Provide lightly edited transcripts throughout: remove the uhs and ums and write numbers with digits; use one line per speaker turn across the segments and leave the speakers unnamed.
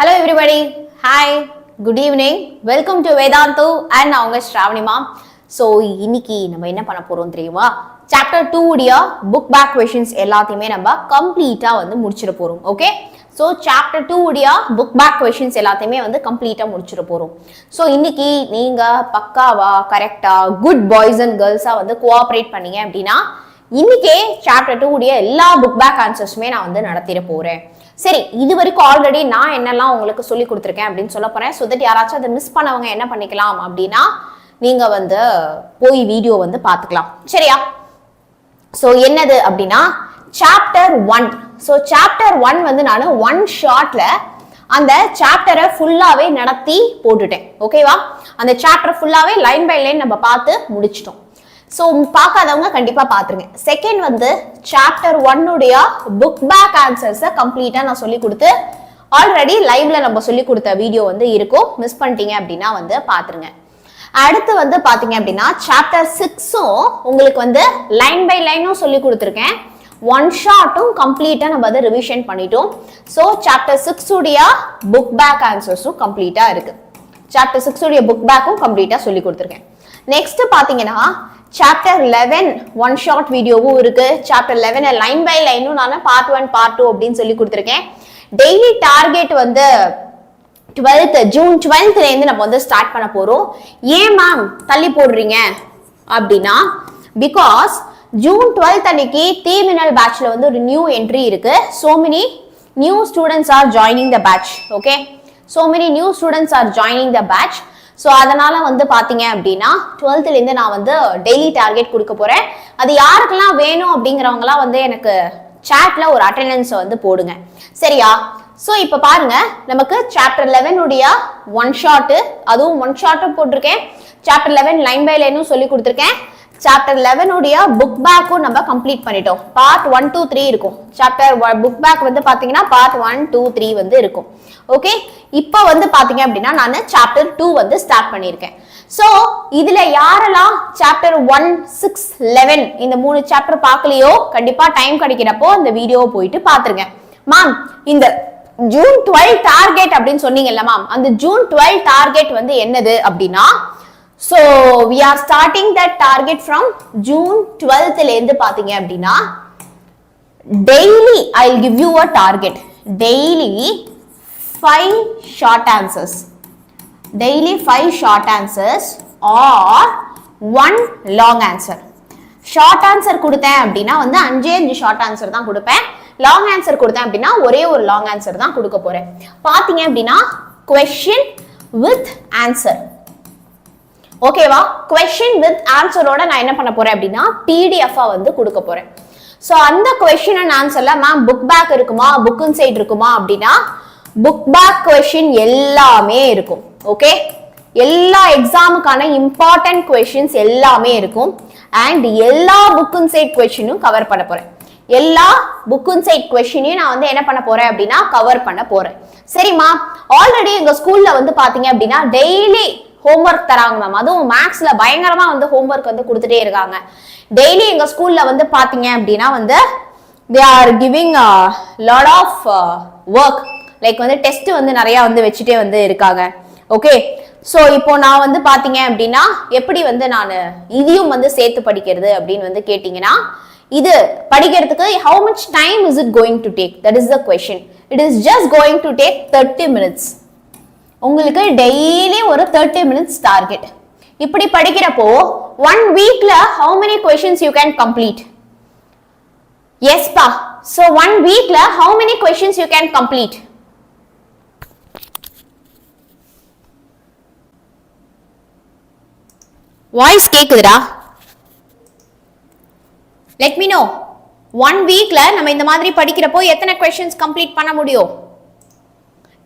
Hello everybody. Hi. Good evening. Welcome to Vedantu and நான் உங்க Shravanee ma'am. So இன்னைக்கு நம்ம என்ன பண்ண போறோம் தெரியுமா? Chapter 2 உடைய book back questions எல்லாத்தையுமே நம்ம கம்ப்ளீட்டா வந்து முடிச்சிர போறோம். ஓகே? So chapter 2 உடைய book back questions எல்லாத்தையுமே வந்து கம்ப்ளீட்டா முடிச்சிர போறோம். So இன்னைக்கு நீங்க பக்காவா கரெக்ட்டா good boys and girls-ஆ வந்து கோஆபரேட் பண்ணீங்க அப்படினா இன்னைக்கே chapter 2 உடைய எல்லா book back answers-மே நான் வந்து நடத்திர போறேன். சரி, இது வரைக்கும் ஆல்ரெடி நான் என்னெல்லாம் உங்களுக்கு சொல்லி கொடுத்துருக்கேன் அப்படின்னு சொல்ல போறேன். ஸோ தட் யாராச்சும் அதை மிஸ் பண்ணவங்க என்ன பண்ணிக்கலாம் அப்படின்னா நீங்க வந்து போய் வீடியோ வந்து பார்த்துக்கலாம். சரியா? ஸோ என்னது அப்படின்னா சாப்டர் 1. ஸோ சாப்டர் 1 வந்து நான் ஒன் ஷார்ட்ல அந்த சாப்டரை ஃபுல்லாவே நடத்தி போட்டுட்டேன். ஓகேவா? அந்த சாப்டர் ஃபுல்லாவே லைன் பை லைன் நம்ம பார்த்து முடிச்சிட்டோம். ஸோ பார்க்காதவங்க கண்டிப்பா பாத்துருங்க. செகண்ட் வந்து சாப்டர் 1 உடைய புக் பேக் ஆன்சர்ஸை கம்ப்ளீட்டா நான் சொல்லி கொடுத்து ஆல்ரெடி லைவ்ல நம்ம சொல்லி கொடுத்த வீடியோ வந்து இருக்கும். மிஸ் பண்ணிட்டீங்க அப்படின்னா வந்து பாத்துருங்க. அடுத்து வந்து பாத்தீங்க அப்படின்னா சாப்டர் 6ம் உங்களுக்கு வந்து லைன் பை லைனும் சொல்லி கொடுத்துருக்கேன். ஒன் ஷாட்டும் கம்ப்ளீட்டா நம்ம அதை ரிவிஷன் பண்ணிட்டோம். ஸோ சாப்டர் 6 உடைய புக் பேக் ஆன்சர்ஸும் கம்ப்ளீட்டா இருக்கு. சாப்டர் 6 உடைய புக் பேக்கும் கம்ப்ளீட்டா சொல்லி கொடுத்துருக்கேன். நெக்ஸ்ட் பாத்தீங்கன்னா சாப்டர் 11 ஒன் ஷார்ட் வீடியோவும் இருக்கு. சாப்டர் 11 லைன் பை லைனும் நான் பார்ட் 1 பார்ட் 2 அப்படின்னு சொல்லி கொடுத்துருக்கேன். டெய்லி டார்கெட் வந்து ஜூன் 12th இருந்து நம்ம வந்து ஸ்டார்ட் பண்ண போறோம். ஏன் மேம் தள்ளி போடுறீங்க அப்படின்னா பிகாஸ் ஜூன் 12th அன்னைக்கு தீமினல் பேட்ச்ல வந்து ஒரு நியூ என்ட்ரி இருக்கு. so many new students are joining the batch. okay, so many new students are joining the batch. So அதனால வந்து பாத்தீங்க அப்படின்னா 12th இருந்து நான் வந்து டெய்லி டார்கெட் கொடுக்க போறேன். அது யாருக்கெல்லாம் வேணும் அப்படிங்கிறவங்களாம் வந்து எனக்கு சாட்ல ஒரு அட்டெண்டன்ஸ் வந்து போடுங்க. சரியா? ஸோ இப்போ பாருங்க, நமக்கு சாப்டர் 11 உடைய ஒன் ஷாட், அதுவும் ஒன் ஷாட்டும் போட்டிருக்கேன். சாப்டர் 11 லைன் பை லைனும் சொல்லி கொடுத்துருக்கேன். சாப்டர் 11 உடைய புக் பேக்கும் நம்ம கம்ப்ளீட் பண்ணிட்டோம். பார்ட் 1 2 3 இருக்கும். சாப்டர் புக் பேக் வந்து பாத்தீங்கன்னா பார்ட் 1 2 3 வந்து இருக்கும். ஓகே, இப்போ வந்து பாத்தீங்க அப்படின்னா நான் சாப்டர் 2 வந்து ஸ்டார்ட் பண்ணியிருக்கேன். ஸோ இதுல யாரெல்லாம் சாப்டர் 1 6 11 இந்த 3 சாப்டர் பார்க்கலையோ கண்டிப்பா டைம் கிடைக்கிறப்போ இந்த வீடியோவை போயிட்டு பாத்துருங்க. மேம் இந்த ஜூன் 12 டார்கெட் அப்படின்னு சொன்னீங்கல்ல மேம், அந்த ஜூன் 12 டார்கெட் வந்து என்னது அப்படின்னா so we are starting that target from June 12th ல இருந்து பாத்தீங்க அப்படின்னா daily I'll give you a target. daily 5 short answers. daily 5 short answers or 1 long answer. short answer கொடுத்தேன் அப்படின்னா வந்து 5 short answer தான் கொடுப்பேன். long answer கொடுத்தேன் அப்படின்னா ஒரே ஒரு long answer தான் கொடுக்க போறேன். பாத்தீங்க அப்படின்னா question with answer. ஓகேவா? கொஸ்டின் வித் ஆன்சரோட நான் என்ன பண்ண போறேன் அப்படின்னா பிடிஎஃப் வந்து கொடுக்க போறேன். சோ அந்த கொஸ்டின் அண்ட் ஆன்சர்ல மேம் புக் பேக் இருக்குமா புக் இன்சைட் இருக்குமா அப்படின்னா புக் பேக் கொஸ்டின் எல்லாமே இருக்கும். ஓகே, எல்லா எக்ஸாமுக்கான இம்பார்ட்டன்ட் கொஸ்டின்ஸ் எல்லாமே இருக்கும். அண்ட் எல்லா புக் இன்சைட் கொஸ்டினும் கவர் பண்ண போறேன். எல்லா புக் இன்சைட் கொஸ்டினையும் நான் வந்து என்ன பண்ண போறேன் அப்படின்னா கவர் பண்ண போறேன். சரிம்மா? ஆல்ரெடி எங்க ஸ்கூல்ல வந்து பாத்தீங்க அப்படின்னா டெய்லி ஹோம்ஒர்க் தராங்க மேம். அதுவும் மேக்ஸ்ல பயங்கரமா வந்து ஹோம்ஒர்க் வந்து கொடுத்துட்டே இருக்காங்க. டெய்லி எங்க ஸ்கூல்ல வந்து பாத்தீங்க அப்படின்னா வந்து they are giving a lot of work. Like வந்து டெஸ்ட் வந்து நிறைய வந்து வச்சுட்டே வந்து இருக்காங்க. ஓகே, ஸோ இப்போ நான் வந்து பாத்தீங்க அப்படின்னா எப்படி வந்து நான் இதையும் வந்து சேர்த்து படிக்கிறது அப்படின்னு வந்து கேட்டீங்கன்னா இது படிக்கிறதுக்கு how much time is it going to take? That is the question. It is just going to take 30 minutes. உங்களுக்கு டெய்லி ஒரு 30 minutes டார்கெட். இப்படி படிக்கிறப்போ 1 weekல how many questions you can complete? Yes pa. So 1 weekல how many questions you can complete? Voice கேக்குதுடா? let me know. 1 weekல நம்ம இந்த மாதிரி படிக்கிறப்போ எத்தனை questions complete பண்ண முடியும்?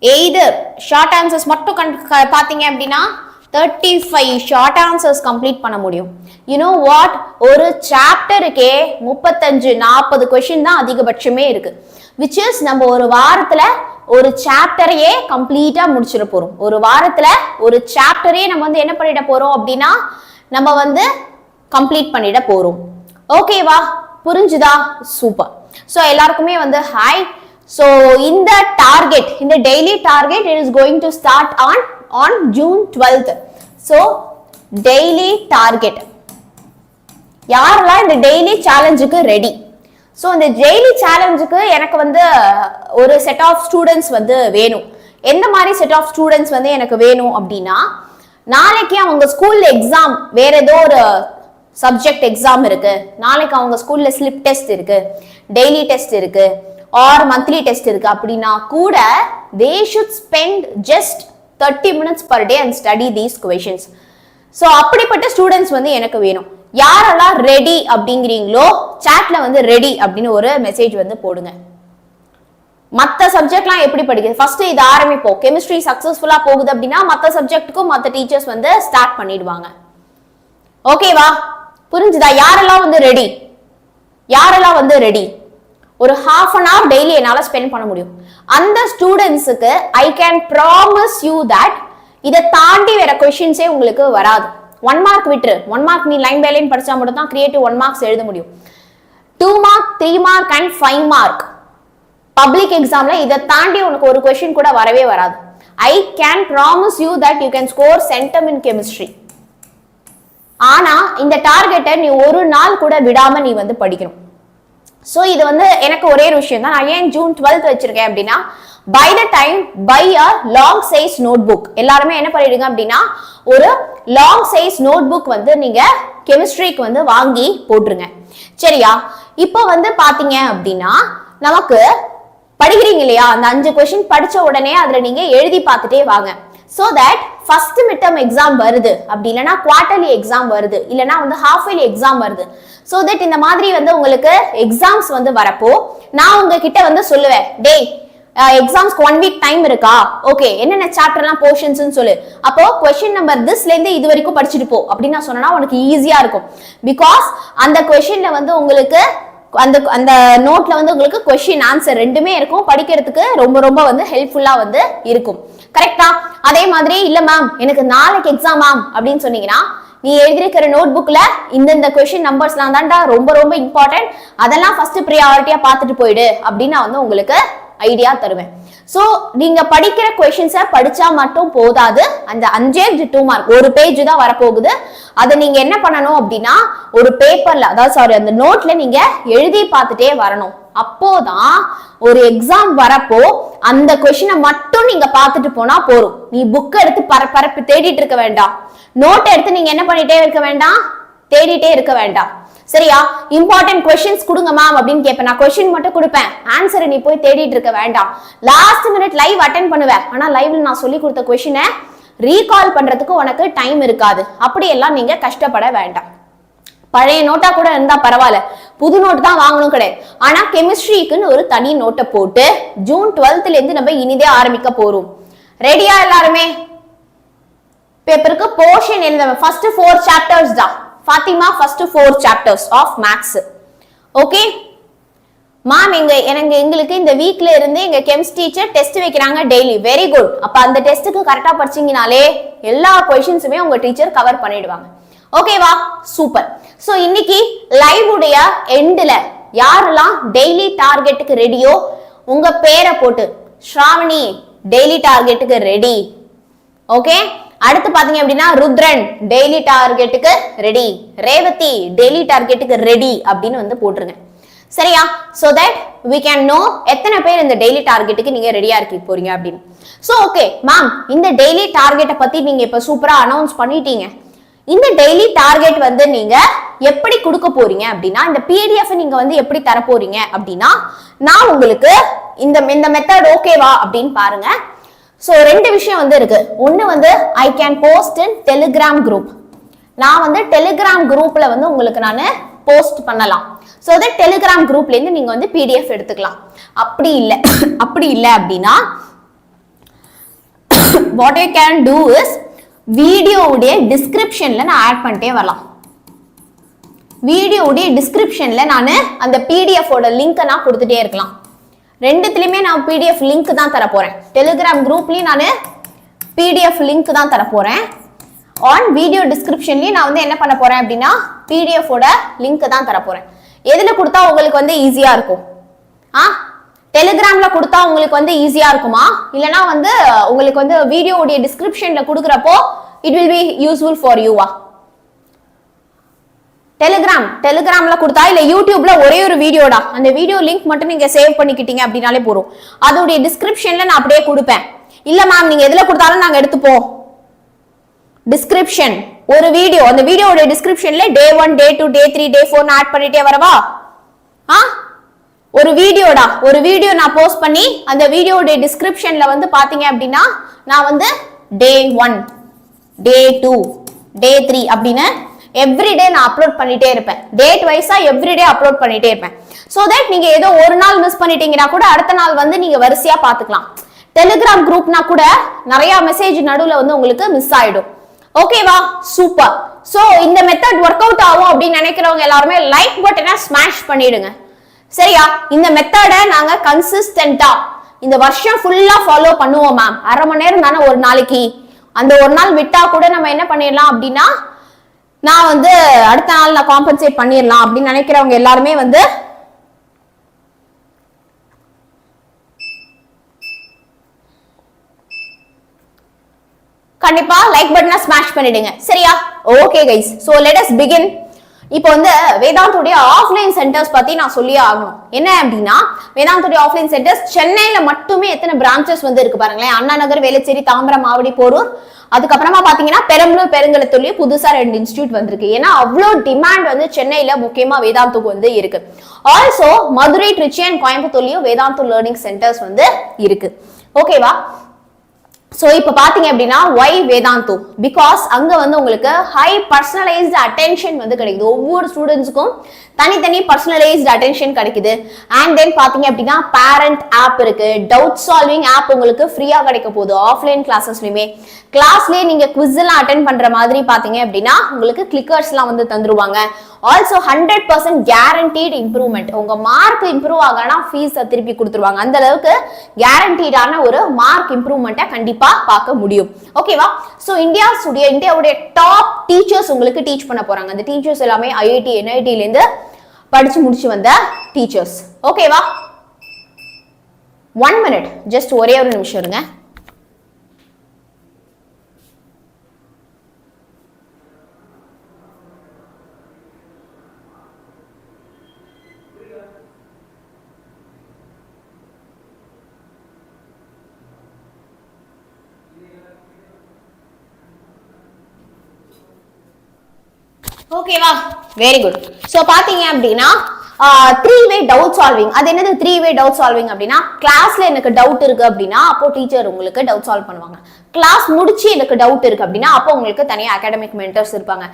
either short answers மட்டும் பாத்தீங்க அப்படின்னா 35 short answers complete பண்ண முடியும். you know what, ஒரு சாப்டருக்கே 35-40 question தான் அதிகபட்சமே இருக்கு. which is நம்ம ஒரு வாரத்துல ஒரு சாப்டரையே கம்ப்ளீட்டா முடிச்சிட போறோம். ஒரு வாரத்துல ஒரு சாப்டரையே நம்ம வந்து என்ன பண்ணிட போறோம் அப்படின்னா நம்ம வந்து கம்ப்ளீட் பண்ணிட போறோம். ஓகேவா? புரிஞ்சுதா? சூப்பர். ஸோ எல்லாருக்குமே வந்து hi. So in the target, in the daily target, it is going to start on June 12th. So daily target. யாரெல்லாம் இந்த daily challenge-க்கு ready? So இந்த daily challenge-க்கு எனக்கு வந்து ஒரு set of students வந்து வேணும். எந்த மாதிரி set of students வந்து எனக்கு வேணும் அப்படின்னா, நாளைக்கு அவங்க ஸ்கூல்ல எக்ஸாம், வேற ஏதோ ஒரு சப்ஜெக்ட் எக்ஸாம் இருக்கு, நாளைக்கு அவங்க ஸ்கூல்ல ஸ்லிப் டெஸ்ட் இருக்கு, டெய்லி டெஸ்ட் இருக்கு, ஆர் மந்த்லி டெஸ்ட் இருக்கு அப்படின்னா கூட they should spend just 30 minutes per day and study these questions. So அப்படிப்பட்ட ஸ்டூடெண்ட்ஸ் வந்து எனக்கு வேணும். யாரெல்லாம் ரெடி அப்படிங்கிறீங்களோ சாட்ல வந்து ரெடி அப்படின்னு ஒரு மெசேஜ் வந்து போடுங்க. மற்ற சப்ஜெக்ட்லாம் எப்படி படிக்கிறது, ஃபர்ஸ்ட் இது ஆரம்பிப்போம். கெமிஸ்ட்ரி சக்சஸ்ஃபுல்லா போகுது அப்படின்னா மற்ற சப்ஜெக்ட்டுக்கும் மற்ற டீச்சர்ஸ் வந்து ஸ்டார்ட் பண்ணிடுவாங்க. ஓகேவா, புரிஞ்சுதா? யாரெல்லாம் வந்து ரெடி, யாரெல்லாம் வந்து ரெடி? ஒரு half an hour டெய்லி என்னால ஸ்பெண்ட் பண்ண முடியும். அந்த ஸ்டூடெண்ட்ஸுக்கு I can promise you that இதை தாண்டி வேற கொஸ்டின்ஸே உங்களுக்கு வராது. 1 மார்க் விட்டுரு, 1 மார்க் நீ லைன் பை லைன் படிச்சா மட்டும் தான் கிரியேட்டிவ் 1 மார்க்ஸ் எழுத முடியும். 2 mark 3 mark and 5 mark public எக்ஸாம்ல இதை தாண்டி உனக்கு ஒரு கொஸ்டின் கூட வரவே வராது. I can promise you that you can score centum in chemistry. ஆனா இந்த டார்கெட்டை நீ ஒரு நாள் கூட விடாம நீ வந்து படிக்கணும். சோ இது வந்து எனக்கு ஒரே ஒரு விஷயம் தான். நான் ஏன் June 12th வச்சிருக்கேன் அப்படின்னா, by the time buy a long size notebook. எல்லாருமே என்ன பண்ணிடுங்க அப்படின்னா, ஒரு long size notebook வந்து நீங்க கெமிஸ்ட்ரிக்கு வந்து வாங்கி போட்டுருங்க. சரியா? இப்போ வந்து பாத்தீங்க அப்படின்னா நமக்கு படிக்கிறீங்க இல்லையா, அந்த 5 கொஸ்டின் படிச்ச உடனே அதுல நீங்க எழுதி பார்த்துட்டே வாங்க. so that first midterm exam வருது, அப்படி இல்லனா quarterly exam வருது, இல்லனா வந்து half yearly exam வருது, so that இந்த மாதிரி வந்து உங்களுக்கு எக்ஸாம்ஸ் வந்து வரப்போ நான் உங்ககிட்ட வந்து சொல்லுவேன், டேய் எக்ஸாம்ஸ்க்கு 1 வீக் டைம் இருக்கா, ஓகே என்னென்ன சாப்டர்லாம் போர்ஷன்ஸ்னு சொல்லு, அப்போ கொஸ்டின் நம்பர் திஸ்ல இருந்து இது வரைக்கும் படிச்சுட்டு போ அப்படின்னு நான் சொன்னா உனக்கு ஈஸியா இருக்கும். பிகாஸ் அந்த கொஸ்டின்ல வந்து உங்களுக்கு அந்த நோட்ல வந்து உங்களுக்கு கொஸ்டின் ஆன்சர் ரெண்டுமே இருக்கும், படிக்கிறதுக்கு ரொம்ப ரொம்ப வந்து ஹெல்ப்ஃபுல்லா வந்து இருக்கும். கரெக்டா? அதே மாதிரி இல்ல மேம் எனக்கு நாளைக்கு எக்ஸாம் மேம் அப்படின்னு சொன்னீங்கன்னா, நீ எழுதிருக்கிற நோட் புக்ல இந்த கொஸ்டின் நம்பர்ஸ்லாம் தான்டா ரொம்ப ரொம்ப இம்பார்ட்டன்ட், அதெல்லாம் ஃபர்ஸ்ட் ப்ரியாரிட்டியா பார்த்துட்டு போயிடு அப்படின்னு நான் வந்து உங்களுக்கு ஐடியா தருவேன். சோ நீங்க படிக்கிற கொஸ்டின்ஸை படிச்சா மட்டும் போதாது, அந்த 5 மார்க் ஒரு பேஜ் தான் வரப்போகுது. அதை நீங்க என்ன பண்ணணும் அப்படின்னா, ஒரு பேப்பர்ல, அதாவது அந்த நோட்ல நீங்க எழுதி பார்த்துட்டே வரணும். அப்போதான் ஒரு எக்ஸாம் வரப்போ அந்த கொஸ்டினை மட்டும் நீங்க பார்த்துட்டு போனா போறோம். நீ புக் எடுத்து பரப்பரப்பு தேடிட்டு இருக்க வேண்டாம், நோட் எடுத்து நீங்க என்ன பண்ணிட்டே இருக்க வேண்டாம், தேடிட்டே இருக்க வேண்டாம். சரியா? இம்பார்ட்டன்ட் கொஸ்டின்ஸ் கொடுங்க மேம் அப்படின்னு கேட்பேன், நான் கொஸ்டின் மட்டும் கொடுப்பேன், ஆன்சரை நீ போய் தேடிட்டு இருக்க வேண்டாம். லாஸ்ட் மினிட் லைவ் அட்டென்ட் பண்ணுவேன், ஆனா லைவ்ல நான் சொல்லி கொடுத்த கொஸ்டினை ரீகால் பண்றதுக்கு உனக்கு டைம் இருக்காது. அப்படியெல்லாம் நீங்க கஷ்டப்பட வேண்டாம். பழைய நோட்டா கூட இருந்தா பரவாயில்ல, புது நோட் தான் வாங்கணும் கிடையாது. ஆனா கெமிஸ்ட்ரிக்குன்னு ஒரு தனி நோட்டை போட்டு June 12th இருந்து நம்ம இனிதே ஆரம்பிக்க போறோம். ரெடியா எல்லாருமே? பேப்பருக்கு போர்ஷன் எழுத ஃபர்ஸ்ட் 4 சாப்டர்ஸ் தான். Fatima first 4 chapters of maths. Okay ma'am, எங்களுக்கு இந்த வீக்ல இருந்து எங்க கெமிஸ்ட்ரி டீச்சர் டெஸ்ட் வைக்கிறாங்க டெய்லி. Very good. அப்ப அந்த டெஸ்ட்டுக்கு கரெக்டா படிச்சீங்கனாலே எல்லா கொஸ்டின்ஸுமே உங்க டீச்சர் கவர் பண்ணிடுவாங்க. ஓகேவா? சூப்பர். சோ இன்னைக்கு லைவ் உடைய எண்ட்ல யாரெல்லாம் டெய்லி டார்கெட்டுக்கு ரெடியோ உங்க பேரை போட்டு ஸ்ராவணி டெய்லி டார்கெட்டுக்கு ரெடி. ஓகே, அடுத்து பாத்தீங்க அப்படின்னா ருத்ரன் டெய்லி டார்கெட்டுக்கு ரெடி, ரேவதி டெய்லி டார்கெட்டுக்கு ரெடி அப்படின்னு வந்து போட்டுருங்க. சரியா? so that we can know எத்தனை பேர் இந்த டெய்லி டார்கெட்டுக்கு நீங்க ரெடியா இருக்க போறீங்க அப்படின்னு. சோ ஓகே மேம், இந்த டெய்லி டார்கெட்டை பத்தி நீங்க இப்ப சூப்பரா அனௌன்ஸ் பண்ணிட்டீங்க. இந்த டெய்லி டார்கெட் வந்து நீங்க எப்படி கொடுக்க போறீங்க அப்படின்னா, இந்த PDF நீங்க வந்து எப்படி தர போறீங்க அப்படின்னா, நான் உங்களுக்கு இந்த மெத்தட் ஓகேவா அப்படின்னு பாருங்க. சோ 2 விஷயம் வந்து இருக்கு. ஒன்னு வந்து I can post in Telegram group. நான் வந்து டெலிகிராம் குரூப்ல வந்து உங்களுக்கு நான் போஸ்ட் பண்ணலாம். சோ அந்த டெலிகிராம் குரூப்ல இருந்து நீங்க வந்து PDF எடுத்துக்கலாம். அப்படி இல்ல அப்படின்னா what you can do is வீடியோவுடைய டிஸ்கிரிப்ஷன்ல நான் ஆட் பண்ணிட்டே வரலாம். வீடியோவுடைய டிஸ்கிரிப்ஷன்ல நான் அந்த PDF ஓட லிங்கை நான் கொடுத்துட்டே இருக்கலாம். ரெண்டுத்துலயுமே நான் PDF லிங்க் தான் தர போறேன். டெலிகிராம் குரூப்லயும் நான் PDF லிங்க் தான் தர போறேன். ஆன் வீடியோ டிஸ்கிரிப்ஷன்லயும் நான் வந்து என்ன பண்ண போறேன் அப்படின்னா PDF ஓட லிங்க் தான் தர போறேன். எதுல கொடுத்தா உங்களுக்கு வந்து ஈஸியா இருக்கும்? டெலிகிராம்ல கொடுத்தா உங்களுக்கு வந்து ஈஸியா இருக்குமா, இல்லனா வந்து உங்களுக்கு வந்து வீடியோவுடைய டிஸ்கிரிப்ஷன்ல கொடுக்குறப்போ it will be useful for யூவா? டெலிகிராம்ல கொடுத்தா இல்ல யூடியூப்ல ஒரே ஒரு வீடியோடா, அந்த வீடியோ லிங்க் மட்டும் நீங்க சேவ் பண்ணிக்கிட்டீங்க அப்படினாலே போறோம். அதோடைய டிஸ்கிரிப்ஷன்ல நான் அப்படியே கொடுப்பேன். இல்ல மேம் நீங்க எதுல கொடுத்தாலும் நாங்க எடுத்துப்போம். டிஸ்கிரிப்ஷன் ஒரு வீடியோ, அந்த வீடியோட டிஸ்கிரிப்ஷன்ல டே 1 டே 2 டே 3 டே 4 ஆட் பண்ணிட்டே வரவா? ஒரு வீடியோடா, ஒரு வீடியோ நான் போஸ்ட் பண்ணி அந்த வீடியோட டிஸ்கிரிப்ஷன்ல வந்து பாத்தீங்க அப்படின்னா நான் வந்து டே 1 டே 2 டே 3 அப்படின்னு எவ்ரிடே நான் அப்லோட் பண்ணிட்டே இருப்பேன். டேட் வைஸா எவ்ரிடே அப்லோட் பண்ணிட்டே இருப்பேன். சோ தட் நீங்க ஏதோ ஒரு நாள் மிஸ் பண்ணிட்டீங்கன்னா கூட அடுத்த நாள் வந்து நீங்க வரிசையா பாத்துக்கலாம். டெலிகிராம் குரூப்னா கூட நிறைய மெசேஜ் நடுவுல வந்து உங்களுக்கு மிஸ் ஆயிடும். ஓகேவா? சூப்பர். சோ இந்த மெத்தட் ஒர்க் அவுட் ஆகும் அப்படின்னு நினைக்கிறவங்க எல்லாருமே லைக் பட்டனை ஸ்மாஷ் பண்ணிடுங்க. சரியா? இந்த மெத்தடை நாங்க கன்சிஸ்டன்டா இந்த வருஷம் ஃபுல்லா ஃபாலோ பண்ணுவோம் மேம். அரை மணி நேரம் தானே ஒரு நாளைக்கு, அந்த ஒரு நாள் விட்டா கூட நம்ம என்ன பண்ணிடலாம் அப்படின்னா நான் வந்து அடுத்த நாள் நான் காம்பன்சேட் பண்ணிடலாம் அப்படின்னு நினைக்கிறவங்க எல்லாருமே வந்து கண்டிப்பா லைக் பட்டனை ஸ்மாஷ் பண்ணிடுங்க. சரியா? Okay guys, so let us begin. இப்போ வந்து வேதாந்துடைய ஆஃப்லைன் சென்டர்ஸ் பத்தி நான் சொல்லியே ஆகணும். என்ன அப்படின்னா வேதாந்துடைய ஆஃப்லைன் சென்டர்ஸ் சென்னையில மட்டுமே எத்தனை பிரான்ச்சஸ் வந்து இருக்கு பாருங்களேன். அண்ணா நகர், வேளச்சேரி, தாம்பரம், ஆவடி, போரூர், அதுக்கப்புறமா பாத்தீங்கன்னா பெரம்பலூர், பெருங்கலத்தூர்லயும் புதுசா 2 இன்ஸ்டிடியூட் வந்திருக்கு. ஏன்னா அவ்வளோ டிமாண்ட் வந்து சென்னையில முக்கியமா வேதாந்துக்கு வந்து இருக்கு. ஆல்சோ மதுரை, திருச்சி அண்ட் கோயம்புத்தூர்லயும் வேதாந்து லேர்னிங் சென்டர்ஸ் வந்து இருக்கு. ஓகேவா? சோ இப்ப பாத்தீங்க அப்படின்னா why வேதாந்து? பிகாஸ் அங்க வந்து உங்களுக்கு ஹை பர்சனலைஸ்டு அட்டென்ஷன் வந்து கிடைக்குது. ஒவ்வொரு ஸ்டூடெண்ட்ஸ்க்கும் தனித்தனி பர்சனலைஸ்டு அட்டென்ஷன் கிடைக்குது. அண்ட் தென் பாத்தீங்க அப்படின்னா பேரண்ட் ஆப் இருக்கு, டவுட் சால்விங் ஆப் உங்களுக்கு ஃப்ரீயா கிடைக்க போகுது. ஆஃப்லைன் கிளாஸஸ்லயுமே கிளாஸ்லயே நீங்க குவிஸ் எல்லாம் அட்டென்ட் பண்ற மாதிரி பாத்தீங்க அப்படின்னா உங்களுக்கு கிளிக்கர்ஸ் எல்லாம் வந்து தந்துருவாங்க. Also 100% guaranteed improvement. உங்க மார்க் இம்ப்ரூவ் ஆகனா ஃபீஸ் திருப்பி கொடுத்துருவாங்க. அந்த அளவுக்கு கேரண்டீடான ஒரு மார்க் இம்ப்ரூவ்மெண்ட்டை கண்டிப்பா பார்க்க முடியும். ஓகேவா? சோ இந்தியாவுடைய டாப் டீச்சர்ஸ் உங்களுக்கு டீச் பண்ண போறாங்க. அந்த டீச்சர்ஸ் எல்லாமே ஐஐடி, என்ஐடில இருந்து படிச்சு முடிச்சு வந்த டீச்சர்ஸ். ஓகேவா? 1 minute, ஜஸ்ட் ஒரே ஒரு நிமிஷம் இருங்க. ஓகேவா? Very good. சோ பாத்தீங்க அப்படின்னா 3-way டவுட் சால்விங். அது என்னது 3-way டவுட் சால்விங் அப்படின்னா கிளாஸ்ல எனக்கு டவுட் இருக்கு அப்படின்னா அப்போ டீச்சர் உங்களுக்கு டவுட் சால்வ் பண்ணுவாங்க. கிளாஸ் முடிச்சு எனக்கு டவுட் இருக்கு அப்படின்னா அப்போ உங்களுக்கு தனியா அகாடமிக் மென்டர்ஸ் இருப்பாங்க.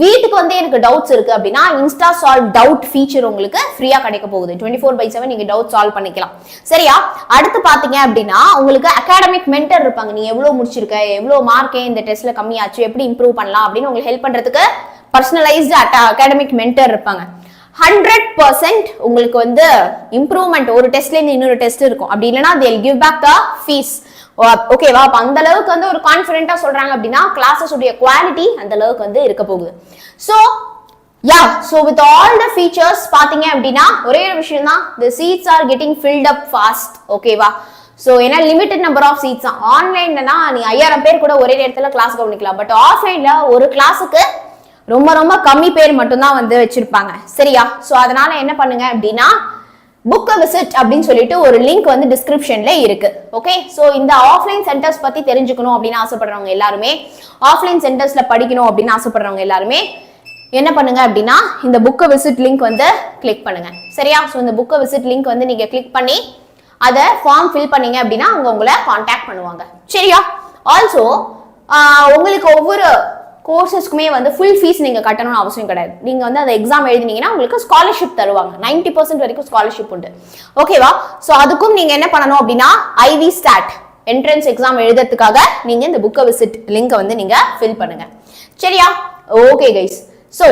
வீட்டுக்கு வந்து எனக்கு டவுட்ஸ் இருக்கு அப்படின்னா இன்ஸ்டா சால்வ் டவுட் ஃபீச்சர் உங்களுக்கு ஃப்ரீயா கிடைக்க போகுது. 24/7 நீங்க டவுட் சால்வ் பண்ணிக்கலாம். சரியா? அடுத்து பாத்தீங்க அப்படின்னா உங்களுக்கு அகாடமிக் மென்டர் இருப்பாங்க. நீ எவ்வளவு முடிச்சிருக்க, எவ்வளவு மார்க் இந்த டெஸ்ட்ல கம்மியாச்சு, எப்படி இம்ப்ரூவ் பண்ணலாம் அப்படின்னு உங்களுக்கு ஹெல்ப் பண்றதுக்கு பர்சனலைஸ்டு அகாடமிக் மென்டர் இருப்பாங்க. 100% உங்களுக்கு வந்து இம்ப்ரூவ்மெண்ட் ஒரு டெஸ்ட்ல இருந்து இன்னொரு டெஸ்ட் இருக்கும். அப்படி இல்லைன்னா they'll give back the fees. ஓகேவா? அப்ப அந்த அளவுக்கு வந்து ஒரு கான்ஃபிடென்ட்டா சொல்றாங்க அப்படின்னா கிளாஸஸ் உடைய குவாலிட்டி அந்த அளவுக்கு வந்து இருக்க போகுது. So with all the features பாத்தீங்க அப்படின்னா ஒரே ஒரு விஷயம் தான், the seats are getting filled up fast. ஓகேவா? சோ ஏன்னா லிமிட்டட் நம்பர் ஆஃப் சீட்ஸ் தான். ஆன்லைன்னா நீ 5000 பேர் கூட ஒரே நேரத்துல கிளாஸ் கவனிக்கலாம். பட் ஆஃப்லைன்ல ஒரு கிளாஸுக்கு ரொம்ப ரொம்ப கம்மி பேர் மட்டும்தான் வந்து வச்சிருப்பாங்க. சரியா? சோ அதனால என்ன பண்ணுங்க அப்படின்னா புக் விசிட் அப்படின்னு சொல்லிட்டு ஒரு லிங்க் வந்து டிஸ்கிரிப்ஷன்ல இருக்கு. ஓகே? சோ இந்த ஆஃப்லைன் சென்டர்ஸ் பத்தி தெரிஞ்சுக்கணும் அப்படின்னு ஆசைப்படுறவங்க எல்லாருமே, ஆஃப்லைன் சென்டர்ஸ்ல படிக்கணும் அப்படின்னு ஆசைப்படுறவங்க எல்லாருமே என்ன பண்ணுங்க அப்படின்னா இந்த புக் விசிட் லிங்க் வந்து கிளிக் பண்ணுங்க. சரியா? சோ இந்த புக் விசிட் லிங்க் வந்து நீங்க கிளிக் பண்ணி அதை ஃபார்ம் ஃபில் பண்ணீங்க அப்படின்னா அவங்க உங்களை கான்டாக்ட் பண்ணுவாங்க. சரியா? ஆல்சோ உங்களுக்கு ஒவ்வொரு கோர்சஸ்க்குமே வந்து ஃபுல் ஃபீஸ் நீங்க கட்டணும்னு அவசியம் கிடையாது. நீங்க வந்து அந்த எக்ஸாம் எழுதினீங்கன்னா உங்களுக்கு ஸ்காலர்ஷிப் தருவாங்க. 90% வரைக்கும் ஸ்காலர்ஷிப் உண்டு. ஓகேவா? சோ அதுக்கும் நீங்க என்ன பண்ணணும் அப்படின்னா ஐவி ஸ்டாட் என்ட்ரன்ஸ் எக்ஸாம் எழுதுறதுக்காக நீங்க இந்த புக் விசிட் லிங்க் வந்து நீங்க ஃபில் பண்ணுங்க. சரியா? Okay guys. சோ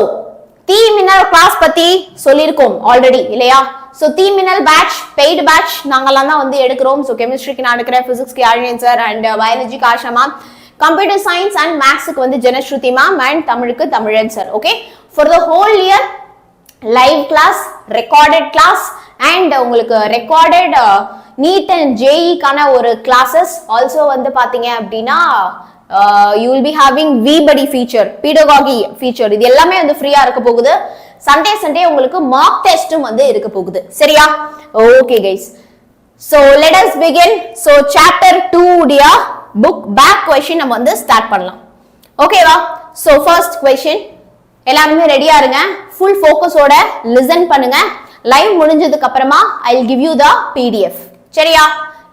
தீமின்னல் கிளாஸ் பத்தி சொல்லிருக்கோம் ஆல்ரெடி இல்லையா? சோ தீமின்னல் பேட்ச் பெய்டு பேட்ச் நாங்கெல்லாம் தான் வந்து எடுக்கிறோம். சோ கெமிஸ்ட்ரிக்கு நான் எடுக்கிறேன், பிசிக்ஸ்க்கு 𝐂𝐻𝐻𝑒𝑚 சார் அண்ட் பயாலஜிக்கு Asha ma'am, computer science and maths க்கு வந்து ஜெனஸ்ருதி மேம் and தமிழுக்கு தமிழன் sir. Okay? for the whole year live class, recorded class and உங்களுக்கு ரெக்கார்டட் நீட் அண்ட் ஜேஇக்கான ஒரு கிளாஸஸ் ஆல்சோ வந்து பாத்தீங்க அப்படின்னா you will be having 𝑣𝒐𝒏𝒐 feature, pedagogy feature, இது எல்லாமே வந்து ஃப்ரீயா இருக்க போகுது. சண்டே உங்களுக்கு மார்க் டெஸ்டும் வந்து இருக்க போகுது. சரியா? Okay guys, so let us begin. so chapter 2 உடைய book back question நம்ம வந்து ஸ்டார்ட் பண்ணலாம். ஓகேவா? so first question, எல்லாரும் ரெடியா இருங்க, full focus ஓட listen பண்ணுங்க. லைவ் முடிஞ்சதுக்கு அப்புறமா I will give you the PDF. சரியா?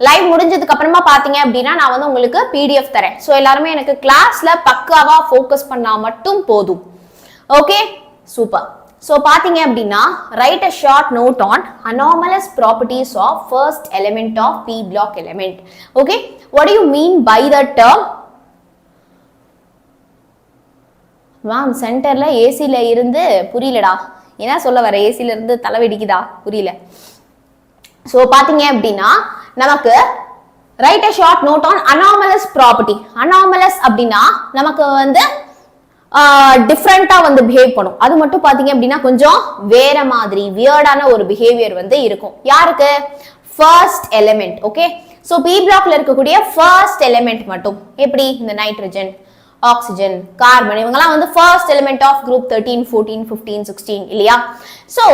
லைவ் முடிஞ்சதுக்கு அப்புறமா பாத்தீங்க அப்படின்னா நான் வந்து உங்களுக்கு PDF தரேன். சோ எல்லாரும் எனக்கு கிளாஸ்ல பக்காவா ஃபோக்கஸ் பண்ணா மட்டும் போதும். Okay, super. சோ பாத்தீங்க அப்படின்னா write a short note on anomalous properties of first element of P block element. Okay, what do you mean by the term? Ma'am சென்டர்ல ஏசில இருந்து புரியலடா, என்ன சொல்ல வர? ஏசில இருந்து தலைவெடிக்குதா? புரியல. சோ பாத்தீங்க அப்படின்னா நமக்கு write a short note on anomalous property. anomalous அப்படின்னா நமக்கு வந்து டிஃபரண்டா வந்து பிஹேவ் பண்ணும். அது மட்டும் பாத்தீங்க அப்படின்னா கொஞ்சம் வேற மாதிரி வியர்டான ஒரு பிஹேவியர் வந்து இருக்கும். யாருக்கு? First element. Okay, so P பிளாக்ல இருக்கக்கூடிய ஃபர்ஸ்ட் எலிமெண்ட் மட்டும். எப்படி? இந்த நைட்ரஜன், ஆக்சிஜன், கார்பன், இவங்கலாம் வந்து ஃபர்ஸ்ட் எலிமெண்ட் ஆஃப் குரூப் 13, 14, 15, 16 இல்லையா? சோ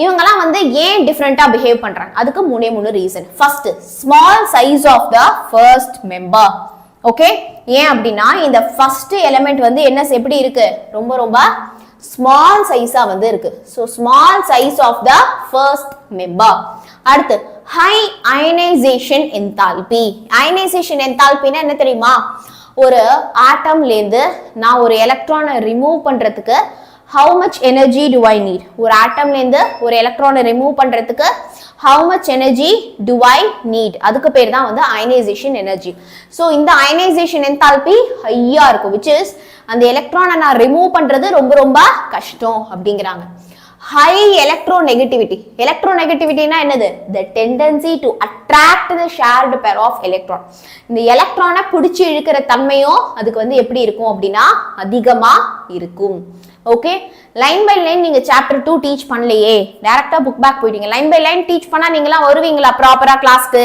இவங்கலாம் வந்து ஏன் டிஃபரண்டா பிஹேவ் பண்றாங்க? அதுக்கு மூணு reason. First, small size of the first member. Okay, ஏன் அப்படின்னா இந்த ஃபர்ஸ்ட் எலிமெண்ட் வந்து என்ன எப்படி இருக்கு? ரொம்ப ரொம்ப ஸ்மால் சைஸா வந்து இருக்கு. So small size of the first member. அடுத்து ஹை அயனைசேஷன் என்தால்பி. அயனைசேஷன் என்தால்பினா என்ன தெரியுமா? ஒரு ஆட்டம்ல இருந்து நான் ஒரு எலக்ட்ரானை ரிமூவ் பண்றதுக்கு how much energy do I need? ஒரு ஆட்டம்ல இருந்து ஒரு எலக்ட்ரானை ரிமூவ் பண்றதுக்கு how much energy do I need? அதுக்கு பேர் தான் வந்து அயனைசேஷன் எனர்ஜி. சோ இந்த அயனைசேஷன் என்தால்பி ஹையா இருக்கும், which is அந்த எலக்ட்ரானை நான் ரிமூவ் பண்றது ரொம்ப ரொம்ப கஷ்டம் அப்படிங்கிறாங்க. High electronegativity. எலக்ட்ரோநெகட்டிவிட்டினா என்னது? the tendency to attract the shared pair of electron. இந்த எலக்ட்ரானை பிடிச்சி இழுக்கிற தன்மையும் அதுக்கு வந்து எப்படி இருக்கும் அப்படின்னா அதிகமா இருக்கும். ஓகே, லைன் பை லைன் நீங்க சாப்டர் 2 டீச் பண்ணலையே, டைரக்டா புக் பேக் போயிட்டீங்க. லைன் பை லைன் டீச் பண்ணா நீங்களாம் வருவீங்களா ப்ராப்பரா கிளாஸ்க்கு?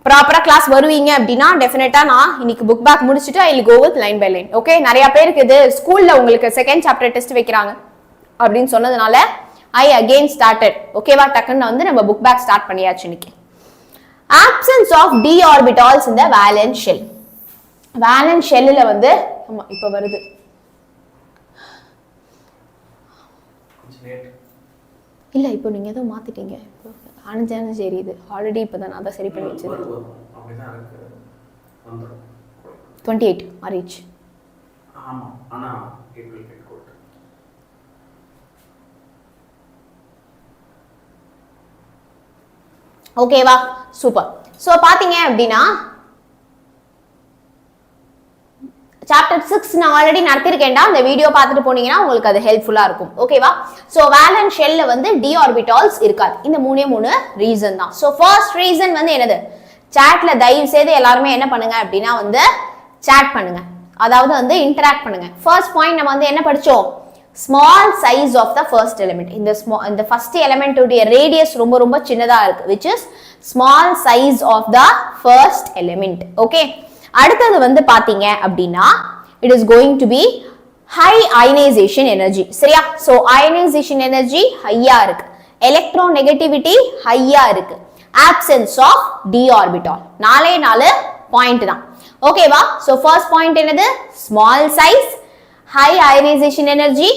ப்ராப்பரா கிளாஸ் வருவீங்க அப்படின்னா டெஃபினட்டா நான் இன்னைக்கு புக் பேக் முடிச்சுட்டு I will go with line by line. Okay, நிறைய பேருக்கு இது ஸ்கூல்ல உங்களுக்கு செகண்ட் சாப்டர் டெஸ்ட் வைக்கிறாங்க அப்படின்னு சொன்னதுனால ஐ அகெயின் ஸ்டார்டட். ஓகேவா? டக்குன்னு வந்து நம்ம புக் பேக் ஸ்டார்ட் பண்ணியாச்சு இன்னைக்கு. absence of d orbitals in the valence shell. valence shellல வந்து இப்ப வருது இல்ல, இப்போ நீங்க ஏதோ மாத்திட்டீங்க. அனுஜான சரி, இது ஆல்ரெடி இப்பதான் நான் தான் சரி பண்ணி வச்சது. 28 ஆரிச். ஆமா, ஆனா it will get good. ஓகேவா? சூப்பர். சோ பாத்தீங்க அப்படின்னா சாப்டர் 6 நான் ஆல்ரெடி நடத்திருக்கேன்டா, அந்த வீடியோ பார்த்துட்டு போனீங்கன்னா உங்களுக்கு அது ஹெல்ப்ஃபுல்லா இருக்கும். ஓகேவா? சோ வேலன்ஸ் ஷெல்ல வந்து d ஆர்பிட்டால்ஸ் இருக்காது. இந்த மூணு ரீசன் தான். சோ ஃபர்ஸ்ட் ரீசன் வந்து என்னது? சாட்ல தயவு செய்து எல்லாரும் என்ன பண்ணுங்க அப்படின்னா வந்து சாட் பண்ணுங்க, அதாவது வந்து இன்டராக்ட் பண்ணுங்க. ஃபர்ஸ்ட் பாயிண்ட் நம்ம வந்து என்ன படிச்சோம்? Small size of the first element. இந்த ஃபர்ஸ்ட் எலிமெண்ட் உடைய ரேடியஸ் ரொம்ப ரொம்ப சின்னதா இருக்கு, which is small size of the first element. Okay, அடுத்தது வந்து பாத்தீங்க அப்படின்னா it is going to be high ionization energy. சரியா? சோ ionization energy ஹையா இருக்கு, எலக்ட்ரோநெகட்டிவிட்டி ஹையா இருக்கு, absence of d orbital. நாலே பாயிண்ட் தான். ஓகேவா? சோ ஃபர்ஸ்ட் பாயிண்ட் என்னது? Small size, high ionization energy,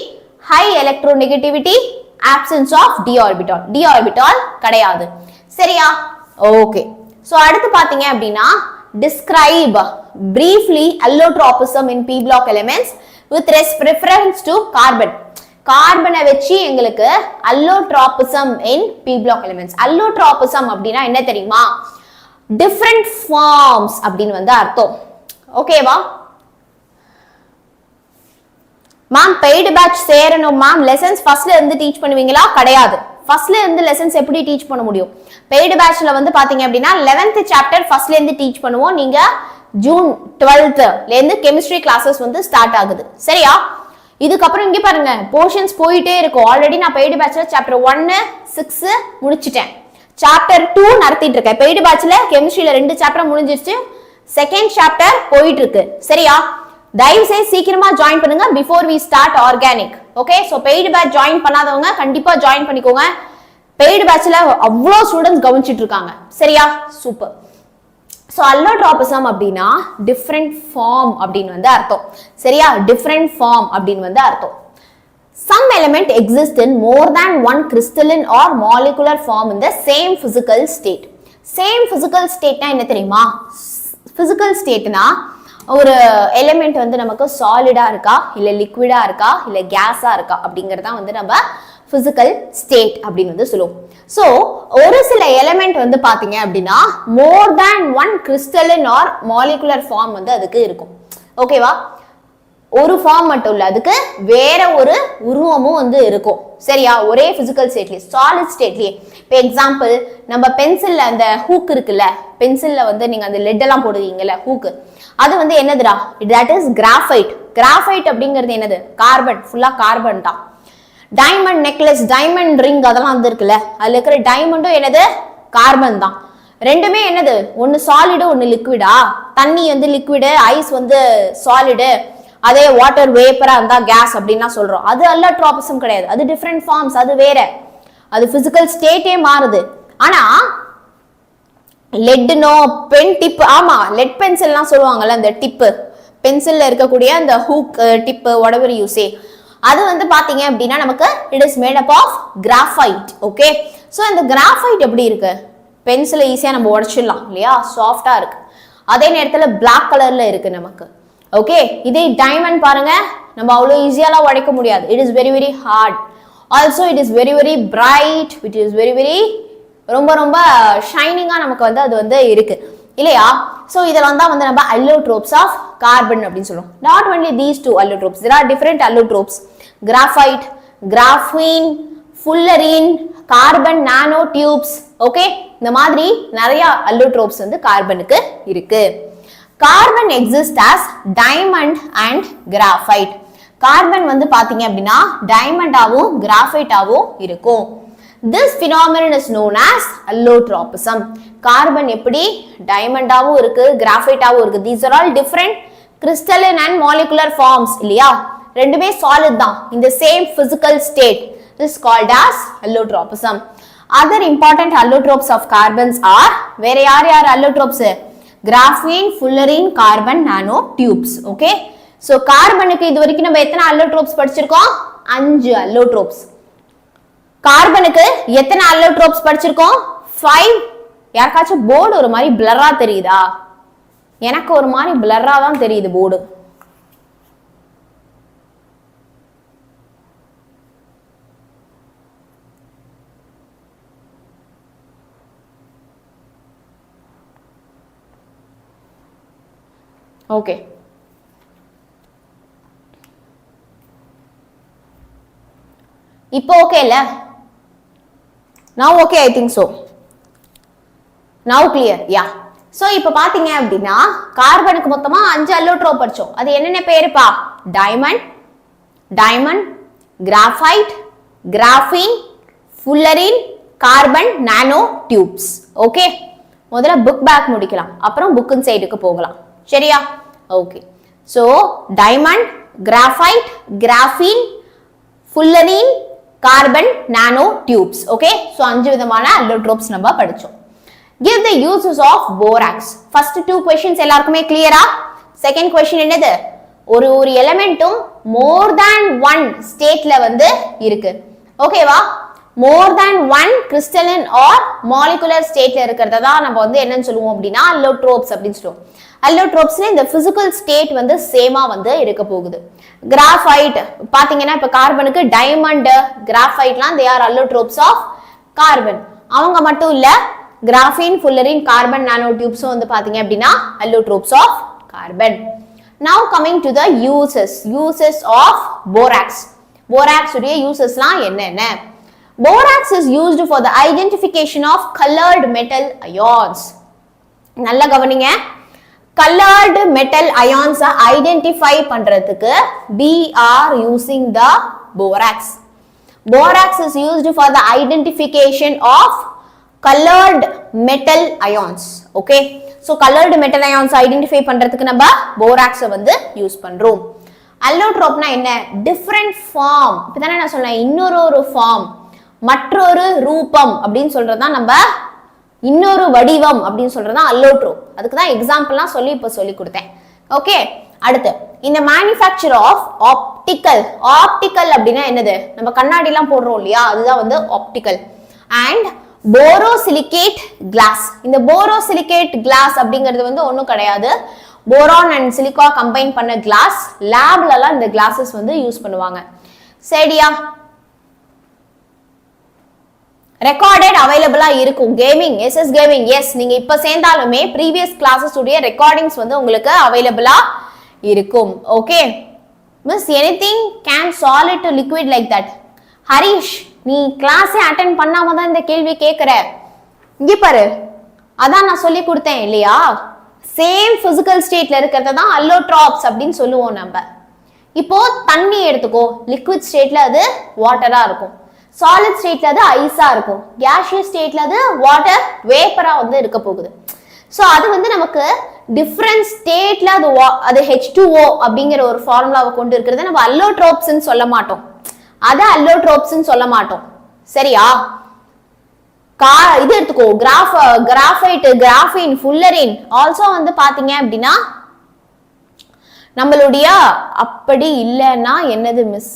high electronegativity, absence of d orbital. d orbital கிடையாது. சரியா? ஓகே, சோ அடுத்து பாத்தீங்க அப்படின்னா describe briefly allotropism in p block elements with reference to carbon. கார்பனை வச்சு எங்களுக்கு allotropism in p block elements. allotropism அப்படின்னா என்ன தெரியுமா? different forms அப்படின்னு வந்து அர்த்தம். ஓகேவா? மேம் பெய்டு பேட்ச் சேரணும் மேம், லெசன்ஸ் ஃபர்ஸ்ட்ல இருந்து டீச் பண்ணுவீங்களா? கிடையாது. ஃபர்ஸ்ட்ல இருந்து லெசன்ஸ் எப்படி டீச் பண்ண முடியும்? பெய்டு பேட்ச்ல வந்து பாத்தீங்க அப்படின்னா 11th சாப்டர் ஃபர்ஸ்ட்ல இருந்து டீச் பண்ணுவோம். நீங்க ஜூன் 12th ல இருந்து கெமிஸ்ட்ரி கிளாसेस வந்து ஸ்டார்ட் ஆகுது. சரியா? இதுக்கப்புறம் இங்க பாருங்க போர்ஷன்ஸ் போயிட்டே இருக்கும். ஆல்ரெடி நான் பெய்டு பேட்ச்ல சாப்டர் 1, 6 முடிச்சிட்டேன். சாப்டர் 2 நடத்திட்டு இருக்கேன். பெய்டு பேட்ச்ல கெமிஸ்ட்ரியில 2 சாப்டர் முடிஞ்சிருச்சு. செகண்ட் சாப்டர் போயிட்டு இருக்கு. சரியா? தயவு செய்து சீக்கிரமா ஜாயின் பண்ணுங்க before we start organic. Okay, so paid batch join பண்ணாதவங்க கண்டிப்பா ஜாயின் பண்ணிக்கோங்க. பெய்டு பேட்ச்ல அவ்வளோ ஸ்டூடெண்ட்ஸ் கவனிச்சிட்டு இருக்காங்க. சரியா? சூப்பர். ஸோ அல்லோட்ரோபிசம் அப்படின்னா டிஃப்ரெண்ட் ஃபார்ம் அப்படின்னு வந்து அர்த்தம். சரியா? டிஃப்ரெண்ட் ஃபார்ம் அப்படின்னு வந்து அர்த்தம். Some element exist in more than one crystalline or molecular form in the same physical state. Same physical state என்ன தெரியுமா? Physical stateனா ஒரு எலிமெண்ட் வந்து நமக்கு சாலிடா இருக்கா இல்ல லிக்விடா இருக்கா இல்ல கேஸா இருக்கா அப்படிங்கறத வந்து நம்ம பிசிக்கல் ஸ்டேட் அப்படின்னு வந்து சொல்லுவோம். சோ ஒரு சில எலிமெண்ட் வந்து பாத்தீங்க அப்படின்னா more than one crystalline or molecular form வந்து அதுக்கு இருக்கும். ஓகேவா? ஒரு ஃபார்ம் மட்டும் இல்ல, அதுக்கு வேற ஒரு உருவமும் வந்து இருக்கும். சரியா? ஒரே பிசிக்கல் ஸ்டேட்லயே சாலிட் ஸ்டேட்லயே. இப்போ எக்ஸாம்பிள் நம்ம பென்சில்ல அந்த ஹூக் இருக்குல்ல, பென்சில்ல வந்து நீங்க அந்த லெட் எல்லாம் போடுவீங்கல்ல ஹூக், அது வந்து என்னதுடா? That is graphite. கிராஃபைட் அப்படிங்கிறது என்னது? கார்பன், ஃபுல்லா கார்பன் தான். டைமண்ட் நெக்லஸ், டைமண்ட் ரிங் அதெல்லாம் வந்து இருக்குல்ல, அதுல இருக்கிற டைமண்டும் என்னது? கார்பன் தான். ரெண்டுமே என்னது? ஒன்னு சாலிடு ஒன்னு லிக்விடா. தண்ணி வந்து லிக்விடு, ஐஸ் வந்து சாலிடு, அதே வாட்டர் வேப்பரா இருந்தா கேஸ் அப்படின்னா சொல்றோம். அது அல்லோட்ரோபிசம் கிடையாது, அது டிஃப்ரெண்ட் ஃபார்ம்ஸ், அது வேற, அது பிசிக்கல் ஸ்டேட்டே மாறுது. ஆனா லெட்னோ பென் டிப், ஆமா லெட் பென்சில்லாம் சொல்லுவாங்கல்ல, அந்த டிப்பு பென்சில்ல இருக்கக்கூடிய அந்த hook tip whatever you say, அது வந்து பாத்தீங்க அப்படின்னா நமக்கு it is made up of graphite. Okay, so இந்த கிராஃபைட் எப்படி இருக்கு? பென்சிலை ஈஸியா நம்ம உடைச்சிடலாம் இல்லையா, சாஃப்டா இருக்கு. அதே நேரத்துல பிளாக் கலர்ல இருக்கு நமக்கு. ஓகே, இதே டைமண்ட் பாருங்க, நம்ம அவ்வளவு ஈஸியாலாம் உடைக்க முடியாது. It is very very hard. Also it is very very bright, which is very very ரொம்ப ரொம்ப ஷைனிங்கா நமக்கு வந்து அது வந்து இருக்கு இல்லையா? சோ இதெல்லாம் தான் வந்து நம்ம allotropes of carbon அப்படின்னு சொல்றோம். Not only these two allotropes, there are different allotropes. Graphite, graphene, fullerene, carbon nanotubes. Okay, இந்த மாதிரி நிறைய allotropes வந்து கார்பனுக்கு இருக்கு. Carbon exist as diamond and graphite. Carbon வந்து பாத்தீங்க அப்படின்னா டைமண்டாவும் கிராஃபைட்டாவும் இருக்கும். This phenomenon is known as allotropism. Carbon எப்படி டைமண்டாவும் இருக்கு, கிராஃபைட்டாவும் இருக்கு. These are all different crystalline and molecular forms இல்லையா? ரெண்டுமே solid தான். In the same physical state. This is called as allotropism. Other important allotropes of carbons are, வேற யார் யார் allotropes? Graphene, fullerene, carbon nanotubes. Okay? So கார்பனுக்கு இது வரைக்கும் நம்ம எத்தனை allotropes படிச்சிருக்கோம்? 5 allotropes. கார்பனுக்கு எத்தனை allotropes படிச்சிருக்கோம்? 5. யாருக்காச்சும் போர்டு ஒரு மாதிரி பிளரா தெரியுதா? எனக்கு ஒரு மாதிரி பிளரா தான் தெரியுது போர்டு. ஓகே, இப்போ ஓகே இல்ல? now okay, I think so. now clear, yeah. so இப்போ பாத்தீங்க அப்படின்னா கார்பனுக்கு மொத்தமா 5 அல்லோட்ரோப் படிச்சோம். அது என்னென்ன பேருப்பா? Diamond, diamond, graphite, graphene, fullerene, carbon nanotubes. Okay, முதல்ல புக் பேக் முடிக்கலாம், அப்புறம் புக் சைடுக்கு போகலாம். சரியா? Okay, so diamond, graphite, graphene, fullerene, carbon nanotubes. Okay, so 5 விதமான அல்லோட்ரோப்ஸ் நம்ம படிச்சோம். Give the uses of borax. First 2 questions எல்லாருக்குமே கிளியரா? செகண்ட் क्वेश्चन என்னது? ஒரு ஒரு எலிமெண்ட்டும் more than one ஸ்டேட்ல வந்து இருக்கு. ஓகேவா? more than one crystalline or molecular ஸ்டேட்ல இருக்கிறத தான் நம்ம வந்து என்னன்னு சொல்லுவோம் அப்படின்னா allotropes அப்படின்னு சொல்லுவோம். allotropesல இந்த physical state வந்து சேமா வந்து இருக்க போகுது. கிராஃபைட் பாத்தீங்கன்னா இப்ப கார்பனுக்கு diamond, கிராஃபைட்லாம் they are allotropes of carbon. அவங்க மட்டும் இல்ல, கிராஃபீன், ஃபுல்லரின், கார்பன் நானோடியூப்ஸ் வந்து பாத்தீங்க அப்படின்னா allotropes of carbon. Now coming to the uses of borax. borax உடைய usesலாம் என்னென்ன? borax is used for the identification of colored metal ions. நல்லா கவனிங்க, colored metal ions identify பண்றதுக்கு we are using the borax. borax is used for the identification of colored metal ions. Okay, so colored metal ions identify பண்றதுக்கு நம்ம borax வந்து use பண்றோம். allotrope னா என்ன? different form. இப்பதானே நான் சொன்னேன், இன்னொரு form, மற்றொரு ரூபம் அப்படின்னு சொல்றதுதான் நம்ம இன்னொரு வடிவம் அப்படின்னு சொல்றதுதான் allotrope. அதுக்கு தான் எக்ஸாம்பிள்லாம் சொல்லி கொடுத்தேன். ஓகே, அடுத்து இந்த மேனுஃபேக்சர் ஆஃப் ஆப்டிக்கல். ஆப்டிக்கல் அப்படின்னா என்னது? நம்ம கண்ணாடி எல்லாம் போடுறோம் இல்லையா, அதுதான் வந்து ஆப்டிக்கல். And borosilicate glass. இந்த போரோசிலிகேட் கிளாஸ் அப்படிங்கிறது வந்து ஒன்றும் கிடையாது, போரான் அண்ட் சிலிக்கா கம்பைன் பண்ண கிளாஸ். லேப்ல எல்லாம் இந்த கிளாஸஸ் வந்து யூஸ் பண்ணுவாங்க. சரியா? ரெக்கார்டட் அவைலபிளா இருக்கும். கேமிங், எஸ்எஸ் கேமிங், எஸ், நீங்க இப்ப சேர்ந்தாலுமே ப்ரீவியஸ் கிளாஸஸ் உடைய ரெக்கார்டிங்ஸ் வந்து உங்களுக்கு அவைலபிளா இருக்கும். Okay miss, anything can solid to liquid like that. Harish, நீ கிளாஸே அட்டென்ட் பண்ணாம தான் இந்த கேள்வி கேட்கிற. இங்க பாரு, அதான் நான் சொல்லி கொடுத்தேன் இல்லையா, சேம் பிசிக்கல் ஸ்டேட்ல இருக்கிறத தான் அல்லோட்ராப்ஸ் அப்படின்னு சொல்லுவோம் நம்ம. இப்போ தண்ணி எடுத்துக்கோ, லிக்விட் ஸ்டேட்ல அது வாட்டரா இருக்கும், சாலிட் ஸ்டேட்ல அது ஐஸா இருக்கும், கேஷியஸ் ஸ்டேட்ல அது வாட்டர் வேப்பரா வந்து இருக்க போகுது. ஸோ அது வந்து நமக்கு டிஃப்ரெண்ட் ஸ்டேட்ல அது H2O அப்படிங்கிற ஒரு ஃபார்முலாவை கொண்டு இருக்கிறத நம்ம அல்லோட்ரோப்ஸ்ன்னு சொல்ல மாட்டோம், அதை அல்லோட்ரோப்ஸ்ன்னு சொல்ல மாட்டோம். சரியா? இது எடுத்துக்கோ, கிராஃபைட், கிராஃபின், ஃபுல்லரின் ஆல்சோ வந்து பாத்தீங்க அப்படின்னா நம்மளுடைய. அப்படி இல்லைன்னா என்னது மிஸ்?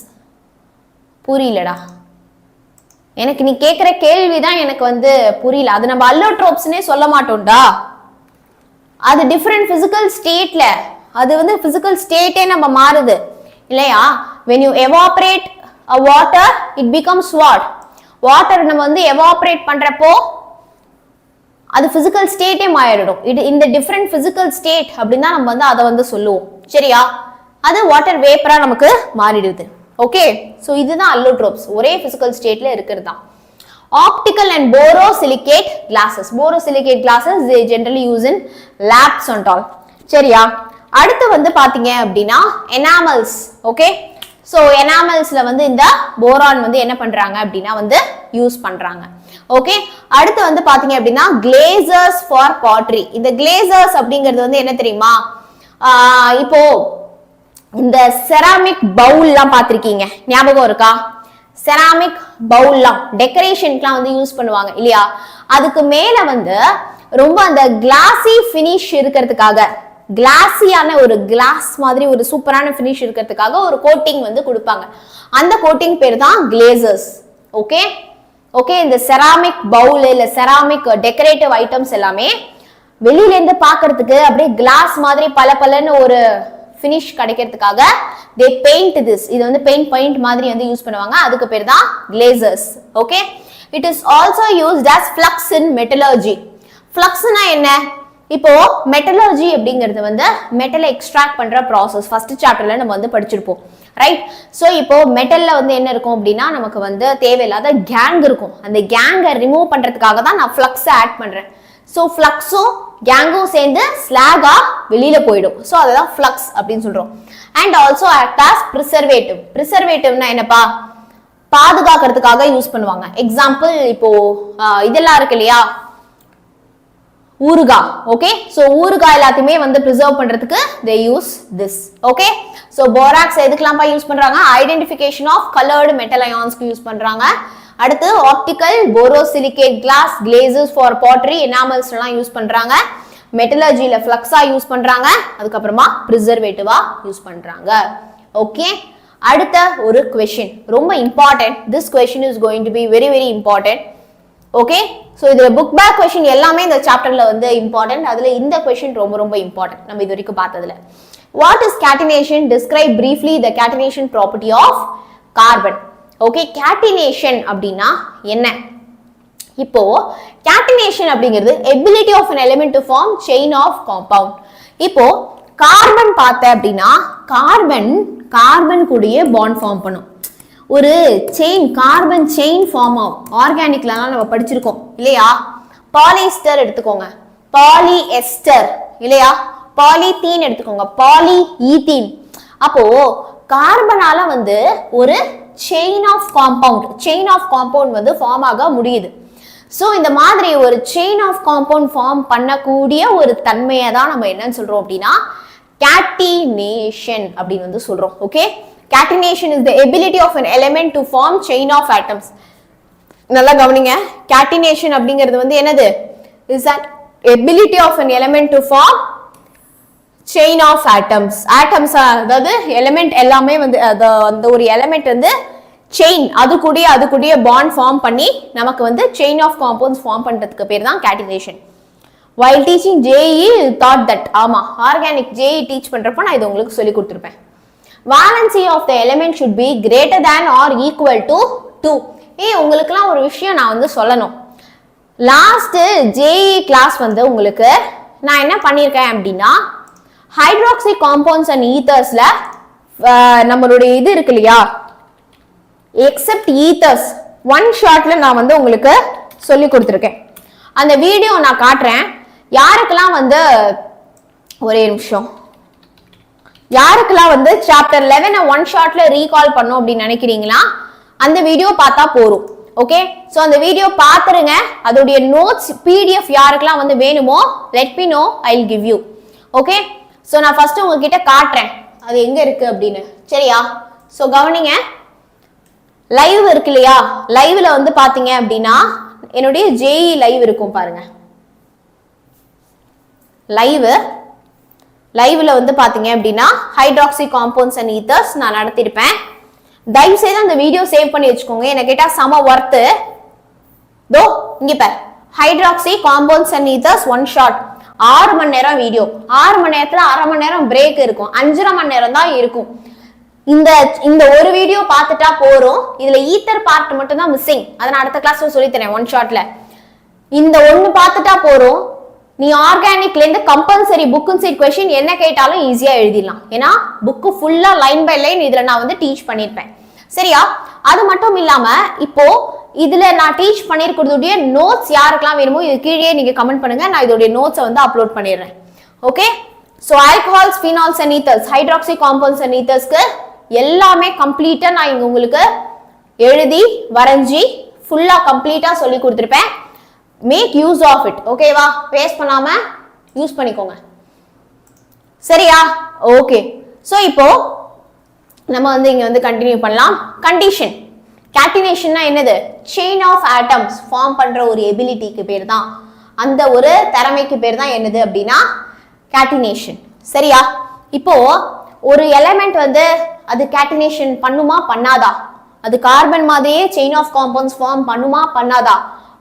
புரியலடா எனக்கு, நீ கேட்கிற கேள்விதான் எனக்கு வந்து புரியல. அது நம்ம அல்லோட்ரோப்ஸ்னே சொல்ல மாட்டோம்டா, அது டிஃப்ரெண்ட் பிசிக்கல் ஸ்டேட்ல, அது வந்து பிசிக்கல் ஸ்டேட்டே நம்ம மாறுது இல்லையா? when you evaporate a water it becomes what? water நம்ம வந்து evaporate பண்றப்போ அது பிசிக்கல் ஸ்டேட்டே மாறிடும். இந்த டிஃப்ரெண்ட் பிசிக்கல் ஸ்டேட் அப்படின்னா நம்ம வந்து அதை வந்து சொல்லுவோம். சரியா? அது வாட்டர் வேப்பரா நமக்கு மாறிடுது. ஓகே, சோ இதுதான் அல்லோட்ரோப்ஸ், ஒரே பிசிக்கல் ஸ்டேட்ல இருக்கிறது தான். Optical and borosilicate classes. Borosilicate classes they generally use in labs and all. சரியா? அடுத்து வந்து பாத்தீங்க அப்படின்னா எனாமல்ஸ். ஓகே, சோ எனாமல்ஸ்ல வந்து இந்த போரான் வந்து என்ன பண்றாங்க அப்படின்னா வந்து யூஸ் பண்றாங்க. ஓகே, அடுத்து வந்து பாத்தீங்க அப்படின்னா கிளேசர்ஸ் ஃபார் பாட்ரி. இந்த கிளேசர்ஸ் அப்படிங்கிறது வந்து என்ன தெரியுமா? இப்போ இந்த செராமிக் பவுல்லாம் பார்த்திருக்கீங்க, ஞாபகம் இருக்கா? செராமிக் பவுல்லாம் டெக்கரேஷன்க்குலாம் வந்து யூஸ் பண்ணுவாங்க இல்லையா? அதுக்கு மேல வந்து ரொம்ப அந்த கிளாசி ஃபினிஷ் இருக்கிறதுக்காக, கிளாசியான ஒரு கிளாஸ் மாதிரி ஒரு சூப்பரான ஃபினிஷ் இருக்கிறதுக்காக ஒரு கோட்டிங் வந்து கொடுப்பாங்க. அந்த கோட்டிங் பேர் தான் கிளேசர்ஸ். ஓகே ஓகே, இந்த செராமிக் பவுல் இல்ல செராமிக் டெக்கரேட்டிவ் ஐட்டம்ஸ் எல்லாமே வெளியில இருந்து பாக்குறதுக்கு அப்படியே கிளாஸ் மாதிரி பலன்னு ஒரு finish கிடைக்கிறதுக்காக they paint this. இது வந்து paint மாதிரி வந்து யூஸ் பண்ணுவாங்க, அதுக்கு பேர் தான் glazers. Okay, it is also used as flux in metallurgy. fluxனா என்ன? இப்போ மெட்டலர்ஜி அப்படிங்கிறது வந்து மெட்டலை எக்ஸ்ட்ராக்ட் பண்ற ப்ராசஸ். ஃபர்ஸ்ட் சாப்டர்ல நம்ம வந்து படிச்சிருப்போம், ரைட்? ஸோ இப்போ மெட்டல்ல வந்து என்ன இருக்கும் அப்படின்னா நமக்கு வந்து தேவையில்லாத கேங் இருக்கும். அந்த கேங்கை ரிமூவ் பண்றதுக்காக தான் நான் ஃப்ளக்ஸ் ஆட் பண்றேன். ஸோ ஃப்ளக்ஸும் கேங்கும் சேர்ந்து ஸ்லாகா வெளியில போயிடும். ஸோ அதுதான் ஃப்ளக்ஸ் அப்படின்னு சொல்றோம். And also act as preservative. ப்ரிசர்வேட்டிவ்னா என்னப்பா? பாதுகாக்கிறதுக்காக யூஸ் பண்ணுவாங்க. எக்ஸாம்பிள் இப்போ இதெல்லாம் இருக்கு இல்லையா, ஊறுகாய். ஓகே, சோ ஊறுகாய் எல்லாத்தையுமே வந்து ப்ரிசர்வ் பண்றதுக்கு they use this. Okay, so borax எதுக்கெல்லாம் யூஸ் பண்றாங்க? ஐடென்டிஃபிகேஷன் ஆஃப் கலர்டு மெட்டல் அயான்ஸ்க்கு யூஸ் பண்றாங்க. அடுத்து optical, borosilicate glass, glazes for pottery, enamels எல்லாம் யூஸ் பண்றாங்க. மெட்டலர்ஜில ஃப்ளக்ஸா யூஸ் பண்றாங்க. அதுக்கப்புறமா ப்ரிசர்வேட்டிவா யூஸ் பண்றாங்க. ஓகே, அடுத்த ஒரு क्वेश्चन ரொம்ப important. this question is going to be very very important. Okay, so இது புக் பேக் क्वेश्चन எல்லாமே இந்த சாப்டர்ல வந்து இம்பார்ட்டன்ட். அதுல இந்த क्वेश्चन ரொம்ப ரொம்ப இம்பார்ட்டன்ட் நம்ம இது வரைக்கும் பார்த்ததுல. what is catenation? describe briefly the catenation property of carbon. Okay, catenation அப்படினா என்ன? இப்போ catenation அப்படிங்கிறது ability of an element to form chain of compound. இப்போ கார்பன் பார்த்த அப்படினா கார்பன் கூடயே பாண்ட் ஃபார்ம் பண்ணும். ஒரு செயின், கார்பன் செயின் ஃபார்ம் ஆகும். ஆர்கானிக்ல நம்ம படிச்சிருக்கோம் இல்லையா? பாலிஸ்டர் எடுத்துக்கோங்க, பாலிஎஸ்டர் இல்லையா? பாலிதீன் எடுத்துக்கோங்க, பாலிஈதீன். அப்போ கார்பனால வந்து ஒரு செயின் ஆஃப் காம்பவுண்ட் வந்து ஃபார்ம் ஆக முடியுது. ஸோ இந்த மாதிரி ஒரு செயின் ஆஃப் காம்பவுண்ட் ஃபார்ம் பண்ணக்கூடிய ஒரு தன்மையை தான் நம்ம என்னன்னு சொல்றோம் அப்படின்னா catenation அப்படின்னு வந்து சொல்றோம். Okay, catenation is the ability of an element to form chain of atoms. நல்லா கவனிங்க, catenation அப்படிங்கிறது வந்து என்னது? is that ability of an element to form chain of atoms. atoms அதாவது எலிமெண்ட் எல்லாமே வந்து அந்த ஒரு எலிமெண்ட் வந்து செயின் அது கூடிய பாண்ட் ஃபார்ம் பண்ணி நமக்கு வந்து செயின் ஆஃப் காம்பவுண்ட்ஸ் ஃபார்ம் பண்றதுக்கு பேர் தான் catenation. while teaching JEE thought that ஆமா ஆர்கானிக் JEE டீச் பண்றப்ப நான் இது உங்களுக்கு சொல்லி கொடுத்திருப்பேன். valency of the element should be greater than or equal to 2. உங்களுக்குலாம் ஒரு விஷயம் நான் வந்து சொல்லணும். லாஸ்ட் JEE கிளாஸ் வந்து உங்களுக்கு நான் என்ன பண்ணியிருக்கேன் அப்படின்னா ஹைட்ராக்சி காம்பவுண்ட்ஸ் அண்ட் ஈத்தர்ஸ்ல நம்மளுடைய இது இருக்கு இல்லையா, எக்ஸப்ட் ஈத்தர்ஸ் ஒன் ஷாட்ல நான் வந்து உங்களுக்கு சொல்லி கொடுத்துருக்கேன். அந்த வீடியோ நான் காட்டுறேன். யாருக்கெல்லாம் வந்து ஒரே நிமிஷம், யாருக்கெல்லாம் வந்து சாப்டர் 11 ஒன் ஷாட்ல ரீகால் பண்ணும் அப்படின்னு நினைக்கிறீங்களா அந்த வீடியோ பார்த்தா போறோம். ஓகே, சோ அந்த வீடியோ பாத்துருங்க. அதோடைய நோட்ஸ் PDF யாருக்கெல்லாம் வந்து வேணுமோ let me know, I will give you. Okay, so நான் ஃபர்ஸ்ட் உங்ககிட்ட காட்டுறேன் அது எங்க இருக்கு அப்படின்னு. சரியா? சோ கவனிங்க, லைவ் இருக்கு இல்லையா, லைவ்ல வந்து பாத்தீங்க அப்படின்னா என்னுடைய JEE லைவ் இருக்கும் பாருங்க. லைவ்ல வந்து பாத்தீங்க அப்படின்னா ஹைட்ராக்சி காம்பவுண்ட்ஸ் அண்ட் ஈத்தர்ஸ் நான் நடத்திருப்பேன். தயவு செய்து அந்த வீடியோ சேவ் பண்ணி வச்சுக்கோங்க. என்ன கேட்டா சம ஒர்த்து. தோ இங்க பாரு, hydroxy compounds and ethers one shot 6 மணி நேரம் வீடியோ. 6 மணி நேரத்துல அரை மணி நேரம் பிரேக் இருக்கும், 5.5 மணி நேரம் தான் இருக்கும். இந்த ஒரு வீடியோ பார்த்துட்டா போறோம். இதுல ஈத்தர் பார்ட் மட்டும் தான் மிஸ்ஸிங். அதை நான் அடுத்த கிளாஸ்ல சொல்லி தரேன் ஒன் ஷாட்ல. இந்த ஒன்னு பார்த்துட்டா போறோம். நீ ஆர்கானிக்ல இருந்து compulsory book and sheet question என்ன கேட்டாலும் ஈஸியா எழுதிடலாம். ஏன்னா புக் ஃபுல்லா லைன் பை லைன் இதுல நான் வந்து டீச் பண்ணிருப்பேன். சரியா? அது மட்டும் இல்லாம இப்போ இதுல நான் டீச் பண்ணிருக்கிறதுடைய நோட்ஸ் யாருக்கெல்லாம் வேணுமோ இது கீழே நீங்க கமெண்ட் பண்ணுங்க. நான் இதோட நோட்ஸை வந்து அப்லோட் பண்ணிடுறேன். Okay, so alcohols, phenols and ethers, hydroxy compounds and ஈத்தர்ஸ்க்கு எல்லாமே கம்ப்ளீட்டா நான் இங்க உங்களுக்கு எழுதி வரைஞ்சி ஃபுல்லா கம்ப்ளீட்டா சொல்லி கொடுத்திருப்பேன். Make use of it. ஓகேவா? வேஸ்ட் பண்ணாம யூஸ் பண்ணிக்கோங்க. சரியா? ஓகே, சோ இப்போ நம்ம வந்து இங்க வந்து கண்டினியூ பண்ணலாம். கண்டிஷன் catenation என்னது? செயின் ஆஃப் ஆட்டம்ஸ் ஃபார்ம் பண்ற ஒரு எபிலிட்டிக்கு பேர் தான், அந்த ஒரு திறமைக்கு பேர் தான் என்னது அப்படின்னா catenation. சரியா? இப்போ ஒரு எலிமெண்ட் வந்து அது catenation பண்ணுமா பண்ணாதா, அது கார்பன் மாதிரியே செயின் ஆஃப் காம்பவுண்ட்ஸ் ஃபார்ம் பண்ணுமா பண்ணாதா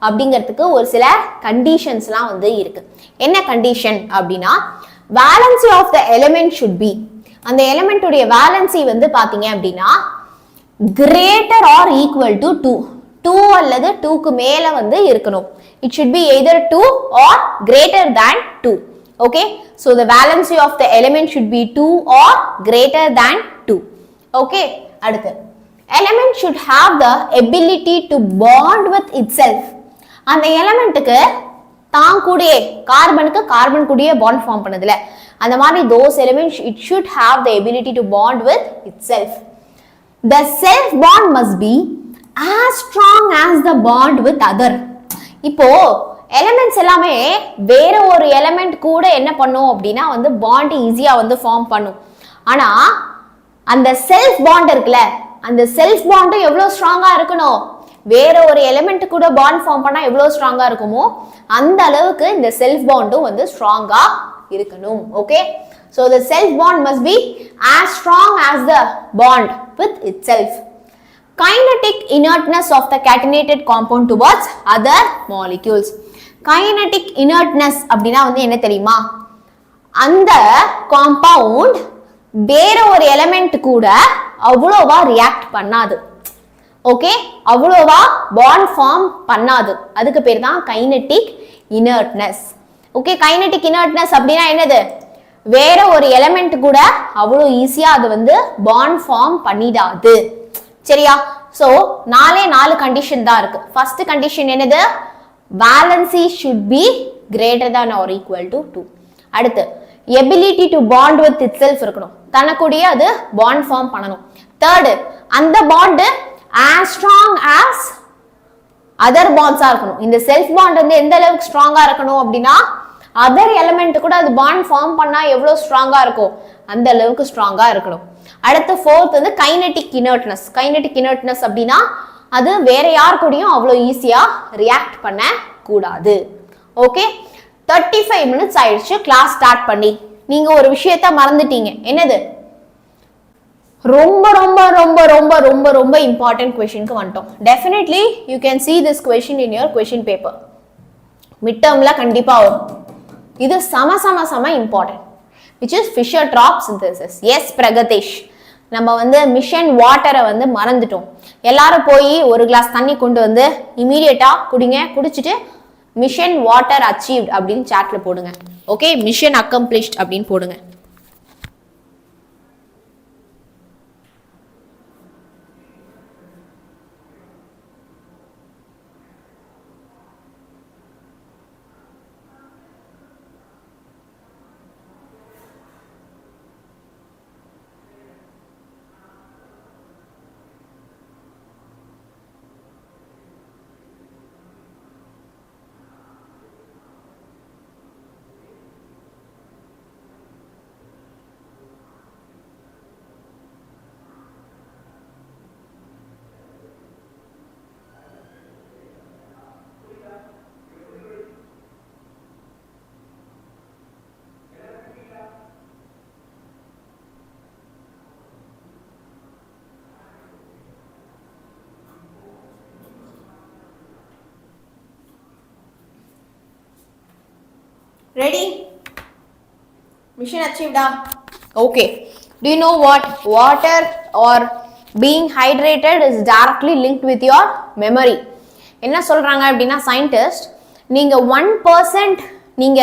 அப்படிங்கிறதுக்கு ஒரு சில கண்டிஷன்ஸ்லாம் வந்து இருக்கு. என்ன கண்டிஷன் அப்படின்னா valency of the element should be, அந்த எலிமெண்ட்டுடைய வேலன்சி வந்து பாத்தீங்க அப்படின்னா கிரேட்டர் ஆர் ஈக்குவல் டு 2. 2 அல்லது 2க்கு மேல வந்து இருக்கணும். It should be either 2 or greater than 2. ஓகே, so the valency of the element should be 2 or greater than 2. Okay, அடுத்து element should have the ability to bond with itself. அந்த எலிமெண்ட்டுக்கு தான் கூடயே கார்பனுக்கு கார்பன் கூடயே பாண்ட் ஃபார்ம் பண்ணுதுல, அந்த மாதிரி those elements it should have the ability to bond with itself. The self bond must be as strong as the bond with other. இப்போ elements எல்லாமே வேற ஒரு எலிமெண்ட் கூட என்ன பண்ணும் அப்படின்னா வந்து பாண்ட் ஈஸியா வந்து ஃபார்ம் பண்ணும். ஆனா அந்த செல்ஃப் பாண்ட் இருக்குல்ல, அந்த செல்ஃப் பாண்டும் எவ்வளவு ஸ்ட்ராங்கா இருக்கணும், வேற ஒரு எலிமெண்ட் கூட பாண்ட் ஃபார்ம் பண்ணா எவ்வளவு ஸ்ட்ராங்கா இருக்குமோ அந்த அளவுக்கு இந்த செல்ஃப் பாண்டும் வந்து ஸ்ட்ராங்கா இருக்கணும். Okay, so the self bond must be as strong as the bond with itself. Kinetic inertness of the catenated compound towards other molecules. Kinetic inertness அப்படின்னா வந்து என்ன தெரியுமா, அந்த காம்பவுண்ட் வேற ஒரு எலிமெண்ட் கூட அவ்வளோவா ரியாக்ட் பண்ணாது. ஓகே, அவ்வளோவா பாண்ட் ஃபார்ம் பண்ணாது. அதுக்கு பேர் தான் கைனெட்டிக் இனர்ட்னஸ். ஓகே, கைனெட்டிக் இனர்ட்னஸ் அப்படின்னா என்னது, வேற ஒரு எலிமெண்ட் கூட அவ்வளோ ஈஸியா அது வந்து பாண்ட் ஃபார்ம் பண்ணிடாது. சரியா? சோ 4 கண்டிஷன் தான் இருக்கு. ஃபர்ஸ்ட் கண்டிஷன் என்னது, valency should be greater than or equal to 2. அடுத்து ability to bond with itself இருக்கணும், தனக்குடைய அது பாண்ட் ஃபார்ம் பண்ணணும். Third, அந்த bond as strong as other bonds இருக்கணும். இந்த செல்ஃப் பாண்ட் வந்து எந்த அளவுக்கு ஸ்ட்ராங்கா இருக்கணும் அப்படின்னா அதர் எலிமெண்ட் கூட அது பாண்ட் ஃபார்ம் பண்ணா எவ்வளவு ஸ்ட்ராங்கா இருக்கும் அந்த அளவுக்கு ஸ்ட்ராங்கா இருக்கணும். அடுத்து ஃபோர்த் வந்து கைனெட்டிக் இனர்ட்னஸ். கைனெட்டிக் இனர்ட்னஸ் அப்படின்னா அது வேற யார் கூடயும் அவ்வளோ ஈஸியா ரியாக்ட் பண்ண கூடாது. ஓகே, 35 minutes ஆயிடுச்சு கிளாஸ் ஸ்டார்ட் பண்ணி. நீங்க ஒரு விஷயத்த மறந்துட்டீங்க. என்னது? ரொம்ப ரொம்ப ரொம்ப ரொம்ப ரொம்ப ரொம்ப இம்பார்ட்டன்ட் क्वेश्चनக்கு வந்துட்டோம். Definitely you can see this question in your question paper. Mid டர்ம்ல கண்டிப்பா வரும். இது சம important. which is Fischer-Tropsch synthesis. Yes, Pragadeesh. நம்ம வந்து மிஷன் வாட்டரை வந்து மறந்துட்டோம். எல்லாரும் போய் ஒரு கிளாஸ் தண்ணி கொண்டு வந்து இமீடியட்டா குடிங்க. குடிச்சிட்டு மிஷன் வாட்டர் அச்சீவ்ட் அப்படின்னு சாட்ல போடுங்க. ஓகே, மிஷன் அக்கம்ப்ளிஷ்ட் அப்படின்னு போடுங்க. Ready? Mission achieved. Okay. Do you know what? Water or being hydrated is directly linked with your memory. என்ன சொல்றாங்க அப்படின்னா சயின்டிஸ்ட், நீங்க 1% நீங்க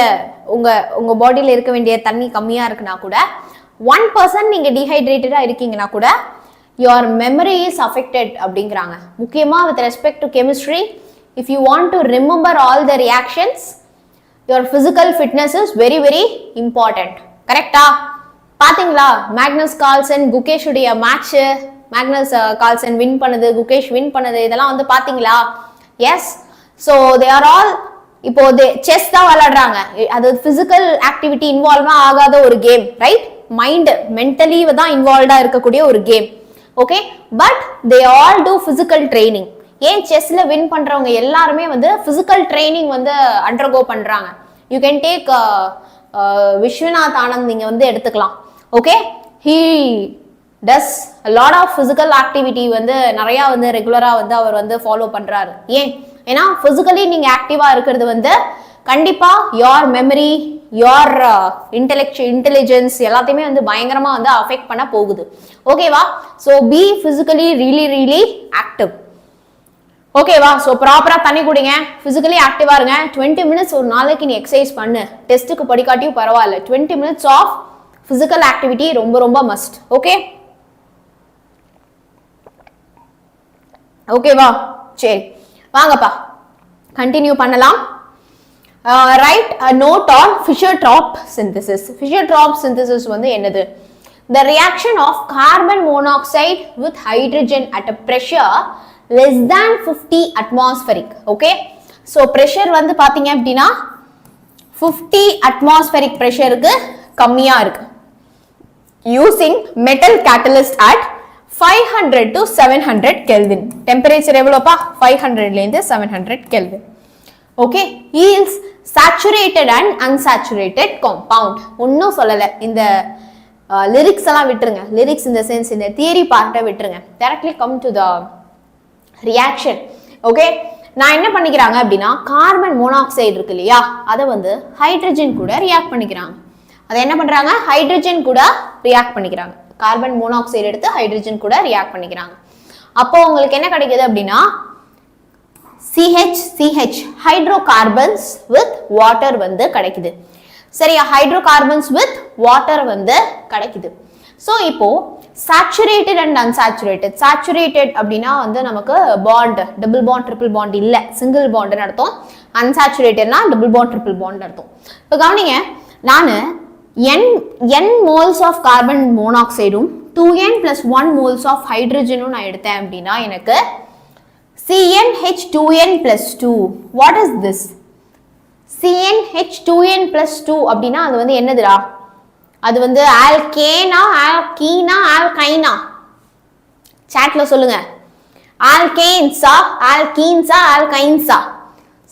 உங்க பாடியில இருக்க வேண்டிய தண்ணி கம்மியா இருக்குன்னா கூட 1% நீங்க டீஹைட்ரேட்டடா இருக்கீங்கன்னா கூட your memory is affected அப்படிங்கிறாங்க. முக்கியமா with respect to chemistry, if you want to remember all the reactions, your physical fitness is very important. கரெக்டா? பாத்தீங்களா? மேக்னஸ் கால்சன் குகேஷ் உடைய மேட்ச், மேக்னஸ் கால்சன் வின் பண்ணது, குகேஷ் வின் பண்ணது, இதெல்லாம் வந்து பாத்தீங்களா? Yes. So they are all இப்போ செஸ் தான் விளையாடுறாங்க. அது பிசிக்கல் ஆக்டிவிட்டி இன்வால்வா ஆகாத ஒரு கேம், ரைட்? மைண்ட் மென்டலி தான் இன்வால்வ்டா இருக்கக்கூடிய ஒரு game. Okay, but they all do physical training. ஏன் செஸ்ல வின் பண்றவங்க எல்லாருமே வந்து பிசிக்கல் ட்ரைனிங் வந்து அண்டர்கோ பண்றாங்க. You can take Viswanath Anand நீங்க வந்து எடுத்துக்கலாம். Okay, he does lot of physical activity வந்து நிறைய வந்து ரெகுலரா வந்து அவர் வந்து ஃபாலோ பண்றாரு. ஏன்? ஏன்னா பிசிக்கலி நீங்க ஆக்டிவா இருக்கிறது வந்து கண்டிப்பா யோர் மெமரி, யோர் இன்டெலிஜென்ஸ் எல்லாத்தையுமே வந்து பயங்கரமா வந்து அஃபெக்ட் பண்ண போகுது. ஓகேவா? So be physically really active. ஓகேவா? ஸோ ப்ராப்பரா தண்ணி குடிங்க, பிசிக்கலி ஆக்டிவா இருங்க. 20 minutes ஒரு நாளைக்கு நீ எக்ஸசைஸ் பண்ணு. டெஸ்ட்டுக்கு படிக்காட்டியும் பரவாயில்ல, 20 minutes ஆஃப் பிசிக்கல் ஆக்டிவிட்டி ரொம்ப மஸ்ட். ஓகே, ஓகேவா? சரி, வாங்கப்பா கண்டினியூ பண்ணலாம். Right a note on Fischer-Tropsch synthesis. Fischer-Tropsch synthesis வந்து என்னது? The reaction of carbon monoxide with hydrogen at a pressure less than 50 atmospheric. Okay, so pressure வந்து பாத்தீங்க அப்படின்னா 50 atmospheric pressureக்கு கம்மியா இருக்கு. Using metal catalyst at 500 to 700 Kelvin. Temperature எவ்வளோப்பா? 500 ல இருந்து 700 Kelvin. Okay, yields saturated and unsaturated compound. ஒன்னும் சொல்லல. இந்த lyrics எல்லாம் விட்டுருங்க. lyrics in the sense இந்த theory பார்ட்டை விட்டுருங்க. Directly come to the reaction. Okay, நான் என்ன பண்ணிக்கிறாங்க அப்படின்னா கார்பன் மோனாக்சைடு இருக்கு இல்லையா, அதை வந்து ஹைட்ரஜன் கூட ரியாக்ட் பண்ணிக்கிறாங்க. அதை என்ன பண்றாங்க? ஹைட்ரஜன் கூட ரியாக்ட் பண்ணிக்கிறாங்க. கார்பன் மோனாக்சைடு எடுத்து ஹைட்ரஜன் கூட ரியாக்ட் பண்ணிக்கிறாங்க. அப்போ உங்களுக்கு என்ன கிடைக்குது அப்படின்னா CH ஹைட்ரோகார்பன்ஸ் வித் வாட்டர் வந்து கிடைக்குது. சரியா? ஹைட்ரோகார்பன்ஸ் வித் வாட்டர் வந்து கிடைக்குது. ஸோ இப்போ சேச்சுரேட்டட் அண்ட் அன்சாச்சுரேட்டட். சேச்சுரேட்டட் அப்படின்னா வந்து நமக்கு bond, double bond triple bond இல்லை, சிங்கிள் பாண்டுன்னு அர்த்தம். அன்சாச்சுரேட்டட்னா டபுள் பாண்ட் ட்ரிபிள் பாண்ட் அர்த்தம். இப்போ கவனிங்க, நான் n மோல்ஸ் ஆஃப் கார்பன் மோனாக்சைடும் 2n plus 1 moles of hydrogen நான் எடுத்தேன் அப்படின்னா எனக்கு CnH2n plus 2. What is this? CnH2n plus 2 அப்படின்னா அது வந்து என்னதுடா? அது வந்து ஆல்கேனா, ஆல்கீனா, ஆல்கைனா? சாட்ல சொல்லுங்க. ஆல்கேன்ஸா, ஆல்கீன்ஸா, ஆல்கைன்ஸா?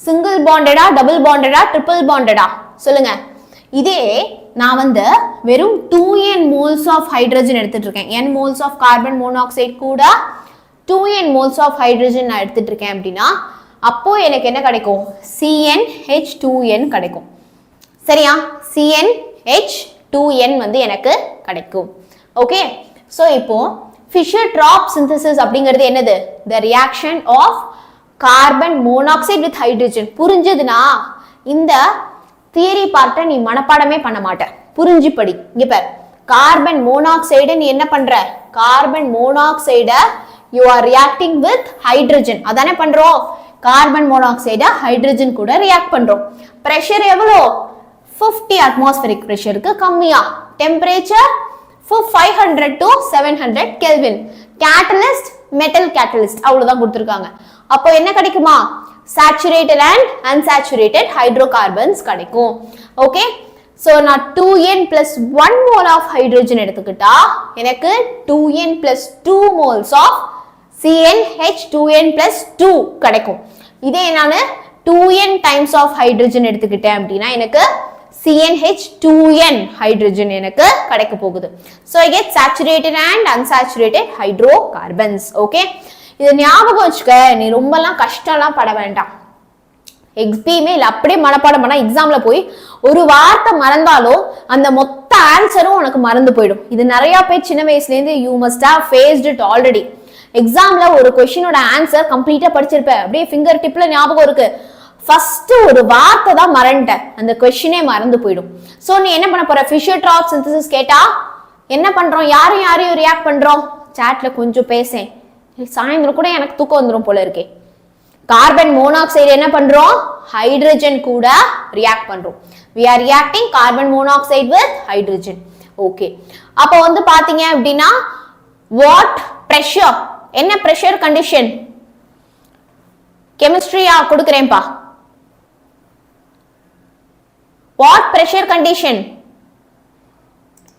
சிங்கிள் பாண்டடா, டபுள் பாண்டடா, ட்ரிபிள் பாண்டடா? சொல்லுங்க. இதே நான் வந்து வெறும் 2n moles of hydrogen எடுத்துட்டு இருக்கேன். n moles of carbon monoxide கூட 2n moles of hydrogen நான் எடுத்துட்டு இருக்கேன் அப்படின்னா அப்போ எனக்கு என்ன கிடைக்கும்? CnH2n கிடைக்கும். சரியா? CnH2n வந்து எனக்கு கிடைக்கும். ஓகே, ஸோ இப்போ Fischer-Tropsch synthesis அப்படிங்கிறது என்னது? The reaction of carbon monoxide with hydrogen. புரிஞ்சதுனா இந்த தியரி பார்ட்டை நீ மனப்பாடமே பண்ண மாட்ட, புரிஞ்சு படி. இங்க பார், கார்பன் மோனாக்சைடு நீ என்ன பண்ற? கார்பன் மோனாக்சைட you are reacting with hydrogen. அதானே பண்றோம்? கார்பன் மோனாக்சைட ஹைட்ரஜன் கூட ரியாக்ட் பண்றோம். பிரஷர் எவ்வளோ? 50 atmospheric பிரஷருக்கு கம்மியா. Temperature 500 to 700 kelvin. Catalyst metal catalyst அவ்வளவுதான் கொடுத்துருக்காங்க. அப்போ என்ன கிடைக்குமா? saturated and unsaturated hydrocarbons கிடைக்கும். ஓகே, so நான் 2n plus 1 mole of hydrogen எடுத்துக்கிட்டா எனக்கு 2n plus 2 moles of CnH2n plus 2 கிடைக்கும். இதே நான் 2n times of hydrogen எடுத்துக்கிட்டேன் அப்படின்னா எனக்கு CnH2n hydrogen எனக்கு கிடைக்க போகுது. So I get saturated and unsaturated hydrocarbons. Okay, இது ஞாபகம் வச்சுக்க, நீ ரொம்பலாம் கஷ்டம்லாம் பட வேண்டாம். எப்பயுமே இல்லை, அப்படியே மனப்பாடம் பண்ணா எக்ஸாம்ல போய் ஒரு வார்த்தை மறந்தாலும் அந்த மொத்த ஆன்சரும் உனக்கு மறந்து போயிடும். இது நிறைய பேர் சின்ன வயசுலேருந்து you must have faced it already. எக்ஸாம்ல ஒரு கொஸ்டினோட ஆன்சர் கம்ப்ளீட்டா படிச்சிருப்ப, அப்படியே ஃபிங்கர் டிப்ல ஞாபகம் இருக்கு. ஃபர்ஸ்ட் ஒரு வார்த்தை தான் மறந்துட்டேன், அந்த கொஸ்டினே மறந்து போயிடும். ஸோ நீ என்ன பண்ண போற? Fischer-Tropsch synthesis கேட்டா என்ன பண்றோம்? யாரையும் ரியாக்ட் பண்றோம்? சாட்ல கொஞ்சம் பேசேன், சாயந்தரம் கூட எனக்கு தூக்கம் வந்துடும் போல இருக்கே. கார்பன் மோனாக்சைடு என்ன பண்றோம்? ஹைட்ரஜன் கூட ரியாக்ட் பண்றோம். we are reacting carbon monoxide with hydrogen. Okay, அப்போ வந்து பாத்தீங்க அப்படின்னா what pressure, என்ன பிரஷர் கண்டிஷன்? கெமிஸ்ட்ரியா கொடுக்கிறேன்ப்பா. what pressure condition,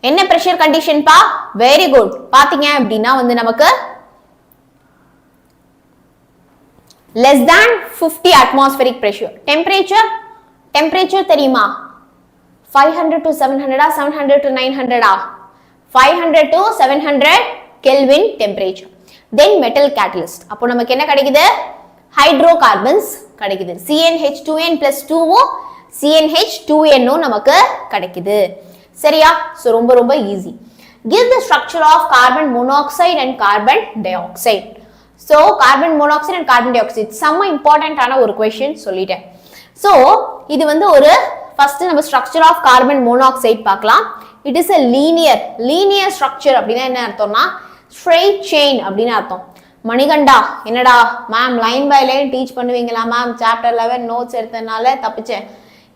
என்ன பிரஷர் கண்டிஷன் பா? Very good. பாத்தீங்க அப்படின்னா வந்து நமக்கு less than 50 atmospheric pressure. temperature தெரியுமா? 500 to 700 700 to 900 500 to 700 Kelvin temperature. then metal catalyst, அப்போ நமக்கு என்ன கிடைக்குது? ஹைட்ரோகார்பன்ஸ் கிடைக்குது. CnH2n plus 2 CnH2n நமக்கு கிடைக்குது. சரியா? சோ ரொம்ப ரொம்ப easy. give the structure of carbon monoxide and carbon dioxide. So carbon monoxide and carbon dioxide செம்ம இம்பார்ட்டன்டான ஒரு क्वेश्चन சொல்லிட்டேன். So இது வந்து ஒரு ஃபர்ஸ்ட் நம்ம ஸ்ட்ரக்சர் ஆஃப் கார்பன் மோனாக்சைடு பார்க்கலாம். It is a linear structure அப்படினா என்ன அர்த்தம்னா straight chain அப்படினு அர்த்தம். மணிகண்டா என்னடா ma'am line by line teach பண்ணுவீங்களா மேம்? சாப்டர் 11 நோட்ஸ் எடுத்தனால தப்பிச்சேன்.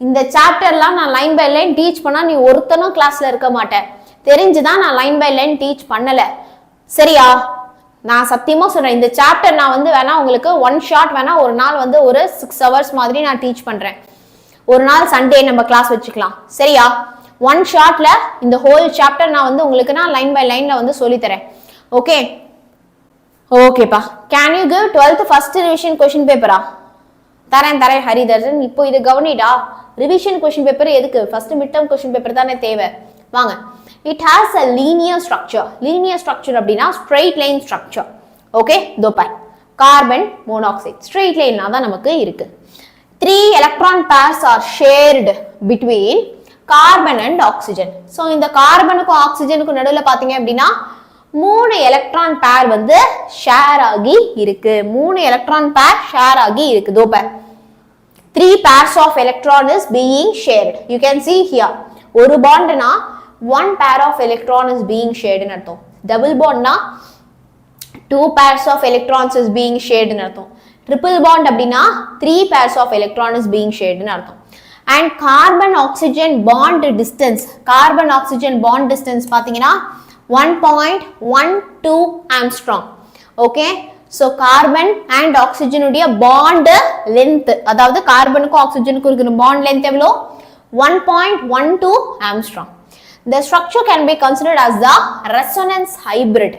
இந்த சாப்டர்லாம் நான் லைன் பை லைன் டீச் பண்ணா நீ ஒருத்தனும் கிளாஸ்ல இருக்க மாட்டேன். தெரிஞ்சுதான் நான் லைன் பை லைன் டீச் பண்ணல. சரியா? நான் சத்தியமா சொல்றேன், இந்த சாப்டர் நான் வந்து வேணா உங்களுக்கு ஒன் ஷாட் வேணா ஒரு நாள் வந்து ஒரு 6 hours மாதிரி நான் டீச் பண்றேன். ஒரு நாள் சண்டே நம்ம கிளாஸ் வச்சுக்கலாம். சரியா? ஒன் ஷாட்ல இந்த ஹோல் சாப்டர் நான் வந்து உங்களுக்கு நான் லைன் பை லைன்ல வந்து சொல்லி தரேன். ஓகே ஓகேப்பா. Can you give 12th first revision question பேப்பரா? தரேன் ஹரிதர்ஷன். இப்போ இது கவனிடா, ரிவிஷன் கொஸ்டின் பேப்பர் எதுக்கு? First mid term question paper தானே தேவை. வாங்க. It has a linear structure. Linear structure அப்படின்னா ஸ்ட்ரெயிட் லைன் ஸ்ட்ரக்சர். ஓகே, இதோ பார், கார்பன் மோனாக்சைடு ஸ்ட்ரெயிட் லைனா தான் நமக்கு இருக்கு. 3 electron pairs are shared between carbon and oxygen. So இந்த கார்பனுக்கும் ஆக்சிஜனுக்கும் நடுவில் பார்த்தீங்க அப்படின்னா 3 எலக்ட்ரான் பேர் வந்து ஷேர் ஆகி இருக்கு. 3 எலக்ட்ரான் பேர் ஷேர் ஆகி இருக்கு. இதோ பார், 3 pairs of electron is being shared. You can see here. ஒரு bondனா 1 pair of electron is being shared ன்னு அர்த்தம். Double bondனா 2 pairs of electrons is being shared ன்னு அர்த்தம். Triple bond அப்படின்னா 3 pairs of electron is being shared ன்னு அர்த்தம். And carbon oxygen bond distance. Carbon oxygen bond distance பாத்தீங்கன்னா 1.12 angstrom. Okay, so carbon and ஆக்சிஜனுடைய bond length, அதாவது கார்பனுக்கும் ஆக்சிஜனுக்கும் இருக்கிற பாண்ட் லென்த் எவ்வளோ? 1.12 angstrom. The structure can be considered as the resonance hybrid.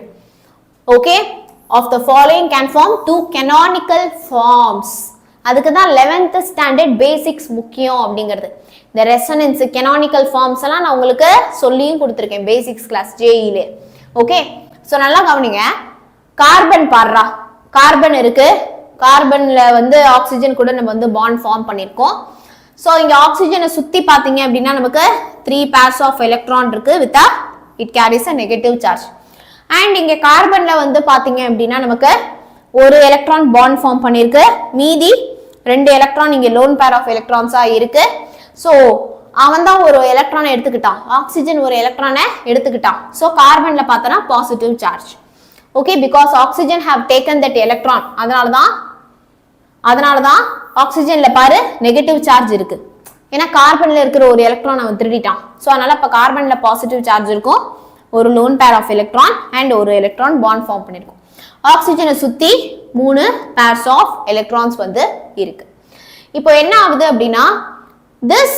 Okay, of the following can form two canonical forms. அதுக்கு தான் 11th standard basics முக்கியம் அப்படிங்கிறது. இந்த ரெசனன்ஸ் canonical forms எல்லாம் நான் உங்களுக்கு சொல்லியும் கொடுத்துருக்கேன் பேசிக்ஸ் கிளாஸ் ஜேஇலே. ஓகே, ஸோ நல்லா கவனிங்க. கார்பன் பாடுறா, கார்பன் இருக்கு, கார்பன்ல வந்து ஆக்சிஜன் கூட நம்ம வந்து பாண்ட் ஃபார்ம் பண்ணியிருக்கோம். ஸோ இங்கே ஆக்சிஜனை சுற்றி பார்த்தீங்க அப்படின்னா நமக்கு 3 pairs of electron இருக்கு with it carries a negative charge. And இங்கே கார்பன்ல வந்து பார்த்தீங்க அப்படின்னா நமக்கு ஒரு எலக்ட்ரான் பாண்ட் ஃபார்ம் பண்ணியிருக்கு, மீதி 2 எலக்ட்ரான் இங்கே லோன் பேர் ஆஃப் எலக்ட்ரான்ஸாக இருக்கு. ஸோ அவன் தான் ஒரு எலக்ட்ரானை எடுத்துக்கிட்டான், ஆக்சிஜன் ஒரு எலக்ட்ரானை எடுத்துக்கிட்டான். ஸோ கார்பன்ல பார்த்தோன்னா positive charge. Okay, because oxygen have taken that electron, அதனால தான் ஆக்சிஜன்ல பாரு நெகட்டிவ் சார்ஜ் இருக்கு. ஏன்னா கார்பன்ல இருக்கிற ஒரு எலக்ட்ரான் அவன் திருடிட்டான். ஸோ அதனால இப்போ கார்பன்ல பாசிட்டிவ் சார்ஜ் இருக்கும், ஒரு lone pair of electron and ஒரு எலக்ட்ரான் பாண்ட் ஃபார்ம் பண்ணிருக்கும். ஆக்சிஜனை சுத்தி 3 pairs ஆஃப் எலக்ட்ரான்ஸ் வந்து இருக்கு. இப்போ என்ன ஆகுது அப்படின்னா this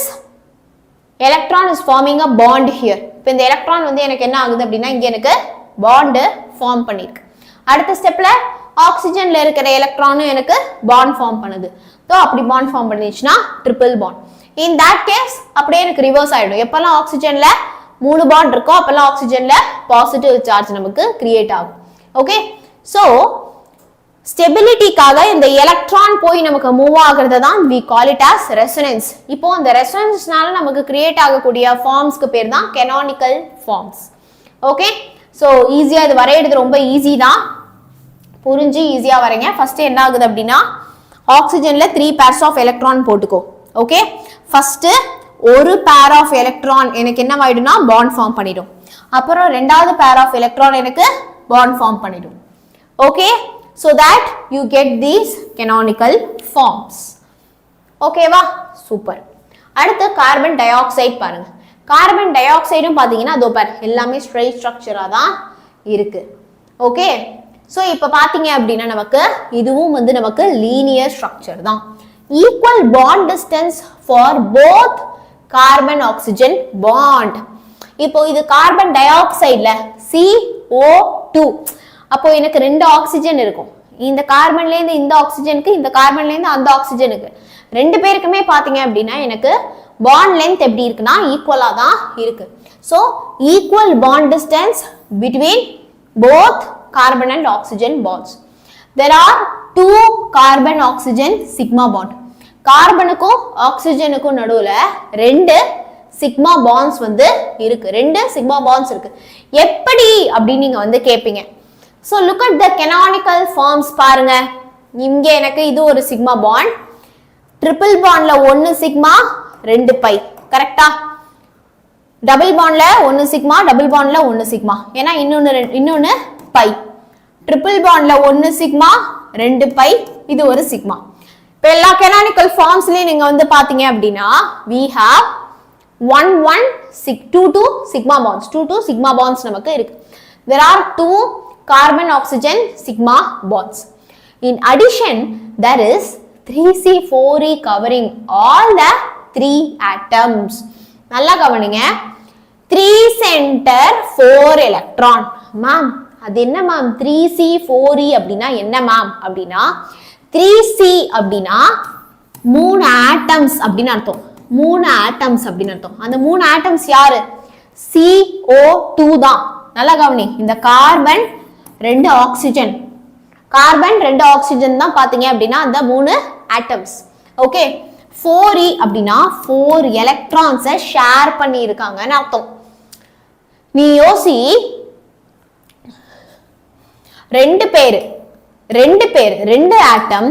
electron is forming a bond here. இப்போ இந்த எலக்ட்ரான் வந்து எனக்கு என்ன ஆகுது அப்படின்னா இங்க எனக்கு பாண்ட் ஃபார்ம் பண்ணிருக்கு. அடுத்த ஸ்டெப்ல ஆக்சிஜன்ல இருக்கிற எலக்ட்ரானும் எனக்கு பாண்ட் ஃபார்ம் பண்ணுது. ஸோ அப்படி பாண்ட் ஃபார்ம் பண்ணிச்சுன்னா triple bond. In that case அப்படியே எனக்கு ரிவர்ஸ் ஆயிடும். எப்பெல்லாம் ஆக்சிஜன்ல 3 பாண்ட் இருக்கோ அப்பெல்லாம் ஆக்சிஜன்ல பாசிட்டிவ் சார்ஜ் நமக்கு கிரியேட் ஆகும். ஓகே, ஸோ ஸ்டெபிலிட்டிக்காக இந்த எலக்ட்ரான் போய் நமக்கு மூவ் ஆகுறத தான் we call it as resonance. இப்போ இந்த ரெசனன்ஸ்னால நமக்கு கிரியேட் ஆகக்கூடிய ஃபார்ம்ஸ்க்கு பேர் தான் canonical forms. ஓகே, ஸோ ஈஸியா இது வரையிறது ரொம்ப ஈஸி தான், புரிஞ்சு ஈஸியா வரைங்க. ஃபர்ஸ்ட் என்ன ஆகுது அப்படின்னா ஆக்சிஜன்ல 3 pairs ஆஃப் எலக்ட்ரான் போட்டுக்கோ. ஓகே, ஃபர்ஸ்ட் ஒரு பேர் ஆஃப் எலக்ட்ரான் எனக்கு என்ன ஆயிடும்னா பாண்ட் ஃபார்ம் பண்ணிடும். அப்புறம் ரெண்டாவது பேர் ஆஃப் எலக்ட்ரான் எனக்கு பாண்ட் ஃபார்ம் பண்ணிடும். Okay, so that you get these canonical forms. ஓகேவா, சூப்பர். அடுத்து கார்பன் டை ஆக்சைடு பாருங்க. கார்பன் டை ஆக்சைடும் பாத்தீங்கன்னா அதோ பாரு எல்லாமே ஸ்ட்ரெயிட் ஸ்ட்ரக்சரா தான் இருக்கு. ஓகே, ஸோ இப்போ பார்த்தீங்க அப்படின்னா நமக்கு இதுவும் வந்து நமக்கு லீனியர் ஸ்ட்ரக்சர் தான். Equal bond distance for both carbon oxygen bond. இப்போ இது கார்பன் டை ஆக்சைடுல CO2, அப்போ எனக்கு 2 ஆக்சிஜன் இருக்கும். இந்த கார்பன்ல இருந்து இந்த ஆக்சிஜனுக்கு, இந்த கார்பன்ல இருந்து அந்த ஆக்சிஜனுக்கு 2 பேருக்குமே பாத்தீங்க அப்படின்னா எனக்கு பாண்ட் லென்த் எப்படி இருக்குன்னா ஈக்குவலா தான் இருக்கு. So equal bond distance between both carbon and oxygen bonds. There are 2 carbon oxygen sigma bond. கார்பனுக்கும் ஆக்சிஜனுக்கும் நடுவுல 2 சிக்மா பாண்ட்ஸ் வந்து இருக்கு. 2 சிக்மா பாண்ட்ஸ் இருக்கு. எப்படி அப்படின்னு நீங்க வந்து கேட்பீங்க. So look at the canonical forms பாருங்க. இங்க எனக்கு இது ஒரு சிக்மா பாண்ட், ட்ரிபிள் பாண்ட்ல 1 சிக்மா 2 பை, கரெக்டா? டபுள் பாண்ட்ல 1 சிக்மா, டபுள் பாண்ட்ல 1 சிக்மா, ஏன்னா இன்னொன்னு பை. ட்ரிபிள் பாண்ட்ல 1 சிக்மா 2 பை, இது ஒரு சிக்மா. இப்போ எல்லா canonical formsலயும் நீங்க வந்து பாத்தீங்க அப்படின்னா we have 2 sigma bonds, 2 sigma bonds நமக்கு இருக்கு. There are 2 carbon oxygen sigma bonds. In addition, there is 3C4E covering all the 3 atoms. நல்லா கவனிங்க. 3 center 4 electron. மேம் அது என்ன மேம் 3C4E அப்படின்னா என்ன மேம் அப்படின்னா 3C அப்படின்னா 3 ஆட்டம்ஸ் அப்படின்னு அர்த்தம். 3 ஆட்டம்ஸ் அப்படின்னு அர்த்தம். அந்த 3 ஆட்டம்ஸ் யாரு? CO2 தான். நல்லா கவனி. இந்த கார்பன் 2 ஆக்சிஜன், கார்பன் 2 ஆக்சிஜன் தான் பாத்தீங்க அப்படின்னா அந்த 3 ஆட்டம்ஸ். ஓகே, 4E அப்படின்னா 4 எலக்ட்ரான்ஸை ஷேர் பண்ணி இருக்காங்கன்னு அர்த்தம். நீ யோசி, 2 பேர் 2 ஆட்டம்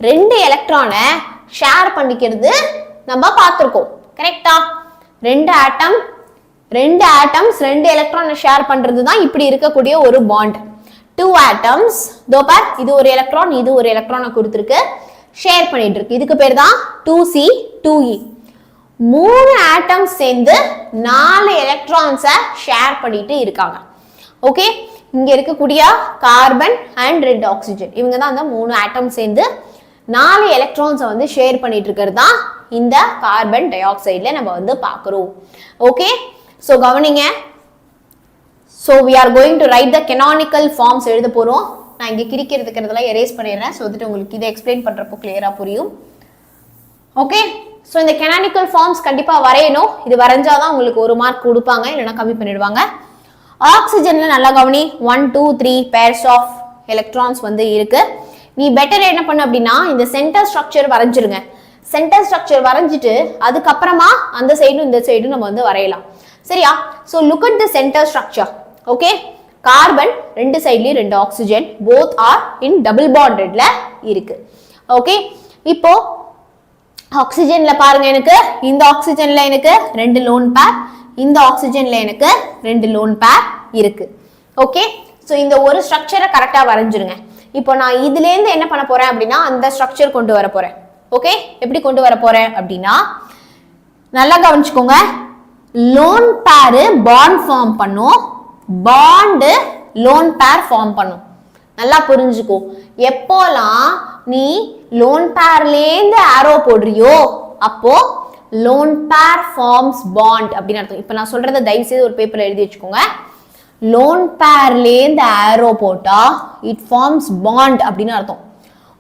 2 எலக்ட்ரானை ஷேர் பண்ணிக்கிறது நம்ம பார்த்திருக்கோம், கரெக்டா? 2 ஆட்டம் 2 ஆட்டம்ஸ் 2 எலக்ட்ரானை ஷேர் பண்றது தான் இப்படி இருக்கக்கூடிய ஒரு பாண்ட். 2 ஆட்டம்ஸ் தோபார், இது ஒரு எலக்ட்ரான், இது ஒரு எலக்ட்ரானை கொடுத்துருக்கு, ஷேர் பண்ணிட்டு இருக்கு. இதுக்கு பேர் தான் 2C2E. 3 ஆட்டம்ஸ் சேர்ந்து 4 எலக்ட்ரான்ஸை ஷேர் பண்ணிட்டு இருக்காங்க. ஓகே, இங்க இருக்கக்கூடிய கார்பன் அண்ட் 2 ஆக்சிஜன், இவங்க தான் அந்த 3 ஆட்டம் சேர்ந்து 4 எலக்ட்ரான்ஸை வந்து ஷேர் பண்ணிட்டு இருக்கிறது தான் இந்த கார்பன் டை ஆக்சைடுல நம்ம வந்து பார்க்குறோம். ஓகே, ஸோ கவனிங்க. So we are going to write the canonical forms எழுத போகிறோம். நான் இங்கே கிரிக்கிறதுக்கிறதெல்லாம் எரேஸ் பண்ணிடுறேன். ஸோ வந்துட்டு உங்களுக்கு இதை எக்ஸ்பிளைன் பண்ணுறப்போ கிளியராக புரியும். ஓகே, ஸோ இந்த canonical forms கண்டிப்பாக வரையணும். இது வரைஞ்சாதான் உங்களுக்கு 1 மார்க் கொடுப்பாங்க, இல்லைன்னா கம்மி பண்ணிடுவாங்க. ஆக்சிஜன்ல நல்லா கவனி, 1 2 3 பேர்ஸ் ஆஃப் எலக்ட்ரான்ஸ் வந்து இருக்கு. நீ பெட்டர் என்ன பண்ணு அப்படின்னா இந்த சென்டர் ஸ்ட்ரக்சர் வரைஞ்சிருங்க. சென்டர் ஸ்ட்ரக்சர் வரைஞ்சிட்டு அதுக்கப்புறமா அந்த சைடும் இந்த சைடும் நம்ம வந்து வரையலாம். சரியா? So look at the centre structure. Okay, carbon 2 சைட்லயும் 2 oxygen, both are in double பாண்டட்ல இருக்கு. ஓகே, இப்போ ஆக்சிஜன்ல பாருங்க, எனக்கு இந்த ஆக்சிஜன்ல எனக்கு 2 லோன் பேர், இந்த ஆக்சிஜன்ல எனக்கு 2 லோன் பேர் இருக்கு. ஓகே, ஸோ இந்த ஒரு ஸ்ட்ரக்சரை கரெக்டா வரைஞ்சிருங்க. இப்போ நான் இதுல இருந்து என்ன பண்ண போறேன் அப்படின்னா அந்த ஸ்ட்ரக்சர் கொண்டு வர போறேன். ஓகே, எப்படி கொண்டு வர போறேன் அப்படின்னா நல்லா கவனிச்சுக்கோங்க. லோன் பேர் பாண்ட் ஃபார்ம் பண்ணும், பாண்ட் லோன் பேர் ஃபார்ம் பண்ணும். நல்லா புரிஞ்சுக்கோ. எப்போலாம் நீ லோன் பேர்லேருந்து ஆரோ போடுறியோ அப்போ லோன் பேர் ஃபார்ம்ஸ் பாண்ட் அப்படின்னு அர்த்தம். இப்போ நான் சொல்றதை தயவு செய்து ஒரு பேப்பர்ல எழுதி வச்சுக்கோங்க. லோன் பேர்லேருந்து ஆரோ போட்டா இட் ஃபார்ம்ஸ் பாண்ட் அப்படின்னு அர்த்தம்.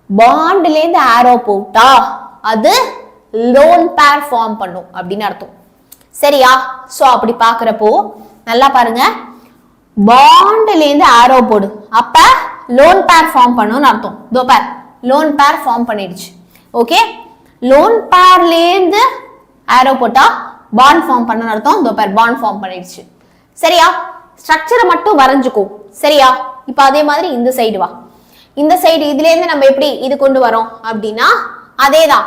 பாண்ட்லேருந்து ஆரோ போட்டா அது லோன் பேர் ஃபார்ம் பண்ணும் அப்படின்னு அர்த்தம். சரியா? ஸோ அப்படி பார்க்குறப்போ நல்லா பாருங்க, பாண்ட்லேருந்து ஆரோ போடு, அப்ப லோன் பேர் ஃபார்ம் பண்ணும்னு அர்த்தம். இதோ பார், லோன் பேர் ஃபார்ம் பண்ணிடுச்சு. ஓகே, லோன் பேர்லேருந்து ஆரோ போட்டா பாண்ட் ஃபார்ம் பண்ணணும்னு அர்த்தம். இதோ பார், பாண்ட் ஃபார்ம் பண்ணிடுச்சு. சரியா? ஸ்ட்ரக்சரை மட்டும் வரைஞ்சுக்கோ. சரியா? இப்போ அதே மாதிரி இந்த சைடு வா. இந்த சைடு இதுல இருந்து நம்ம எப்படி இது கொண்டு வரோம் அப்படின்னா அதேதான்.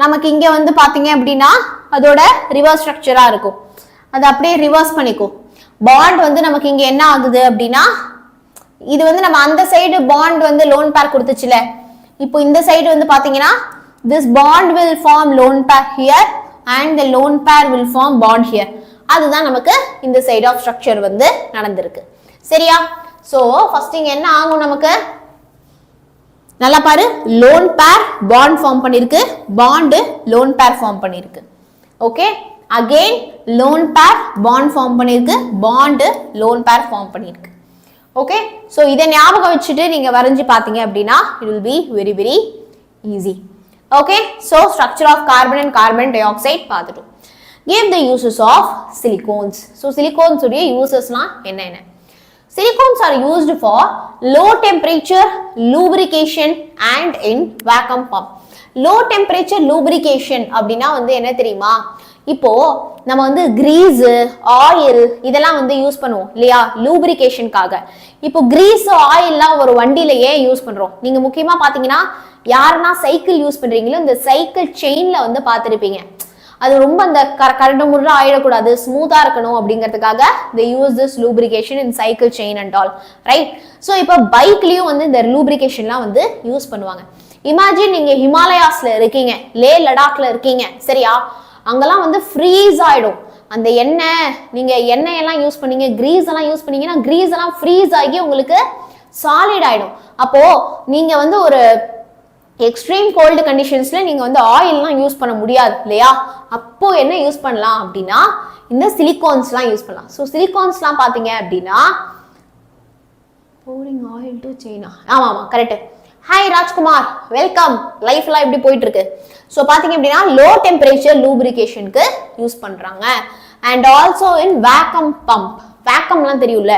நமக்கு இங்க வந்து பாத்தீங்க அப்படின்னா அதோட ரிவர்ஸ் ஸ்ட்ரக்சரா இருக்கும். அதை அப்படியே ரிவர்ஸ் பண்ணிக்கோ. பாண்ட் வந்து நமக்கு இங்க என்ன ஆகுது அப்படின்னா இது வந்து நம்ம அந்த சைடு பாண்ட் வந்து லோன் பேர் கொடுத்துச்சுல, இப்போ இந்த சைடு வந்து பாத்தீங்கன்னா this bond will form lone pair here and the lone pair will form bond here. அதுதான் நமக்கு இந்த சைடு ஆஃப் ஸ்ட்ரக்சர் வந்து நடந்திருக்கு. சரியா? சோ ஃபர்ஸ்ட் இங்க என்ன ஆகும், நமக்கு நல்லா பாரு, லோன் பேர் பாண்ட் ஃபார்ம் பண்ணிருக்கு, பாண்ட் லோன் பேர் ஃபார்ம் பண்ணிருக்கு. Okay, again lone pair bond form பண்ணிருக்கு, பாண்ட் லோன் பேர் ஃபார்ம் பண்ணிருக்கு. ஓகே, சோ இதை ஞாபகம் வச்சுட்டு நீங்க வரைஞ்சு பாத்தீங்க அப்படின்னா it will be very very easy. Okay, so structure of carbon and carbon dioxide பார்த்துட்டோம். Give the uses of silicones. So silicones உடைய usesலாம் என்ன? Silicones are used for low temperature lubrication and in vacuum pump. Low temperature lubrication அப்படின்னா வந்து என்ன தெரியுமா? இப்போ நம்ம வந்து கிரீஸ், ஆயில் இதெல்லாம் வந்து யூஸ் பண்ணுவோம் இல்லையா லூப்ரிகேஷனுக்காக. இப்போ கிரீஸ் ஆயில்லாம் ஒரு வண்டியில ஏன் யூஸ் பண்றோம்? நீங்க முக்கியமா பாத்தீங்கன்னா யாருன்னா சைக்கிள் யூஸ் பண்றீங்களோ இந்த சைக்கிள் செயின்ல வந்து பார்த்துருப்பீங்க. அது ரொம்ப அந்த கரண்ட் முறை ஆயிடக்கூடாது, ஸ்மூத்தா இருக்கணும் அப்படிங்கிறதுக்காக they use this lubrication in cycle chain and all, right? So இப்போ பைக்லயும் வந்து இந்த லூப்ரிகேஷன்லாம் வந்து யூஸ் பண்ணுவாங்க. இமேஜின் நீங்க ஹிமாலயாஸ்ல இருக்கீங்க, லே லடாக்ல இருக்கீங்க, சரியா? அங்கெல்லாம் வந்து ஃப்ரீஸ் ஆயிடும் அந்த எண்ணெய். நீங்க எண்ணெய் எல்லாம் யூஸ் பண்ணீங்க, கிரீஸ் எல்லாம் யூஸ் பண்ணீங்கன்னா கிரீஸ் எல்லாம் ஃப்ரீஸ் ஆகி உங்களுக்கு சாலிட் ஆயிடும். அப்போ நீங்க வந்து ஒரு எக்ஸ்ட்ரீம் கோல்டு கண்டிஷன்ஸ்ல நீங்க வந்து ஆயில்லாம் யூஸ் பண்ண முடியாது இல்லையா? அப்போ என்ன யூஸ் பண்ணலாம் அப்படின்னா இந்த சிலிகான்ஸ்லாம் யூஸ் பண்ணலாம். ஸோ சிலிகான்ஸ்லாம் பாத்தீங்க அப்படின்னா pouring oil to China. ஆமா கரெக்ட். Hi Rajkumar, welcome. லைஃப்லாம் எப்படி போயிட்டு இருக்கு? ஸோ பாத்தீங்க அப்படின்னா லோ டெம்பரேச்சர் லூப்ரிகேஷனுக்கு யூஸ் பண்றாங்க. And also in vacuum pump. வேக்கம்லாம் தெரியும்ல,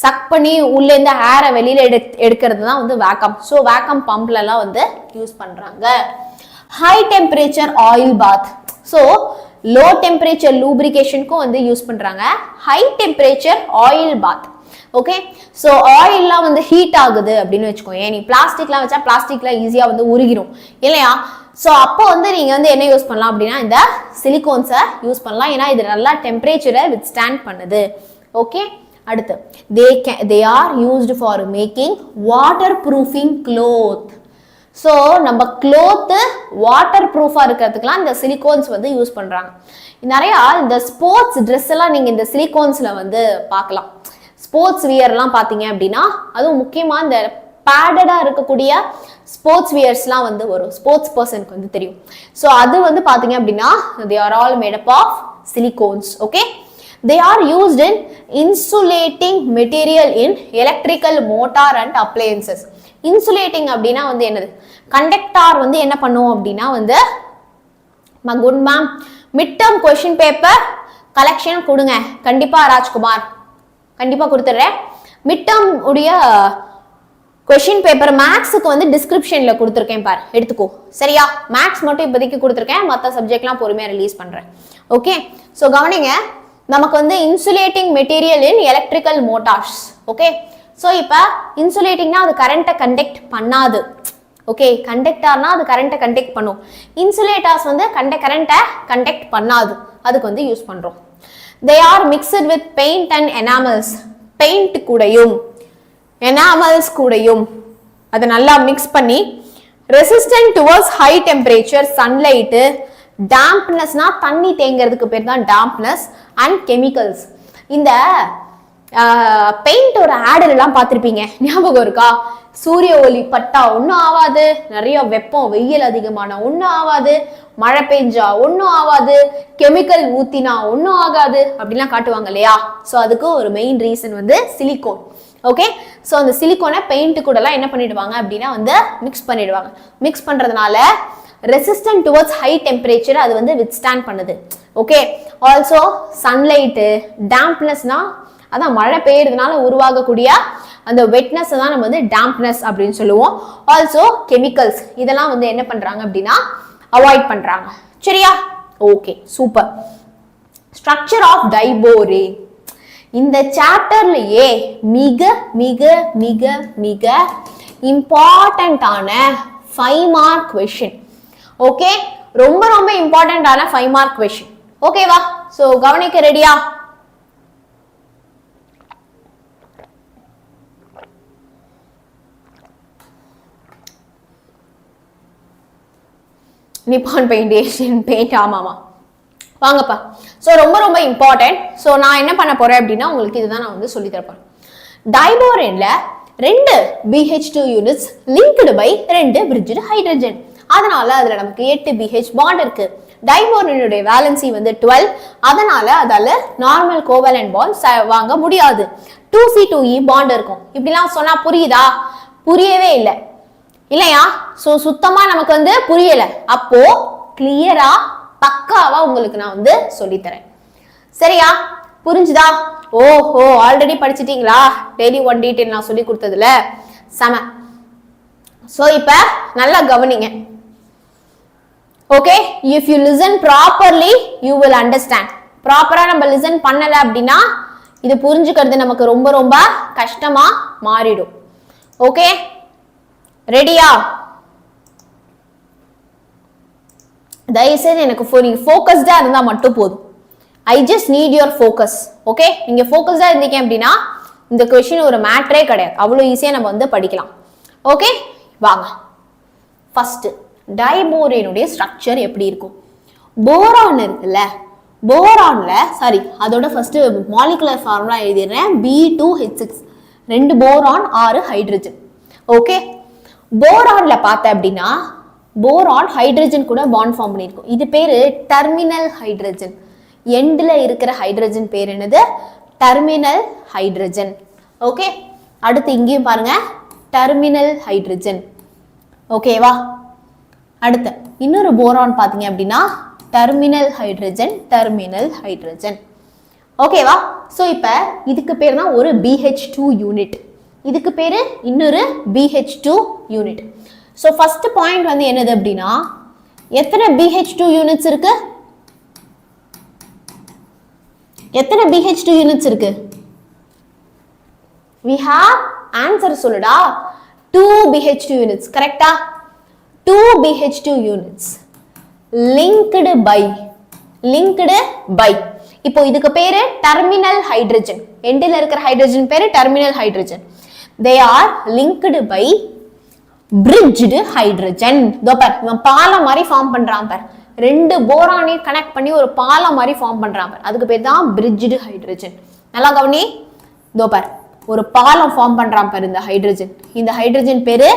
சக் பண்ணி உள்ள இருந்து ஏரை வெளியில எடுக்கிறது தான் வந்து வேக்கம். ஸோ வேக்கம் பம்ப்ல எல்லாம் வந்து யூஸ் பண்றாங்க. High temperature oil bath. So low temperature லூப்ரிகேஷனுக்கும் வந்து யூஸ் பண்றாங்க. High temperature oil bath. Okay, so ஆயில்லாம் வந்து ஹீட் ஆகுது அப்படின்னு வச்சுக்கோங்க. நீ பிளாஸ்டிக்லாம் வச்சா பிளாஸ்டிக்லாம் ஈஸியாக வந்து உருகிடும் இல்லையா? ஸோ அப்போ வந்து நீங்கள் வந்து என்ன யூஸ் பண்ணலாம் அப்படின்னா இந்த சிலிகான்ஸை யூஸ் பண்ணலாம். ஏன்னா இது நல்லா டெம்பரேச்சரை வித்ஸ்டாண்ட் பண்ணுது. ஓகே, அடுத்து they are used for making waterproofing cloth. So நம்ம கிளோத்து வாட்டர் ப்ரூஃபாக இருக்கிறதுக்குலாம் இந்த சிலிகான்ஸ் வந்து யூஸ் பண்ணுறாங்க. நிறையா இந்த ஸ்போர்ட்ஸ் ட்ரெஸ் எல்லாம் நீங்கள் இந்த சிலிகான்ஸில் வந்து பார்க்கலாம். ஸ்போர்ட்ஸ் வியர்லாம் பார்த்தீங்க அப்படின்னா அதுவும் முக்கியமாக இந்த பேடடாக இருக்கக்கூடிய ஸ்போர்ட்ஸ் வியர்ஸ்லாம் வந்து வரும். ஸ்போர்ட்ஸ் பர்சனுக்கு வந்து தெரியும். ஸோ அது வந்து பார்த்தீங்க அப்படின்னா they are all made up of silicones. Okay, they are used in insulating material in electrical motor and appliances. insulating அப்படின்னா வந்து என்னது, கண்டக்டார் வந்து என்ன பண்ணுவோம் அப்படின்னா வந்து good ma'am mid term question paper collection கொடுங்க கண்டிப்பா ராஜ்குமார், கண்டிப்பா கொடுத்துட்றேன். மிட் டேர்ம் உடைய கொஸ்டின் பேப்பர் மேக்ஸுக்கு வந்து டிஸ்கிரிப்ஷன்ல கொடுத்துருக்கேன் பார், எடுத்துக்கோ சரியா. மேக்ஸ் மட்டும் இப்போதைக்கு கொடுத்துருக்கேன், மற்ற சப்ஜெக்ட்லாம் பொறுமையா ரிலீஸ் பண்றேன். ஓகே, ஸோ கவனிங்க, நமக்கு வந்து இன்சுலேட்டிங் மெட்டீரியல் இன் எலக்ட்ரிக்கல் மோட்டார்ஸ். ஓகே, ஸோ இப்போ இன்சுலேட்டிங்னா அது கரண்ட்டை கண்டக்ட் பண்ணாது. ஓகே, கண்டக்டார்னா அது கரண்ட்டை கண்டக்ட் பண்ணும். இன்சுலேட்டர்ஸ் வந்து கரண்ட்டை கண்டக்ட் பண்ணாது, அதுக்கு வந்து யூஸ் பண்றோம். They are mixed with paint and enamels. Paint கூடயும் எனாமல்ஸ் கூடயும் அதை நல்லா மிக்ஸ் பண்ணி resistant towards high temperature, sunlight, டேம்ப்னஸ்னா தண்ணி தேங்கிறதுக்கு பேர் தான் டேம்ப்னஸ், அண்ட் கெமிக்கல்ஸ். இந்த பெயிண்டோட ஆடெல்லாம் பார்த்துருப்பீங்க, ஞாபகம் இருக்கா? சூரிய ஒளி பட்டா ஒன்றும் ஆகாது, நிறைய வெப்பம் வெயில் அதிகமான ஒன்றும் ஆகாது, மழை பெஞ்சா ஒன்றும் ஆகாது, கெமிக்கல் ஊத்தினா ஒன்றும் ஆகாது அப்படிலாம் காட்டுவாங்க இல்லையா? ஸோ அதுக்கு ஒரு மெயின் ரீசன் வந்து சிலிக்கோன். ஓகே, ஸோ அந்த சிலிக்கோனை பெயிண்ட் கூடலாம் என்ன பண்ணிடுவாங்க அப்படின்னா வந்து மிக்ஸ் பண்ணிடுவாங்க. மிக்ஸ் பண்றதுனால ரெசிஸ்டன்ட் டுவர்ட்ஸ் ஹை டெம்பரேச்சர் அது வந்து வித்ஸ்டாண்ட் பண்ணுது. ஓகே, ஆல்சோ சன்லைட்டு, டேம்ப்னஸ்னா அதான் மழை பெய்யறதுனால உருவாகக்கூடிய அந்த வெட்னஸ் தான் நம்ம வந்து டேம்ப்னஸ் அப்படின்னு சொல்லுவோம். ஆல்சோ கெமிக்கல்ஸ், இதெல்லாம் வந்து என்ன பண்றாங்க அப்படின்னா அவாய்ட் பண்றாங்க. சரியா? Okay, super. Structure of diborane இந்த சாப்டர்லயே மிக மிக மிக மிக இம்பார்ட்டன்டான 5 மார்க் கொஸ்டின். ஓகே, ரொம்ப ரொம்ப இம்பார்ட்டன்டான 5 மார்க் கொஸ்டின். ஓகேவா? சோ கவனிக்க ரெடியா? நிப்பான் பெயிண்ட், ஏஷியன் பெயிண்ட், ஆமாமா வாங்கப்பா. ஸோ ரொம்ப ரொம்ப இம்பார்ட்டன்ட். ஸோ நான் என்ன பண்ண போறேன் அப்படின்னா உங்களுக்கு இதுதான் நான் வந்து சொல்லி தரப்போறேன். டைபோரேன்ல 2 BH2 units linked by 2 bridged hydrogen. அதனால அதுல நமக்கு 8 BH பாண்ட் இருக்கு. டைபோரேனுடைய வேலன்சி வந்து 12. அதனால அதால நார்மல் கோவேலன்ட் பாண்ட் வாங்க முடியாது. 2C2E பாண்ட் இருக்கும். இப்படிலாம் சொன்னா புரியுதா? புரியவே இல்லை இல்லையா? ஸோ சுத்தமா நமக்கு வந்து புரியல. அப்போ கிளியரா பக்காவா உங்களுக்கு நான் வந்து சொல்லித்தரேன். சரியா? புரிஞ்சுதா? ஓஹோ, ஆல்ரெடி படிச்சிட்டீங்களா? டெய்லி 1 டீடைல் நான் சொல்லி கொடுத்ததுல சம. சோ இப்ப நல்லா கவனிங்க. Okay, if you listen properly you will understand. ப்ராப்பரா நம்ம லிசன் பண்ணல அப்படின்னா இது புரிஞ்சுக்கிறது நமக்கு ரொம்ப ரொம்ப கஷ்டமா மாறிடும். ஓகே, ரெடியா? தயவுசெய்து எனக்கு ஃபோக்கஸ்டா இருந்தா மட்டும் போதும். I just need your focus. Okay, நீங்க ஃபோக்கஸ்டா இருந்தீங்க அப்படின்னா இந்த கொஸ்டின் ஒரு மேட்டரே கிடையாது, அவ்வளவு ஈஸியா நம்ம வந்து படிக்கலாம். ஓகே, வாங்க. ஃபர்ஸ்ட் டைபோரேனுடைய ஸ்ட்ரக்சர் எப்படி இருக்கும்? போரான் இருக்குல்ல, போரான்ல அதோட ஃபர்ஸ்ட் மாலிகுலர் ஃபார்முலா எழுதிடுறேன். B2H6, 2 boron 6 hydrogen. ஓகே, போரான்ல பார்த்த அப்படின்னா போரான் ஹைட்ரஜன் கூட பாண்ட் ஃபார்ம் பண்ணிருக்கும். இது பேரு டெர்மினல் ஹைட்ரஜன். எண்ட்ல இருக்கிற ஹைட்ரஜன் பேர் என்னது? Terminal hydrogen. ஓகே, அடுத்து இங்கேயும் பாருங்க டெர்மினல் ஹைட்ரஜன். ஓகேவா? அடுத்து இன்னொரு போரான் பாத்தீங்க அப்படின்னா டெர்மினல் ஹைட்ரஜன், டெர்மினல் ஹைட்ரஜன். ஓகேவா? சோ இப்ப இதுக்கு பேர் தான் ஒரு BH2 யூனிட். இதுக்கு பேரு இன்னொரு BH2 unit. So first point வந்து என்னது அப்படின்னா எத்தனை BH2 யூனிட்ஸ் இருக்கு? எத்தனை BH2 யூனிட்ஸ் இருக்கு? we have ஆன்சர் சொல்லுடா. 2 BH2 யூனிட்ஸ். கரெக்ட்டா? 2 BH2 யூனிட்ஸ் linked by இப்போ இதுக்கு பேரு டெர்மினல் ஹைட்ரஜன். எண்டில் இருக்கிற ஹைட்ரஜன் பேரு terminal hydrogen. they are linked by bridged hydrogen. இதோ பார், இவன் பாலம் மாதிரி ஃபார்ம் பண்றான் பார். 2 போரானை கனெக்ட் பண்ணி ஒரு பாலம் மாதிரி ஃபார்ம் பண்றான் பார். அதுக்கு பேர் தான் bridged hydrogen. நல்லா கவனி. இதோ பார், ஒரு பாலம் ஃபார்ம் பண்றான் பாரு இந்த ஹைட்ரஜன். இந்த ஹைட்ரஜன் பேரு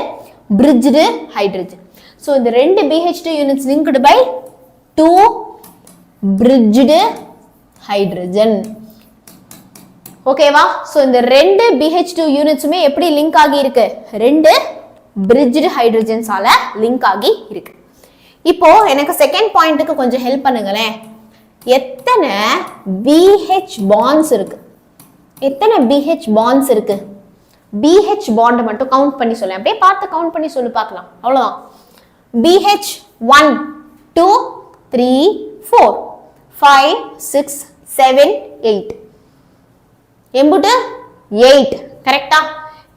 bridged hydrogen. So இந்த ரெண்டு BH2 units linked by 2 bridged hydrogen. ஓகேவா? So இந்த ரெண்டு BH2 unitsமே எப்படி லிங்க் ஆகி இருக்கு? ரெண்டு bridged hydrogens ஆல லிங்க் ஆகி இருக்கு. இப்போ எனக்கு செகண்ட் பாயிண்ட்க்கு கொஞ்சம் ஹெல்ப் பண்ணுங்களே. எத்தனை BH bonds இருக்கு? எத்தனை BH bonds இருக்கு? BH bond மட்டும் கவுண்ட் பண்ணி சொல்ல. அப்படியே பார்த்து கவுண்ட் பண்ணி சொல்லு பார்க்கலாம். அவ்வளவுதான். BH 1 2 3 4 5 6 7 8 எம்புட்டு 8 கரெக்ட்டா?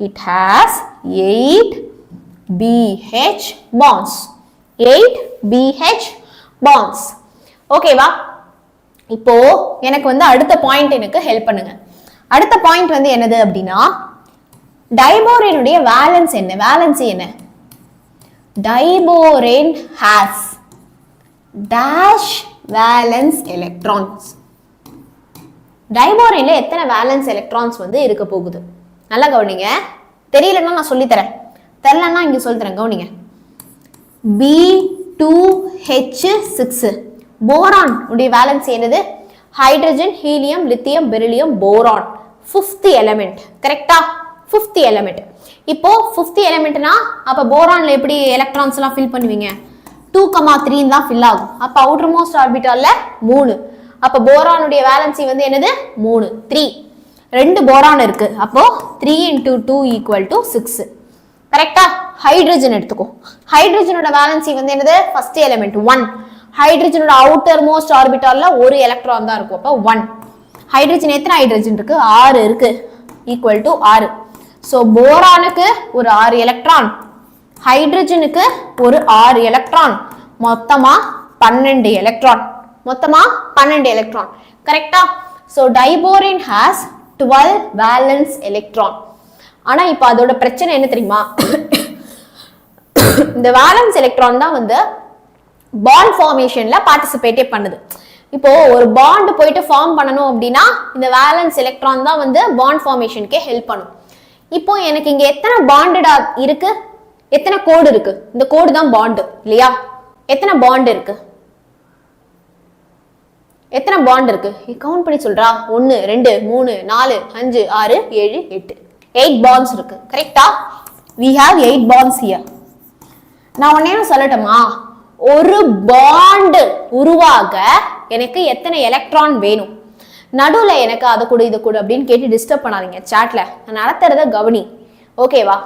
It has 8 BH bonds. 8 BH bonds. ஓகேவா? இப்போ எனக்கு வந்து அடுத்த பாயிண்ட் எனக்கு ஹெல்ப் பண்ணுங்க. அடுத்த பாயிண்ட் வந்து என்னது அப்படின்னா டைபோரேனுடைய வேலன்ஸ் என்ன? வேலன்சி என்ன? Diborane has dash valence electrons. டைபோரேன்ல எத்தனை வேலன்ஸ் எலக்ட்ரான்ஸ் வந்து இருக்க போகுது? நல்லா கவனிங்க. தெரியலன்னா நான் சொல்லி தரேன். தெரியலன்னா இங்க சொல்லி தரேன். கவனிங்க. B2H6 போரான் உடைய வேலன்ஸ் என்னது? Hydrogen, helium, lithium, beryllium, boron. 5th element. கரெக்ட்டா? 5th element. இப்போ 5th எலிமெண்ட்னா அப்ப போரான்ல எப்படி எலக்ட்ரான்ஸ் எல்லாம் ஃபில் பண்ணுவீங்க? 2,3 தான் ஃபில் ஆகும். அப்ப அவுட்டர் மோஸ்ட் ஆர்பிட்டால்ல 3. அப்ப போரானுடைய வேலன்சி வந்து என்னது? 3 3. ரெண்டு போரான் இருக்கு. அப்போ 3 × 2 = 6. கரெக்ட்டா? ஹைட்ரஜன் எடுத்துக்கோ. ஹைட்ரஜனோட வேலன்சி வந்து என்னது? First element 1. ஹைட்ரஜனோட அவுட்டர் மோஸ்ட் ஆர்பிட்டால்ல ஒரு எலக்ட்ரான் தான் இருக்கும். அப்ப 1. ஹைட்ரஜன் எத்தனை ஹைட்ரஜன் இருக்கு? 6 இருக்கு. = 6. சோ போரானுக்கு ஒரு 6 எலக்ட்ரான், ஹைட்ரஜனுக்கு ஒரு 6 எலக்ட்ரான், மொத்தமா 12 எலக்ட்ரான். மொத்தமா 12 எலக்ட்ரான். கரெக்ட்டா? So diborane has 12 valence electron. ஆனா இப்ப அதோட பிரச்சனை என்ன தெரியுமா? இந்த வேலன்ஸ் எலக்ட்ரான் தான் வந்து பாண்ட் ஃபார்மேஷன்ல பார்ட்டிசிபேட் பண்ணுது. இப்போ ஒரு பாண்ட் போயிட்டு ஃபார்ம் பண்ணனும் அப்படினா இந்த வேலன்ஸ் எலக்ட்ரான் தான் வந்து பாண்ட் ஃபார்மேஷனுக்கு ஹெல்ப் பண்ணும். இப்போ எனக்கு இங்க எத்தனை பாண்டடா இருக்கு? எத்தனை கோடு இருக்கு? இந்த கோடு தான் பாண்ட் இல்லையா? எத்தனை பாண்ட் இருக்கு? எத்தனை பாண்ட் இருக்கு? கவுண்ட் பண்ணி சொல்றா. 1 2 3 4 5 6 7 8 8 bonds இருக்கு. கரெக்ட்டா? we have 8 bonds here. நான் ஒண்ணே சொல்லட்டுமா? ஒரு பாண்ட் உருவாக எனக்கு எத்தனை எலக்ட்ரான் வேணும்? நடுவுல எனக்கு அத கூட இத கூட அப்படினு கேட்டி டிஸ்டர்ப் பண்ணாதீங்க சாட்ல. நான் நடத்துறத கவனி. ஓகேவா?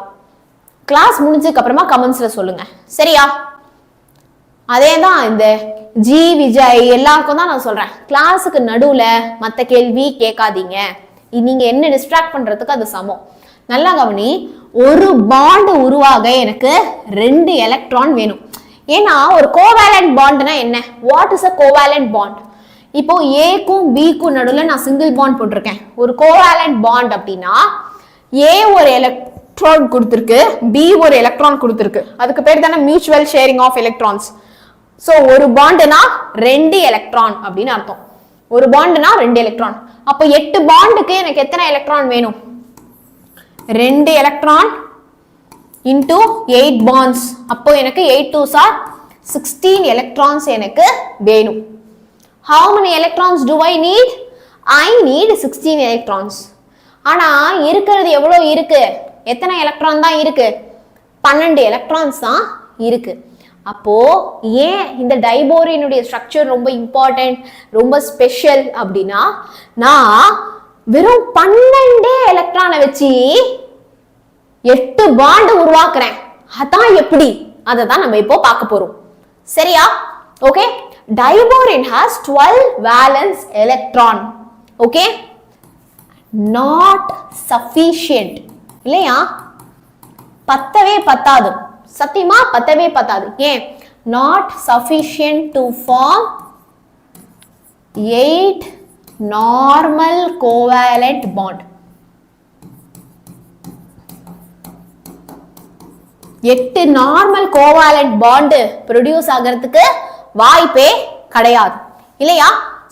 கிளாஸ் முடிஞ்சதுக்கு அப்புறமா கமெண்ட்ஸ்ல சொல்லுங்க. சரியா? அதேதான் இந்த ஜி விஜய் எல்லாருக்கும் தான் நான் சொல்றேன். கிளாஸுக்கு நடுவுல மத்த கேள்வி கேட்காதீங்க. நீங்க என்ன டிஸ்ட்ராக்ட் பண்றதுக்கு அது சமம். நல்லா கவனி. ஒரு பாண்ட் உருவாக எனக்கு 2 எலக்ட்ரான் வேணும். ஏன்னா ஒரு கோவேலன்ட் பாண்ட்னா என்ன? What is a covalent bond? இப்போ ஏக்கும் பிக்கும் நடுவுல நான் சிங்கிள் பாண்ட் போட்டிருக்கேன். ஒரு கோவேலன்ட் பாண்ட் அப்படின்னா ஏ ஒரு எலக்ட்ரான் கொடுத்திருக்கு, பி ஒரு எலக்ட்ரான் கொடுத்திருக்கு. அதுக்கு பேர் தானே mutual sharing of electrons. So ஒரு பாண்ட்னா 2 எலக்ட்ரான் அப்படின்னு அர்த்தம். ஒரு பாண்ட்னா 2 எலக்ட்ரான். அப்ப 8 பாண்டுக்கு எனக்கு எத்தனை எலக்ட்ரான் வேணும்? 2 எலக்ட்ரான் into 8 bonds. அப்போ எனக்கு 8 2s are 16 electrons எனக்கு வேணும். How many electrons do I need? I need 16 electrons. ஆனா இருக்கிறது எவ்வளவு இருக்கு? எத்தனை எலக்ட்ரான் தான் இருக்கு? 12 எலக்ட்ரான்ஸ் தான் இருக்கு. அப்போ ஏன் இந்த டைபோரேனுடைய ஸ்ட்ரக்சர் ரொம்ப இம்பார்ட்டன்ட், ரொம்ப ஸ்பெஷல் அப்படின்னா நான் வெறும் 12 எலக்ட்ரானை வச்சு 8 பாண்ட் உருவாக்குறேன். அதான் எப்படி? அதை தான் நம்ம இப்போ பார்க்க போறோம். சரியா? Okay. Diborane has 12 valence electron. Okay? not sufficient. இல்லையா? பத்தவே பத்தாது. சத்தியமா பத்தவே பத்தாது. ஏன்? not sufficient to form 8 normal covalent bond. 8 normal covalent bond produce ஆகிறதுக்கு வாய்ப்பே கிடையாது இல்லையா?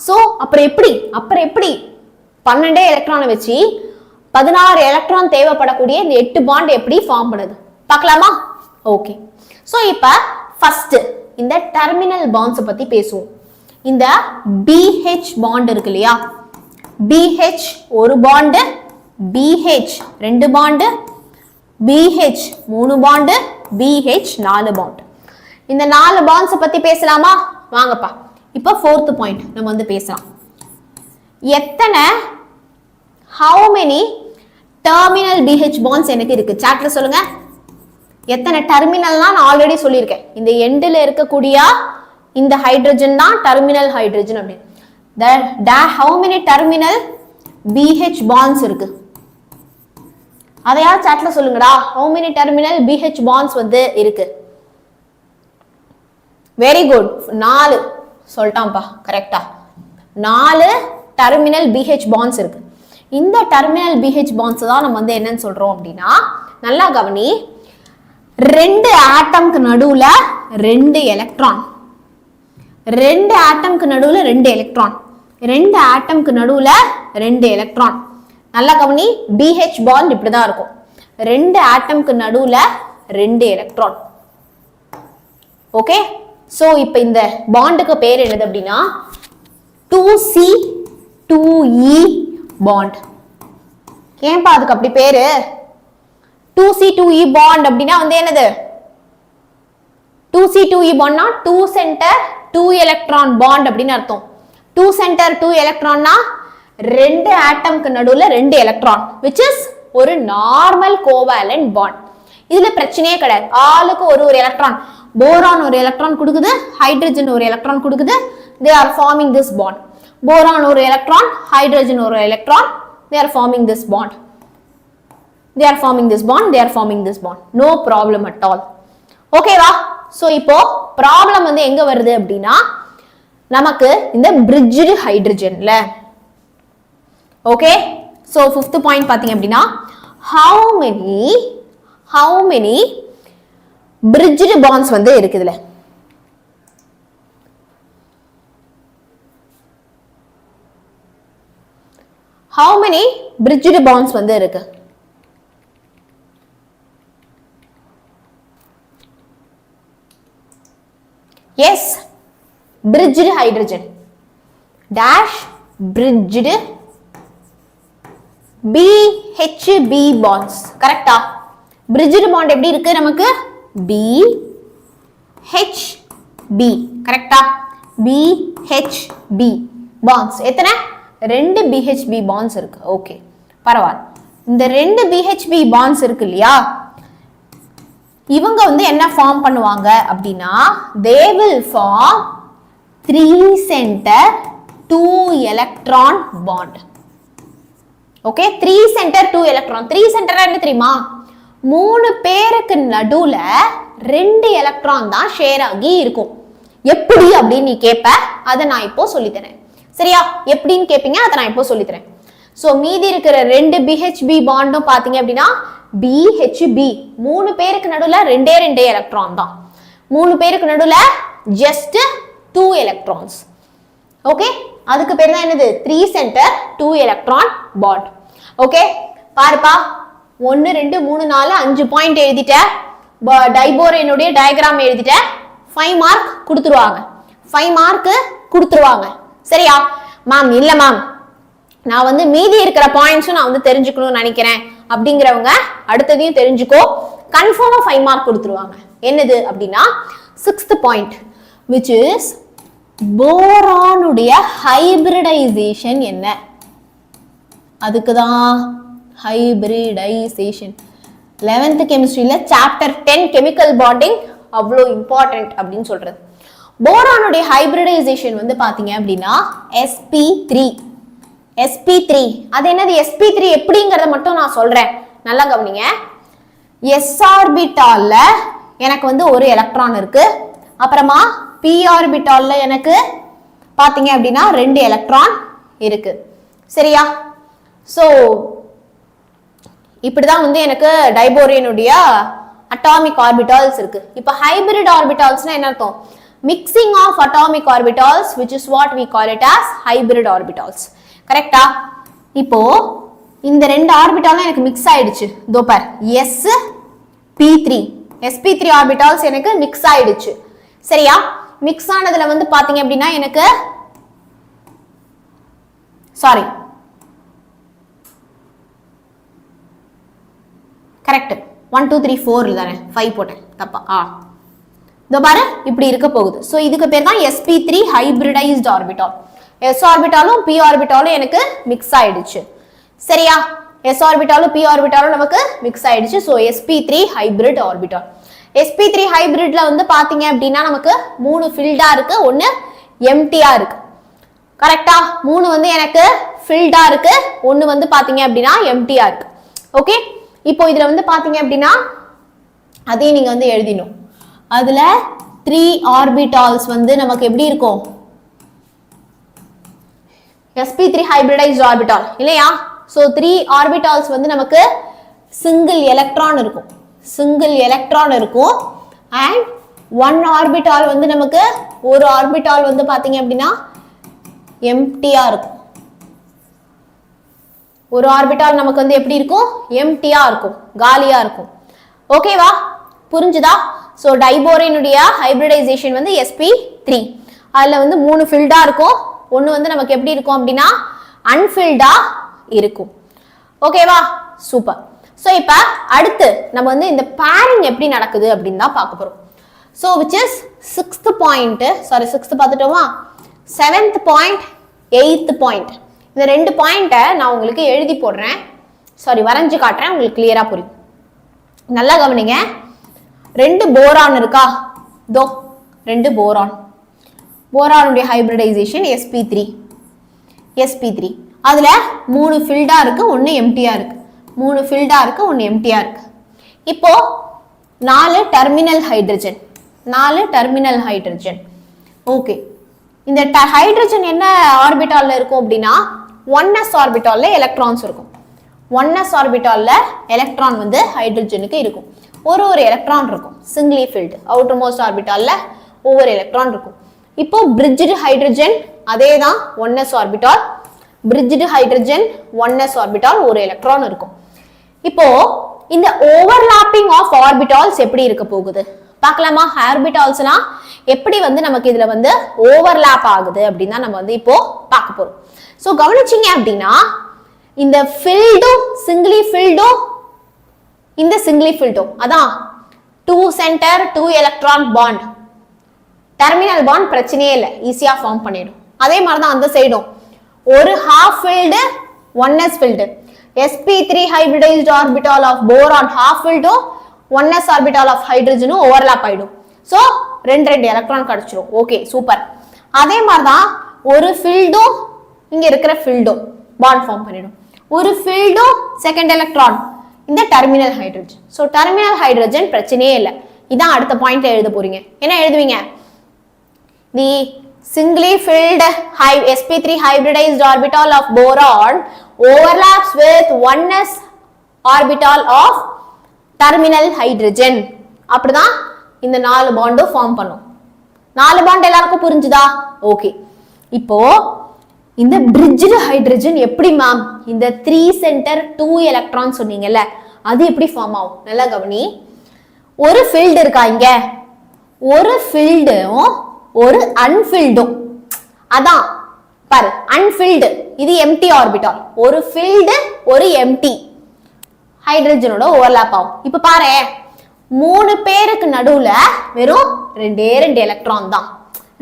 சோ அப்புறம் எப்படி 12 எலக்ட்ரானை வச்சு 16 எலக்ட்ரான் தேவைப்படக்கூடிய இந்த 8 பாண்ட் எப்படி ஃபார்ம் பண்ணுது பார்க்கலாமா? ஓகே. சோ இப்ப ஃபர்ஸ்ட் இந்த டெர்மினல் பாண்ட்ஸ் பத்தி பேசுவோம். இந்த BH பாண்ட் இருக்கு இல்லையா, BH ஒரு பாண்ட், BH ரெண்டு பாண்ட், BH மூணு பாண்ட், BH 4 பாண்ட். இந்த 4 பாண்ட்ஸ் பத்தி பேசலாமா? வாங்கப்பா. இப்ப 4th பாயிண்ட் நம்ம வந்து பேசலாம். எத்தனை how many terminal BH bonds எனக்கு இருக்கு சாட்ல சொல்லுங்க. எத்தனை டெர்மினல்னா நான் ஆல்ரெடி சொல்லியிருக்கேன். இந்த எண்ட்ல இருக்கக்கூடிய இந்த ஹைட்ரஜன் தான் டெர்மினல் ஹைட்ரஜன் அப்படி. how many terminal BH bonds இருக்கு அதையா சாட்ல சொல்லுங்கடா. how many terminal BH bonds வந்து இருக்கு? Very good, 4 சொல்லிட்டாம்பா. கரெக்டா 4 டெர்மினல் BH bonds இருக்கு. இந்த டெர்மினல் BH bonds தான் நம்ம வந்து என்னன்னு சொல்றோம் அப்படின்னா, நல்லா கவனி, 2 ஆட்டம்க்கு நடுவுல 2 எலக்ட்ரான், 2 ஆட்டம்க்கு நடுவுல 2 எலக்ட்ரான், 2 ஆட்டம்க்கு நடுவுல 2 எலக்ட்ரான். நல்லா கவனி, BH பாண்ட் இப்படிதான் இருக்கும். 2 ஆட்டம்க்கு நடுவுல 2 எலக்ட்ரான். ஓகே. சோ இப்போ இந்த பாண்டுக்கு பேர் என்னது அப்படின்னா 2C2E பாண்ட். ஏன்பா அதுக்கு அப்படி பேரு? 2C2E பாண்ட் அப்படின்னா வந்து என்னது? 2C2E பாண்ட்னா 2 சென்டர் 2 எலக்ட்ரான் பாண்ட் அப்படின்னு அர்த்தம். 2 சென்டர் 2 எலக்ட்ரான்னா 2 ஆட்டம்க்கு நடுவுல 2 எலக்ட்ரான், which is ஒரு நார்மல் கோவேலன்ட் பாண்ட். இதுல பிரச்சனையே கிடையாது. ஆளுக்கு ஒரு எலக்ட்ரான், போரான் ஒரு எலக்ட்ரான் கொடுக்குது, ஹைட்ரஜன் ஒரு எலக்ட்ரான் கொடுக்குது, they are forming this bond. Boron ஒரு எலக்ட்ரான், ஹைட்ரஜன் ஒரு electron, they are forming this bond. They are forming this bond, they are forming this bond. No problem at all. ஓகேவா? So இப்போ problem வந்து எங்க வருது அப்படின்னா, நமக்கு இந்த bridged ஹைட்ரஜன்ல. ஓகே. சோ 5th பாயிண்ட் பாத்தீங்க அப்படின்னா, how many bridged bonds வந்து இருக்குதுல. how many bridged bonds வந்து இருக்கு? yes, bridged hydrogen dash bridged BHB bonds. கரெக்டா? bridged bond எப்படி இருக்கு நமக்கு? BHB. கரெக்டா? BHB bonds எத்தனை? 2 BHB bonds இருக்கு. ஓகே, பரவாயில்ல. இந்த 2 BHB bonds இருக்கு இல்லையா, இவங்க வந்து என்ன ஃபார்ம் பண்ணுவாங்க அப்படின்னா, they will form 3 center 2 electron bond. Okay, 3 center 2 electron. 3 center என்ன தெரியுமா? 3 பேருக்கு நடுவுல 2 எலக்ட்ரான் தான் ஷேர் ஆகி இருக்கும். எப்படி அப்படின்னு நீ கேட்ப, அதை நான் இப்போ சொல்லித்தரேன். சரியா? எப்படின்னு கேட்பீங்க, அதை நான் இப்போ சொல்லித்தரேன். சோ மீதி இருக்கிற 2 BHB பாண்டும் பாத்தீங்க அப்படின்னா BHB, 3 பேருக்கு நடுவுல 2 எலக்ட்ரான் தான். 3 பேருக்கு நடுவுல just 2 electrons. ஓகே, அதுக்கு பேர் தான் என்னது? 3 center 2 electron bond. ஓகே, பாருப்பா, 1 2 3 4 5 பாயிண்ட் எழுதிட்ட, டைபோரேனுடைய டயக்ராம் எழுதிட்ட, 5 மார்க் கொடுத்துருவாங்க. 5 மார்க் கொடுத்துருவாங்க. சரியா? மேம் இல்ல மேம், நான் வந்து மீதி இருக்கிற பாயிண்ட்ஸும் நான் வந்து தெரிஞ்சுக்கணும்னு நினைக்கிறேன் அப்படிங்கிறவங்க அடுத்ததையும் தெரிஞ்சுக்கோ. கன்ஃபார்மா 5 மார்க் கொடுத்துருவாங்க. என்னது அப்படின்னா 6th பாயிண்ட், which is போரானுடைய ஹைபிரிடைசேஷன் என்ன? அதுக்குதான் ஹைபிரிடைசேஷன் 11th கெமிஸ்ட்ரியில சாப்டர் 10 கெமிக்கல் பாண்டிங் அவ்வளோ இம்பார்ட்டன்ட் அப்படின்னு சொல்றது. போரானுடைய ஹைபிரிடைசேஷன் வந்து பாத்தீங்க அப்படின்னா sp3. அது என்னது? sp3 எப்படிங்கறத மட்டும் நான் சொல்றேன், நல்லா கவனிங்க. s ஆர்பிட்டால்ல எனக்கு வந்து ஒரு எலக்ட்ரான் இருக்கு, அப்புறமா p ஆர்பிட்டால்ல எனக்கு பாத்தீங்க அப்படின்னா 2 எலக்ட்ரான் இருக்கு. சரியா? சோ இப்படிதான் வந்து எனக்கு டைபோரேனுடைய அட்டாமிக் ஆர்பிட்டால்ஸ் இருக்கு. இப்போ ஹைபிரிட் ஆர்பிட்டால்ஸ்னா என்ன அர்த்தம்? mixing of atomic orbitals, which is what we call it as hybrid orbitals. கரெக்டா? இப்போ இந்த ரெண்டு ஆர்பிட்டாலும் எனக்கு மிக்ஸ் ஆயிடுச்சு. இதோ பார் sp3 sp3 ஆர்பிட்டால்ஸ் எனக்கு மிக்ஸ் ஆயிடுச்சு. சரியா? மிக்ஸ் ஆனதுல வந்து பாத்தீங்க அப்படின்னா எனக்கு சாரி கரெக்ட் 1 2 3 4 தானே 5 போட்டேன் தப்பா. இதோ பாரு இப்படி இருக்க போகுது. ஸோ இதுக்கு பேர் தான் sp3 hybridised orbital. s ஆர்பிட்டாலும் p ஆர்பிட்டாலும் எனக்கு மிக்ஸ் ஆயிடுச்சு. சரியா? s ஆர்பிட்டாலும் p ஆர்பிட்டாலும் நமக்கு மிக்ஸ் ஆயிடுச்சு. So sp3 hybrid orbital. sp3 ஹைபிரிட்ல வந்து பாத்தீங்க அப்படின்னா நமக்கு 3 ஃபில்டா இருக்கு, 1 எம்டியா இருக்கு. கரெக்டா? 3 வந்து எனக்கு ஃபில்டா இருக்கு, 1 வந்து பாத்தீங்க அப்படின்னா எம்டியா இருக்கு. ஓகே, இப்போ இதுல வந்து பாத்தீங்க அப்படின்னா அதையும் நீங்க வந்து எழுதிடணும். அதுல 3 ஆர்பிட்டால்ஸ் வந்து நமக்கு எப்படி இருக்கும்? sp3 ஹைபிரிடைஸ்ட் ஆர்பிட்டால் இல்லையா? சோ 3 ஆர்பிட்டால்ஸ் வந்து நமக்கு சிங்கிள் எலக்ட்ரான் இருக்கும், சிங்கிள் எலக்ட்ரான் இருக்கும். அண்ட் 1 ஆர்பிட்டால் வந்து நமக்கு ஒரு ஆர்பிட்டால் வந்து பாத்தீங்க அப்படின்னா எம்டியா இருக்கும். ஒரு ஆர்பிட்டால் நமக்கு வந்து எப்படி இருக்கும்? எம்டியா இருக்கும், காலியா இருக்கும். ஓகேவா? புரிஞ்சுதா? சோ டைபோரேனுடைய ஹைபிரிடைசேஷன் வந்து sp3. அதுல வந்து 3 ஃபில்டா இருக்கும், 1 வந்து நமக்கு எப்படி இருக்கும் அப்படின்னா அன்ஃபில்டா இருக்கும். ஓகேவா? சூப்பர். சோ இப்ப அடுத்து நம்ம வந்து இந்த பேரிங் எப்படி நடக்குது அப்படின்னு தான் பார்க்க போறோம். So which is 6th point, sorry 6th பார்த்துட்டோமா, 7th point, 8th point. இந்த ரெண்டு பாயிண்ட்டை நான் உங்களுக்கு எழுதி போடுறேன், சாரி வரைஞ்சு காட்டுறேன், உங்களுக்கு கிளியரா புரியும். நல்லா கவனிங்க. 2 போரான் இருக்கா? தோ 2 போரான். போரானுடைய hybridisation sp3. sp3 அதுல 3 ஃபில்டா இருக்கு, 1 எம்டியா இருக்கு. 3 ஃபில்டா இருக்கு, 1 எம்டியா இருக்கு. இப்போ 4 terminal hydrogen, 4 terminal hydrogen. Okay, இந்த ஹைட்ரஜன் என்ன ஆர்பிட்டால்ல இருக்கும் அப்படின்னா 1s ஆர்பிட்டால்ல எலக்ட்ரான்ஸ் இருக்கும். 1s ஆர்பிட்டால்ல எலக்ட்ரான் வந்து ஹைட்ரஜனுக்கு இருக்கும். ஒரு எலக்ட்ரான் இருக்கும், சிங்கிளி ஃபில்ட். அவுட்டர் மோஸ்ட் ஆர்பிட்டால்ல ஒவ்வொரு எலக்ட்ரான் இருக்கும். இப்போ பிரிட்ஜ்டு ஹைட்ரஜன் அதே தான் 1s orbital. Bridged hydrogen 1s orbital ஒரு எலக்ட்ரான் இருக்கும். இப்போ இந்த ஓவர்லாப்பிங் ஆஃப் ஆர்பிட்டால்ஸ் எப்படி இருக்க போகுது பார்க்கலாமா? ஆர்பிட்டால்ஸ்லாம் எப்படி வந்து நமக்கு இதுல வந்து ஓவர்லாப் ஆகுது அப்படின்னு தான் நம்ம வந்து இப்போ பார்க்க போறோம். சோ கவனிச்சீங்க அப்படின்னா இந்த ஃபில்டும் சிங்கிளி ஃபில்டும் இந்த சிங்கிளி ஃபில்டும் அதான் 2 centre 2 electron bond, terminal bond பிரச்சனையே இல்லை, ஈஸியா ஃபார்ம் பண்ணிடும். அதே மாதிரி தான் அந்த சைடும் ஒரு half filled 1s filled, sp3 hybridised orbital of boron half ஃபில்டும் 1s ஆர்பிட்டால் ஆஃப் ஹைட்ரஜனும் ஓவர்லாப் ஆயிடும். சோ 2 எலக்ட்ரான் கிடைச்சிரும். Okay, super. அதே மாதிரி தான் ஒரு ஃபில்டும் இங்க இருக்கிற ஃபில்டும் பாண்ட் ஃபார்ம் பண்ணிடும். ஒரு ஃபில்டும் செகண்ட் எலக்ட்ரான் இந்த terminal hydrogen. So terminal hydrogen பிரச்சனையே இல்லை. இதான் அடுத்த பாயிண்ட்ல எழுத போறீங்க. என்ன எழுதுவீங்க? தி singly filled sp3 hybridized orbital of boron overlaps with 1s orbital of terminal hydrogen. அப்படிதான் இந்த 4 பாண்டும் ஃபார்ம் பண்ணும். 4 பாண்ட் எல்லாருக்கும் புரிஞ்சுதா? ஓகே, இப்போ இந்த பிரிட்ஜ்டு ஹைட்ரஜன் எப்படி மேம்? இந்த 3 சென்டர் 2 எலக்ட்ரான் சொன்னீங்கல்ல, அது எப்படி ஃபார்ம் ஆகும்? நல்லா கவனி. ஒரு ஃபீல்டு இருக்கா இங்க, ஒரு ஃபீல்டும் ஒரு அன்ஃபில்டும். அதான் பாரு, அன்ஃபில்டு இது எம்டி ஆர்பிட்டால், ஒரு ஃபீல்டு ஒரு எம்டி ஹைட்ரஜனோட ஓவர்லாப் ஆகும். இப்ப பாரு, 3 பேருக்கு நடுவுல வெறும் 2 எலக்ட்ரான் தான்,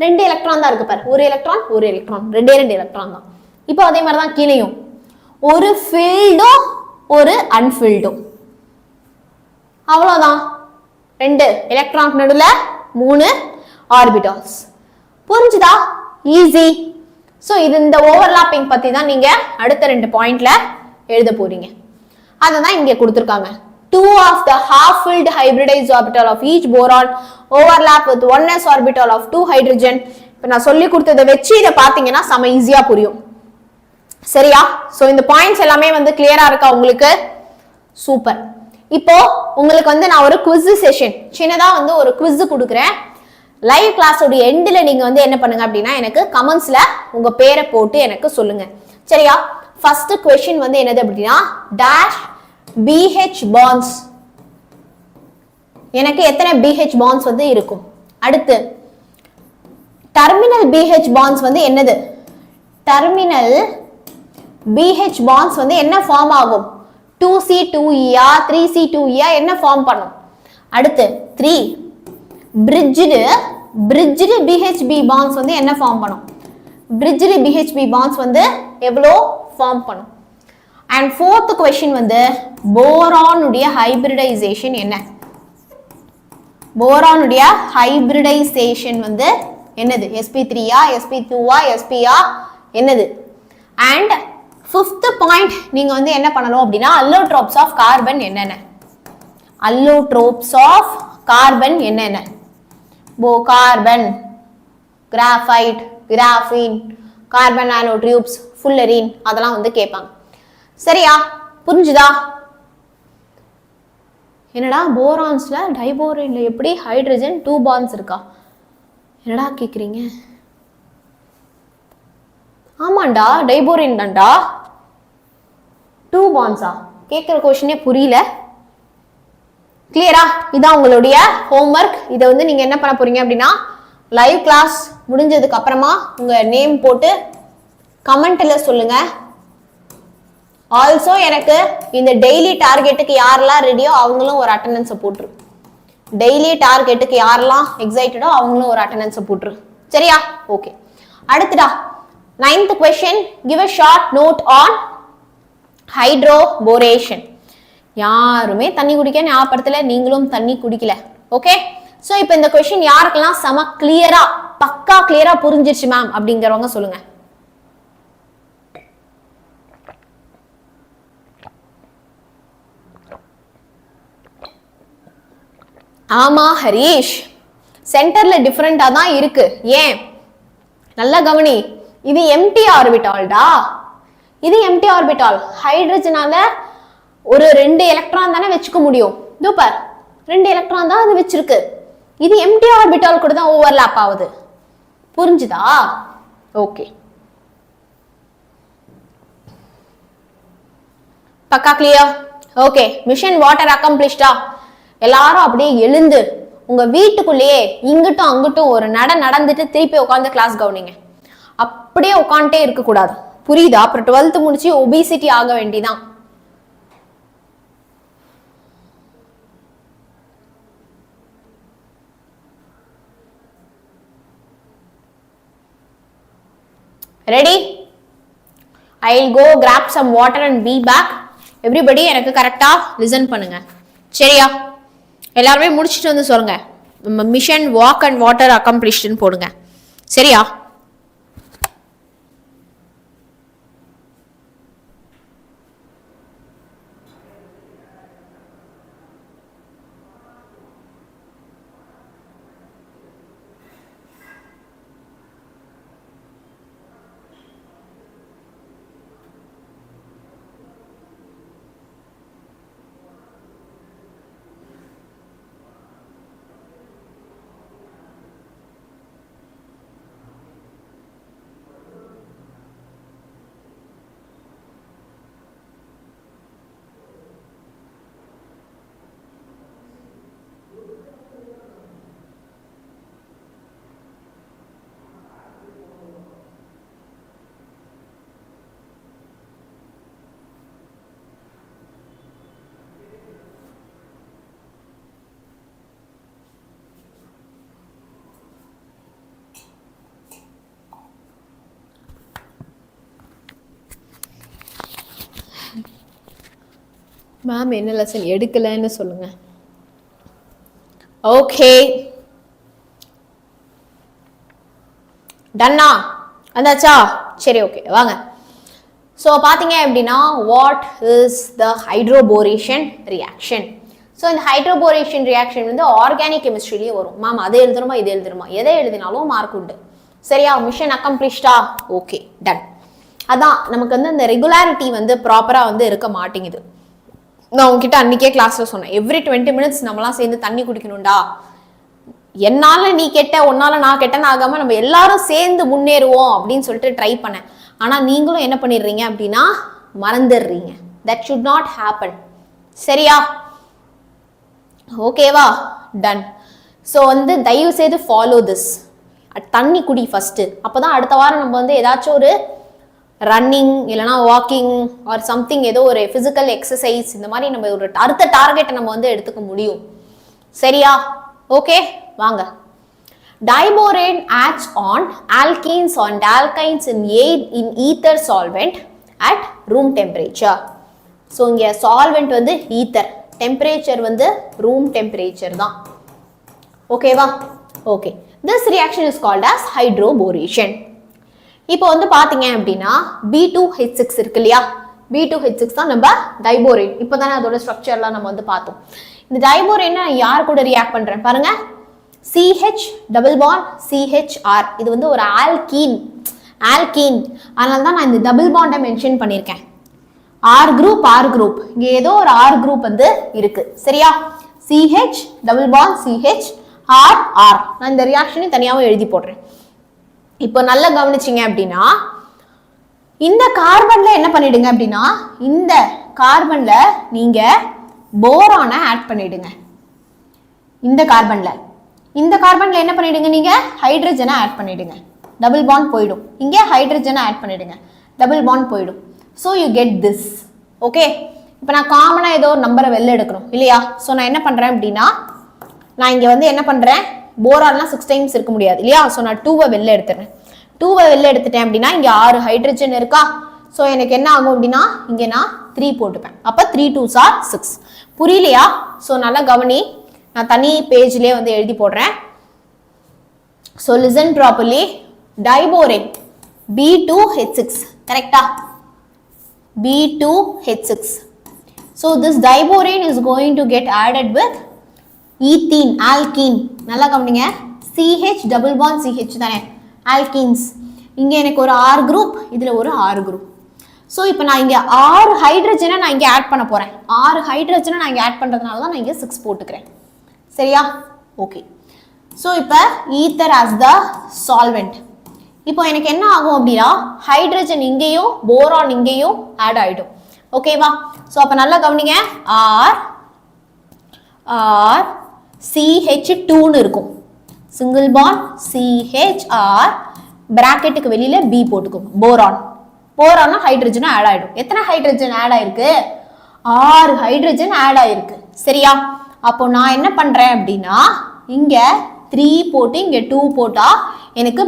2 எலக்ட்ரான் தான் இருக்கு பாரு. ஒரு எலக்ட்ரான் ஒரு எலக்ட்ரான், 2 எலக்ட்ரான் தான். இப்போ அதே மாதிரி தான் கீழேயும் ஒரு ஃபீல்டும் ஒரு அன்ஃபில்டும், அவ்வளவுதான். 2 எலக்ட்ரான் நடுவுல 3 ஆர்பிட்டால்ஸ். புரிஞ்சுதா? ஈஸி. சோ இது இந்த ஓவர்லாப்பிங் பத்தி தான் நீங்க அடுத்த 2 பாயிண்ட்ல எழுத போறீங்க. அததான் இங்க கொடுத்திருக்காங்க. 2 of the half-filled hybridized orbital of each boron overlap with 1s orbital of 2 hydrogen. இப்ப நான் சொல்லி கொடுத்ததை வச்சு இதை பாத்தீங்கன்னா செம ஈஸியா புரியும். சரியா? சோ இந்த பாயிண்ட்ஸ் எல்லாமே வந்து கிளியரா இருக்கா உங்களுக்கு? சூப்பர். இப்போ உங்களுக்கு வந்து நான் ஒரு குவிஸ் செஷன், சின்னதா வந்து ஒரு குவிஸ் கொடுக்குறேன். லைவ் கிளாஸோட எண்டில் நீங்க வந்து என்ன பண்ணுங்க அப்படின்னா எனக்கு கமெண்ட்ஸ்ல உங்க பேரை போட்டு எனக்கு சொல்லுங்க. சரியா? ஃபர்ஸ்ட் क्वेश्चन வந்து என்னது அப்படினா டேஷ் BH bonds. எனக்கு எத்தனை BH bonds வந்து இருக்கும்? அடுத்து terminal BH bonds வந்து என்னது? terminal BH bonds வந்து என்ன ஃபார்ம் ஆகும்? 2C2E ஆ 3C2E ஆ என்ன ஃபார்ம் பண்ணும்? அடுத்து 3 bridged BHB bonds வந்து என்ன ஃபார்ம் பண்ணும்? bridged BHB bonds வந்து எவ்வளோ ஃபார்ம் பண்ணும்? and fourth question வந்து boron உடைய hybridization என்ன? boron உடைய hybridization வந்து என்னது? sp3 ஆ sp2 ஆ sp ஆ என்னது? and fifth point நீங்க வந்து என்ன பண்ணணும் அப்படினா allotropes of carbon என்னென்ன? allotropes of carbon என்னென்ன? carbon, graphite, graphene, carbon nanotubes, fullerene அதெல்லாம் வந்து கேட்பாங்க. சரியா? புரிஞ்சுதா? என்னடா போரான்ஸ்ல டைபோரேன்ல எப்படி ஹைட்ரஜன் 2 bonds இருக்கா? என்னடா கேக்குறீங்க? ஆமாண்டா டைபோரேன் தான்டா 2 bonds-ஆ? கேக்குற क्वेश्चनே புரியல. கிளியரா? இதான் உங்களுடைய ஹோம்வொர்க். இதை வந்து நீங்க என்ன பண்ண போறீங்க அப்படின்னா லைவ் கிளாஸ் முடிஞ்சதுக்கு அப்புறமா உங்க நேம் போட்டு கமெண்ட்ல சொல்லுங்க. ஆல்சோ எனக்கு இந்த டெய்லி டார்கெட்டுக்கு யாரெல்லாம் ரெடியோ அவங்களும் ஒரு அட்டெண்டன்ஸை போட்டுரு. டெய்லி டார்கெட்டுக்கு யாரெல்லாம் எக்ஸைட்டடோ அவங்களும் ஒரு அட்டெண்டன்ஸை போட்டுரு. சரியா? Okay. அடுத்துடா 9th question, give a short note on hydroboration. யாருமே தண்ணி குடிக்க ஞாபகப்படுத்தல, நீங்களும் தண்ணி குடிக்கல. ஓகே, சோ இப்போ இந்த क्वेश्चन யாருக்கெல்லாம் சம கிளியரா பக்கா கிளியரா புரிஞ்சிருச்சு மேம் அப்படிங்கறவங்க சொல்லுங்க. ஆமா ஹரிஷ், சென்டர்ல டிஃபரெண்டா தான் இருக்கு. ஏன்? நல்லா கவனி. இது எம்டி ஆர்பிட்டால்டா. இது எம்டி ஆர்பிட்டால். ஹைட்ரஜனால ஒரு 2 எலக்ட்ரான் தானே வச்சுக்க முடியும். இதோ பார், 2 எலக்ட்ரான் தான் அது வச்சிருக்கு. இது எம்டி ஆர்பிட்டால் கூட தான் ஓவர்லாப் ஆகுது. புரிஞ்சுதா? ஓகே, பக்கா கிளியர்? ஓகே, மிஷன் வாட்டர் அக்கம்ப்ளிஷ்டா? எல்லாரும் அப்படியே எழுந்து உங்க வீட்டுக்குள்ளேயே இங்கிட்டும் அங்கிட்டும் ஒரு நடந்துட்டு திருப்பி உட்காந்து கிளாஸ் கவனிங்க. அப்படியே உட்காந்துட்டே இருக்க கூடாது. புரியுதா? அப்புறம் 12th முடிச்சு ஒபிசிட்டி ஆக வேண்டிதான். Ready? I will go grab some water and be back. Everybody எனக்கு கரெக்டா லிசன் பண்ணுங்க. சரியா? எல்லாருமே முடிச்சிட்டு வந்து சொல்லுங்க. மிஷன் வாக் அண்ட் வாட்டர் அக்கம்ப்ளிஷ்ட்னு போடுங்க. சரியா? மேம் என்ன லெசன் எடுக்கலன்னு சொல்லுங்க. ஓகே, டன்னா வந்தாச்சா? சரி, ஓகே வாங்க. ஸோ பார்த்தீங்க அப்படின்னா what is the hydroboration reaction? So இந்த ஹைட்ரோபோரேஷன் ரியாக்ஷன் வந்து ஆர்கானிக் கெமிஸ்ட்ரிலேயே வரும். மேம் அதை எழுதுணுமா இது எழுதுணுமா? எதை எழுதினாலும் மார்க் உண்டு. சரியா? மிஷன் அக்கம்ப்ளிஷ்டா? Okay, done. அதான் நமக்கு வந்து இந்த ரெகுலாரிட்டி வந்து ப்ராப்பராக வந்து இருக்க மாட்டேங்குது. நான் உங்ககிட்ட அன்னைக்கே கிளாஸ்ல சொன்னேன், எவ்ரி 20 minutes நம்மளாம் சேர்ந்து தண்ணி குடிக்கணும்டா. என்னால நீ கெட்ட உன்னால நான் கெட்டன்னு ஆகாம நம்ம எல்லாரும் சேர்ந்து முன்னேறுவோம் அப்படின்னு சொல்லிட்டு ட்ரை பண்ணேன். ஆனா நீங்களும் என்ன பண்ணிடுறீங்க அப்படின்னா மறந்துடுறீங்க. That should not happen. சரியா? ஓகேவா? டன். ஸோ வந்து தயவு செய்து ஃபாலோ திஸ். தண்ணி குடி ஃபர்ஸ்ட். அப்போதான் அடுத்த வாரம் நம்ம வந்து ஏதாச்சும் ஒரு ரன்னிங் இல்லைனா வாக்கிங் ஆர் சம்திங் ஏதோ ஒரு ஃபிசிக்கல் எக்ஸசைஸ் இந்த மாதிரி நம்ம ஒரு அடுத்த டார்கெட்டை நம்ம வந்து எடுத்துக்க முடியும். சரியா? ஓகே, வாங்க. Diborane acts on alkenes and alkynes in ether solvent at room temperature. So இங்கே சால்வெண்ட் வந்து ஈத்தர், டெம்பரேச்சர் வந்து ரூம் டெம்பரேச்சர் தான். ஓகேவா? Okay. This reaction is called as hydroboration. இப்போ வந்து பார்த்தீங்க அப்படின்னா B2H6 இருக்கு இல்லையா? B2H6 தான் நம்ம டைபோரேன். இப்போ தானே அதோட ஸ்ட்ரக்சர்லாம் நம்ம வந்து பார்த்தோம். இந்த டைபோரேனை யார் கூட ரியாக்ட் பண்ணுறேன் பாருங்க. CH double bond CHR. இது வந்து ஒரு ஆல்கீன். அதனால தான் நான் இந்த டபுள் பாண்டை மென்ஷன் பண்ணியிருக்கேன். R group இங்கே ஏதோ ஒரு R group வந்து இருக்கு. சரியா? CH double bond CHR. நான் இந்த ரியாக்ஷனையும் தனியாகவும் எழுதி போடுறேன். இப்போ நல்லா கவனிச்சிங்க அப்படின்னா இந்த கார்பன்ல என்ன பண்ணிடுங்க அப்படின்னா இந்த கார்பன்ல நீங்க போரானை ஆட் பண்ணிடுங்க. இந்த கார்பன்ல என்ன பண்ணிடுங்க, நீங்க ஹைட்ரஜனை ஆட் பண்ணிடுங்க. டபுள் பாண்ட் போயிடும். இங்க ஹைட்ரஜனை ஆட் பண்ணிடுங்க. டபுள் பாண்ட் போயிடும். So you get this. Okay. இப்போ நான் காமனா ஏதோ ஒரு நம்பரை வெளில எடுக்கணும் இல்லையா? ஸோ நான் என்ன பண்றேன் அப்படின்னா நான் இங்க வந்து என்ன பண்றேன், போரான்லாம் 6 டைம்ஸ் இருக்க முடியாது இல்லையா? ஸோ நான் 2வை வெளில எடுத்துறேன். 2வை வெளில எடுத்துட்டேன் அப்படின்னா இங்க 6 ஹைட்ரஜன் இருக்கா? ஸோ எனக்கு என்ன ஆகும் அப்படின்னா இங்க நான் 3 போட்டுப்பேன். அப்போ 3 2s are 6. புரியலையா? ஸோ நல்லா கவனி. நான் தனி பேஜ்லேயே வந்து எழுதி போடுறேன். So listen properly. Diborane B2H6 கரெக்டா? B2H6. So this diborane is going to get added with ethene, alkene. நல்லா கவனிங்க. CH double bond CH தானே, alkenes. இங்க எனக்கு ஒரு R group, இதுல ஒரு R group. So இப்போ நான் இங்க 6 ஹைட்ரஜனை நான் இங்க ஆட் பண்ண போறேன். 6 ஹைட்ரஜனை நான் இங்க ஆட் பண்றதுனால தான் நான் இங்க 6 போட்டுக்கிறேன். சரியா? ஓகே. So இப்போ ether as the solvent. இப்போ எனக்கு என்ன ஆகும் அப்படின்னா ஹைட்ரஜன் இங்கேயும் போரான் இங்கேயும் ஆட் ஆயிடும். ஓகேவா? ஸோ அப்போ நல்லா கவனிங்க. R CH2ன்னு இருக்கும். சிங்கிள் பாண்ட் CHR பிராக்கெட்டுக்கு வெளியில B போட்டுக்கும். போரான்னா ஹைட்ரஜன் ஆட் ஆயிடும். எத்தனை ஹைட்ரஜன் ஆட் ஆயிருக்கு? 6 ஹைட்ரஜன் ஆட் ஆயிருக்கு. சரியா? அப்போ நான் என்ன பண்றேன் அப்படின்னா இங்க 3 போட்டு இங்க 2 போட்டா எனக்கு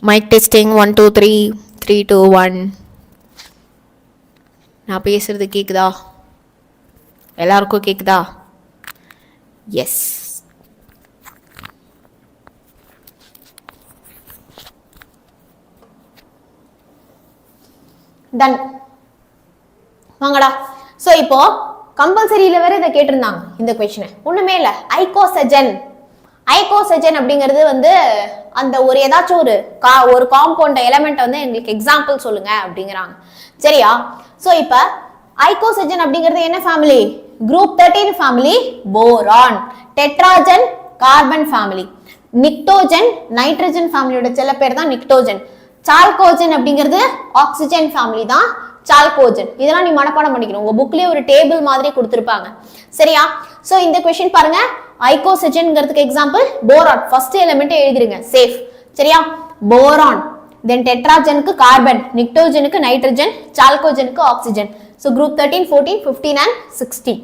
மைக் டெஸ்டிங் 1 2 3 3 2 1. நான் பேசுறது கேக்குதா? எல்லாருக்கும் கேக்குதா? எஸ். டன். வாங்கடா. ஸோ இப்போ கம்பல்சரியில வேற இதை கேட்டிருந்தாங்க இந்த கொஸ்டினை. ஒண்ணுமே இல்லை. ஐகோசஜன் அப்படிங்கிறது வந்து அந்த ஒரு ஏதாச்சும் ஒரு காம்பவுண்ட் எலிமெண்ட் வந்து எங்களுக்கு எக்ஸாம்பிள் சொல்லுங்க அப்படிங்கிறாங்க. சரியா? ஸோ இப்போ ஐகோசஜன் அப்படிங்கிறது என்ன family? Group 13 family boron. Tetragen carbon family. Pnictogen nitrogen ஃபேமிலியோட செல்ல பேர் தான் நிக்டோஜன். சால்கோஜன் அப்படிங்கிறது ஆக்சிஜன் ஃபேமிலி தான் 𝑐halcogen. இதெல்லாம் நீ மனப்பாடம் பண்ணிக்கணும். உங்க புக்லயே ஒரு டேபிள் மாதிரி கொடுத்திருப்பாங்க. சரியா? சோ இந்த क्वेश्चन பாருங்க. 𝐼𝑐𝐽𝐻𝑗ன் எக்ஸாம்பிள் போரான். ஃபர்ஸ்ட் எலிமெண்ட் எழுதிருங்க. சேஃப். சரியா? போரான். Then tetragenக்கு கார்பன், நிக்டோஜனுக்கு நைட்ரஜன், 𝑐halcogenக்கு oxygen. So group 13, 14, 15 and 16.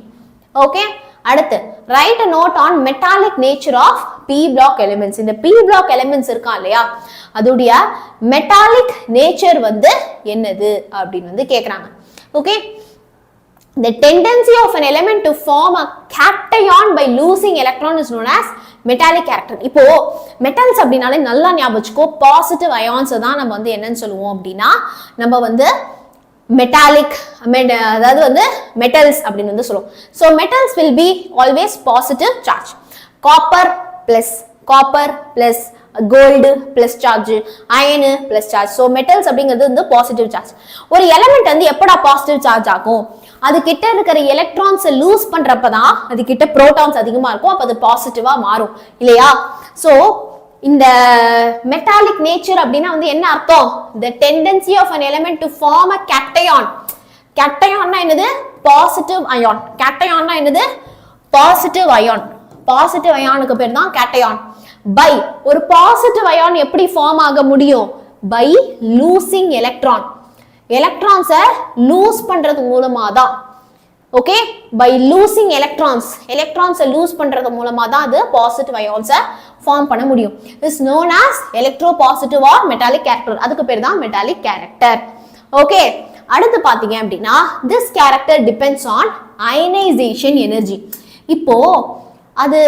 Okay? அடுத்து write a note on metallic nature of p block elements. இந்த p block elements இருக்கா இல்லையா, அதுடைய metallic nature வந்து என்னது அப்படின்னு வந்து கேக்குறாங்க. Okay? The tendency of an element to form a cation by losing electron is known as metallic character. இப்போ metals அப்படினாலே நல்லா ஞாபகம் வச்சுக்கோ, பாசிட்டிவ் அயான்ஸ் தான் நம்ம வந்து என்னன்னு சொல்லுவோம் அப்படின்னா நம்ம வந்து மெட்டாலிக், அதாவது வந்து மெட்டல்ஸ் அப்படின்னு வந்து சொல்லுவோம். So metals will be always positive charge. Copper plus gold plus charge, iron plus charge. So metals அப்படிங்கிறது வந்து பாசிட்டிவ் சார்ஜ். ஒரு எலிமெண்ட் வந்து எப்படா பாசிட்டிவ் சார்ஜ் ஆகும், அது கிட்ட இருக்கிற எலக்ட்ரான்ஸை லூஸ் பண்றப்பதான் அது கிட்ட புரோட்டான்ஸ் அதிகமா இருக்கும், அப்ப அது பாசிட்டிவா மாறும் இல்லையா? ஸோ இந்த மெட்டாலிக் நேச்சர் அப்படின்னா வந்து என்ன அர்த்தம்? the tendency of an element to form a cation. கேட்டயான்னா என்னது? Positive ion. கேட்டயான்னா என்னது? Positive ion. பாசிட்டிவ் அயானுக்கு பேர் தான் கேட்டயான். பை ஒரு பாசிட்டிவ் அயான் எப்படி ஃபார்ம் ஆக முடியும்? By losing electron. எலக்ட்ரான்ஸை லூஸ் பண்றது மூலமா தான். ஓகே, பை லூசிங் எலக்ட்ரான்ஸை லூஸ் பண்றது மூலமா தான் அது பாசிட்டிவ் அயான்ஸை ஃபார்ம் பண்ண முடியும். Is known as electropositive or metallic character. அதுக்கு பேர் தான் மெட்டாலிக் கேரக்டர். ஓகே, அடுத்து பாத்தீங்க அப்படின்னா this character depends on ionization energy. இப்போ அது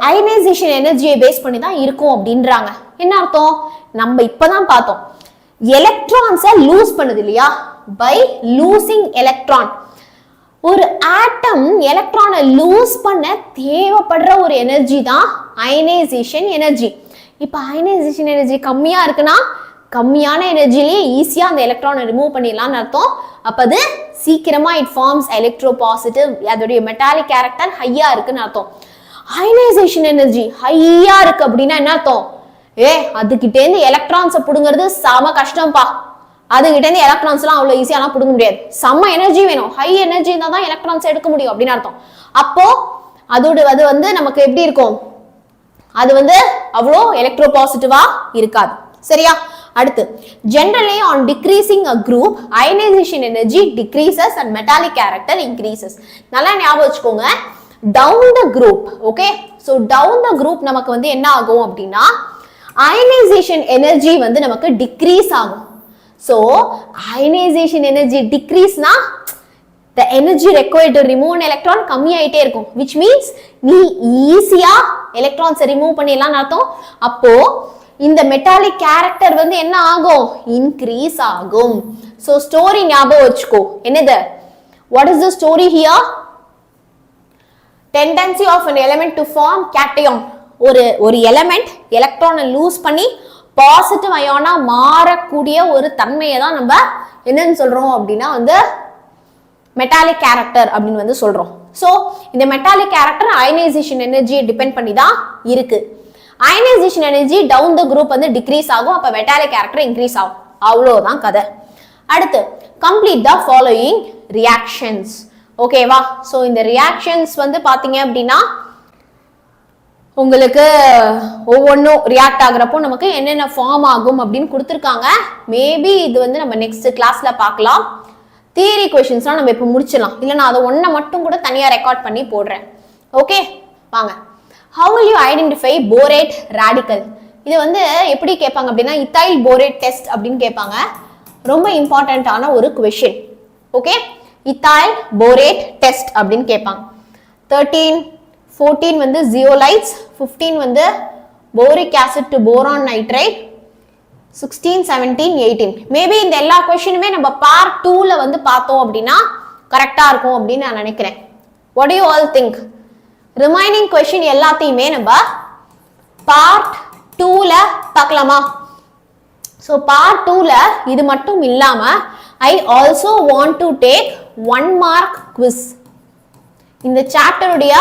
அயனைசேஷன் எனர்ஜியை பேஸ் பண்ணி தான் இருக்கும் அப்படின்றாங்க. என்ன அர்த்தம்? நம்ம இப்பதான் பார்த்தோம், எலக்ட்ரான்ஸை லூஸ் பண்ணுது இல்லையா, பை லூசிங் எலக்ட்ரான். ஒரு ஆட்டம் எலக்ட்ரானை லூஸ் பண்ண தேவைப்படுற ஒரு எனர்ஜி தான் அயனைசேஷன் எனர்ஜி. இப்போ அயனைசேஷன் எனர்ஜி கம்மியா இருக்குன்னா கம்மியான எனர்ஜிலேயே ஈஸியா அந்த எலக்ட்ரானை ரிமூவ் பண்ணிடலாம்னு அர்த்தம். அப்ப அது சீக்கிரமா இட் ஃபார்ம்ஸ் எலக்ட்ரோபாசிட்டிவ். அதோடைய மெட்டாலிக் கேரக்டர் ஹையா இருக்குன்னு அர்த்தம். அயனைசேஷன் எனர்ஜி ஹையா இருக்கு அப்படின்னா என்ன அர்த்தம்? அதுகிட்ட இருந்து எலக்ட்ரான்ஸை புடுங்கிறது செம கஷ்டம்ப்பா. அதுகிட்ட இருந்து எலக்ட்ரான்ஸ் எல்லாம் அவ்வளவு ஈஸியாலாம் புடுங்க முடியாது, செம்ம எனர்ஜி வேணும், ஹை எனர்ஜி இருந்தா தான் எலக்ட்ரான்ஸ் எடுக்க முடியும் அப்படின்னு அர்த்தம். அப்போ அது வந்து நமக்கு எப்படி இருக்கும்? அது வந்து அவ்வளோ எலக்ட்ரோபாசிட்டிவா இருக்காது. சரியா? அடுத்து generally on decreasing a group ionization energy decreases and metallic character increases. நல்லா ஞாபகம் வச்சுக்கோங்க, down the group. okay, so down the group நமக்கு வந்து என்ன ஆகும் அப்படின்னா ionization energy வந்து நமக்கு decrease ஆகும். so ionization energy decrease na the energy required to remove an electron கம்மி ஆயிட்டே இருக்கும், which means நீ ஈஸியா எலக்ட்ரான்ஸ் ரிமூவ் பண்ணிடலாம்னு அர்த்தம். அப்போ இந்த மெட்டாலிக் கேரக்டர் வந்து என்ன ஆகும்? இன்க்ரீஸ் ஆகும். சோ ஸ்டோரி ஞாபகம் வச்சுக்கோ. என்னது? what is the story here? tendency of an element to form cation. ஒரு எலிமெண்ட் எலக்ட்ரானை லூஸ் பண்ணி பாசிட்டிவ் அயானா மாறக்கூடிய ஒரு தன்மையை தான் நம்ம என்னன்னு சொல்றோம் அப்படின்னா வந்து மெட்டாலிக் கேரக்டர் அப்படின்னு வந்து சொல்றோம். சோ இந்த மெட்டாலிக் கேரக்டர் அயனைசேஷன் எனர்ஜியை டிபெண்ட் பண்ணி தான் இருக்கு. Ionization energy down the group வந்து டிக்ரீஸ் ஆகும், அப்ப மெட்டாலிக் கேரக்டர் இன்க்ரீஸ் ஆகும். அவ்வளவுதான் கதை. அடுத்து கம்ப்ளீட் த ஃபாலோயிங் ரியாக்ஷன்ஸ். ஓகேவா? சோ இந்த ரியாக்ஷன்ஸ் வந்து பாத்தீங்க அப்படின்னா உங்களுக்கு ஒவ்வொன்றும் ரியாக்ட் ஆகுறப்போ நமக்கு என்னென்ன ஃபார்ம் ஆகும் அப்படின்னு கொடுத்துருக்காங்க. மேபி இது வந்து நம்ம நெக்ஸ்ட் கிளாஸ்ல பார்க்கலாம். தியரி கொஸ்டின்ஸ்லாம் நம்ம இப்போ முடிச்சிடலாம், இல்லை நான் அதை ஒன்றை மட்டும் கூட தனியாக ரெக்கார்ட் பண்ணி போடுறேன். ஓகே, வாங்க. How will you identify borate radical? இது வந்து எப்படி கேட்பாங்க அப்படின்னா இத்தைல் போரேட் டெஸ்ட் அப்படின்னு கேட்பாங்க. ரொம்ப இம்பார்ட்டன்டான ஒரு question. Okay, ethyl borate test அப்படின்னு கேட்பாங்க. 13, 14 வந்து zeolites, 15 வந்து boric acid to boron nitride, 16, 17, 18. Maybe இந்த எல்லா கொஸ்டினுமே நம்ம பார்ட் 2ல வந்து பார்த்தோம் அப்படின்னா கரெக்டா இருக்கும் அப்படின்னு நான் நினைக்கிறேன். What do you all think? Remaining question எல்லாத்தையுமே நம்ம பார்ட் 2ல பார்க்கலாமா? ஸோ பார்ட் 2ல இது மட்டும் இல்லாம I also want to take 1 mark quiz. இந்த சாப்டருடைய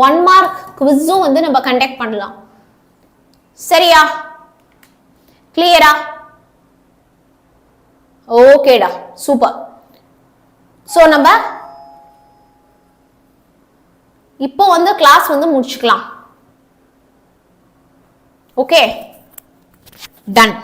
1 மார்க் குவிஸும் வந்து நம்ம கண்டக்ட் பண்ணலாம். சரியா? கிளியரா? ஓகேடா, சூப்பர். ஸோ நம்ம இப்போ வந்து கிளாஸ் வந்து முடிச்சுக்கலாம். Okay, ton.